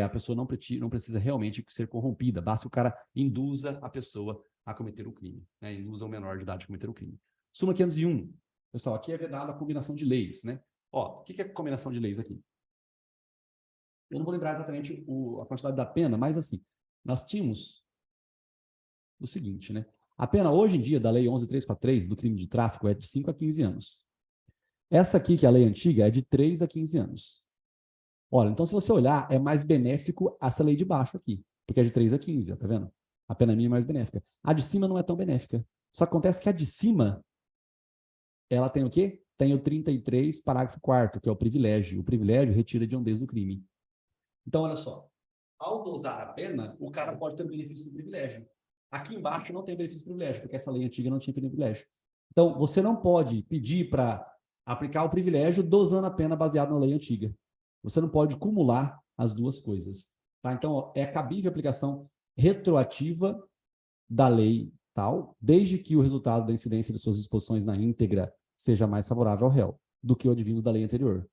a pessoa não precisa realmente ser corrompida, basta que o cara induza a pessoa a cometer o crime, né? Induza o menor de idade a cometer o crime. Súmula 501. Pessoal, aqui é vedada a combinação de leis, né? Ó, o que é combinação de leis aqui? Eu não vou lembrar exatamente a quantidade da pena, mas assim, nós tínhamos o seguinte, né? A pena hoje em dia da Lei 11.343 do crime de tráfico é de 5 a 15 anos. Essa aqui, que é a lei antiga, é de 3 a 15 anos. Olha, então se você olhar, é mais benéfico essa lei de baixo aqui, porque é de 3 a 15, ó, tá vendo? A pena mínima é mais benéfica. A de cima não é tão benéfica. Só que acontece que a de cima, ela tem o quê? Tem o 33, parágrafo 4º, que é o privilégio. O privilégio retira a hediondez do crime. Então, olha só. Ao dosar a pena, o cara pode ter o benefício do privilégio. Aqui embaixo não tem benefício do privilégio, porque essa lei antiga não tinha privilégio. Então, você não pode pedir para aplicar o privilégio dosando a pena baseado na lei antiga. Você não pode cumular as duas coisas. Tá? Então, ó, é cabível a aplicação retroativa da lei tal, desde que o resultado da incidência de suas disposições na íntegra seja mais favorável ao réu do que o advindo da lei anterior,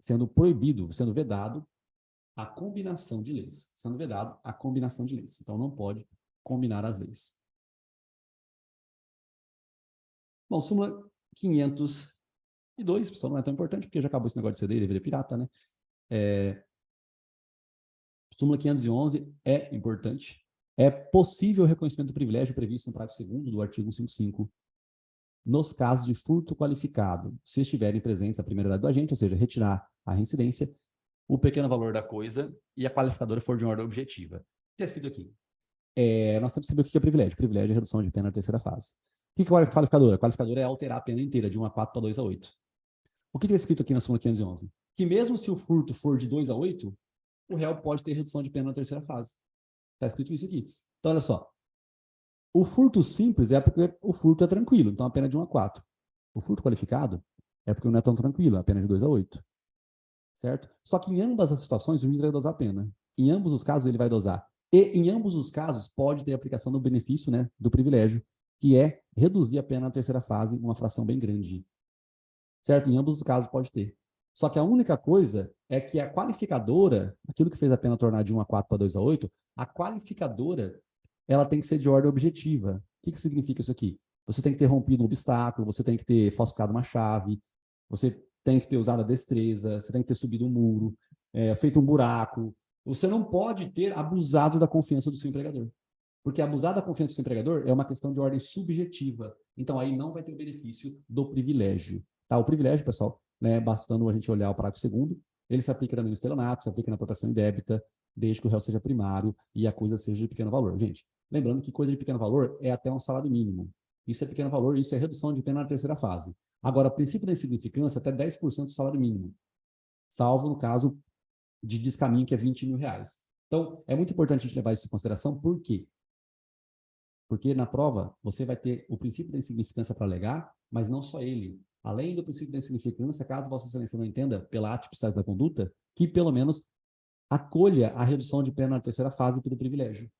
sendo proibido, sendo vedado a combinação de leis, sendo vedado a combinação de leis. Então, não pode combinar as leis. Bom, súmula 502, pessoal, não é tão importante, porque já acabou esse negócio de CD e DVD pirata, né? Súmula 511 é importante. É possível o reconhecimento do privilégio previsto no parágrafo 2º do artigo 155, nos casos de furto qualificado, se estiverem presentes a primeira idade do agente, ou seja, retirar a reincidência, o pequeno valor da coisa e a qualificadora for de ordem objetiva. O que está escrito aqui? Nós temos que saber o que é privilégio. Privilégio é redução de pena na terceira fase. O que é qualificadora? A qualificadora é alterar a pena inteira, de 1 a 4 para 2 a 8. O que está escrito aqui na súmula 511? Que mesmo se o furto for de 2 a 8, o réu pode ter redução de pena na terceira fase. Está escrito isso aqui. Então, olha só. O furto simples é porque o furto é tranquilo, então a pena é de 1 a 4. O furto qualificado é porque não é tão tranquilo, a pena é de 2 a 8. Certo? Só que em ambas as situações, o juiz vai dosar a pena. Em ambos os casos, ele vai dosar. E em ambos os casos, pode ter aplicação do benefício, né, do privilégio, que é reduzir a pena na terceira fase, uma fração bem grande. Certo? Em ambos os casos pode ter. Só que a única coisa é que a qualificadora, aquilo que fez a pena tornar de 1 a 4 para 2 a 8, a qualificadora, ela tem que ser de ordem objetiva. O que significa isso aqui? Você tem que ter rompido um obstáculo, você tem que ter falsificado uma chave, você tem que ter usado a destreza, você tem que ter subido um muro, feito um buraco. Você não pode ter abusado da confiança do seu empregador. Porque abusar da confiança do seu empregador é uma questão de ordem subjetiva. Então, aí não vai ter o benefício do privilégio. Tá? O privilégio, pessoal, né, bastando a gente olhar o parágrafo 2º, ele se aplica também no estelionato, se aplica na apropriação indébita, desde que o réu seja primário e a coisa seja de pequeno valor. Gente, lembrando que coisa de pequeno valor é até um salário mínimo. Isso é pequeno valor, isso é redução de pena na terceira fase. Agora, princípio da insignificância, até 10% do salário mínimo, salvo no caso de descaminho, que é 20 mil reais. Então, é muito importante a gente levar isso em consideração, por quê? Porque na prova, você vai ter o princípio da insignificância para alegar, mas não só ele. Além do princípio da insignificância, caso Vossa Excelência não entenda, pela atipicidade da conduta, que pelo menos acolha a redução de pena na terceira fase pelo privilégio.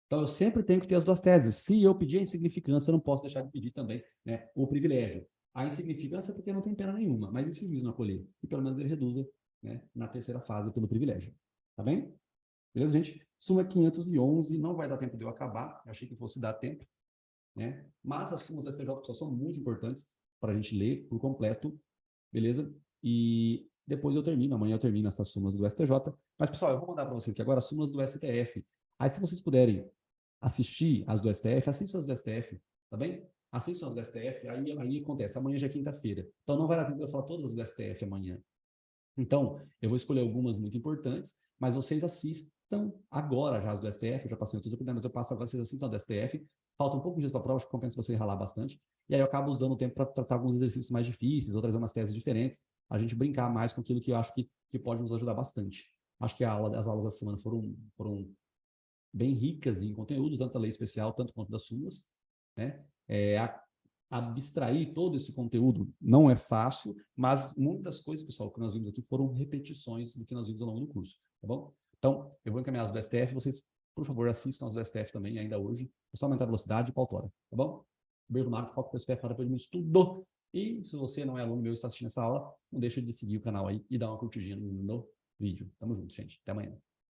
Então, eu sempre tenho que ter as duas teses. Se eu pedir a insignificância, eu não posso deixar de pedir também, né, o privilégio. A insignificância é porque não tem pena nenhuma, mas e se o juiz não acolher? E pelo menos ele reduza, né, na terceira fase pelo privilégio. Tá bem? Beleza, gente? Súmula 511, não vai dar tempo de eu acabar, eu achei que fosse dar tempo, né? Mas as súmulas da STJ, pessoal, são muito importantes para a gente ler por completo, beleza? E depois eu termino, amanhã eu termino essas súmulas do STJ. Mas, pessoal, eu vou mandar para vocês aqui agora as súmulas do STF. Aí, se vocês puderem assistir as do STF, assistam as do STF, tá bem? Assistam as do STF, aí acontece, amanhã já é quinta-feira. Então, não vai dar tempo de eu falar todas as do STF amanhã. Então, eu vou escolher algumas muito importantes, mas vocês assistam agora já as do STF, eu já passei outras opiniões, mas eu passo agora, vocês assistam do STF, falta um pouco de dias para a prova, acho que compensa você ralar bastante, e aí eu acabo usando o tempo para tratar alguns exercícios mais difíceis, ou trazer umas teses diferentes, a gente brincar mais com aquilo que eu acho que pode nos ajudar bastante. Acho que as aulas da semana foram bem ricas em conteúdo, tanto da lei especial, tanto quanto das súmulas, né? Abstrair todo esse conteúdo não é fácil, mas muitas coisas, pessoal, que nós vimos aqui foram repetições do que nós vimos ao longo do curso, tá bom? Então, eu vou encaminhar as do STF, vocês, por favor, assistam as do STF também, ainda hoje, é só aumentar a velocidade e pautora, tá bom? Beijo, Marco, foco para o STF, para depois de um estudo. E se você não é aluno meu e está assistindo essa aula, não deixa de seguir o canal aí e dar uma curtidinha no vídeo. Tamo junto, gente. Até amanhã.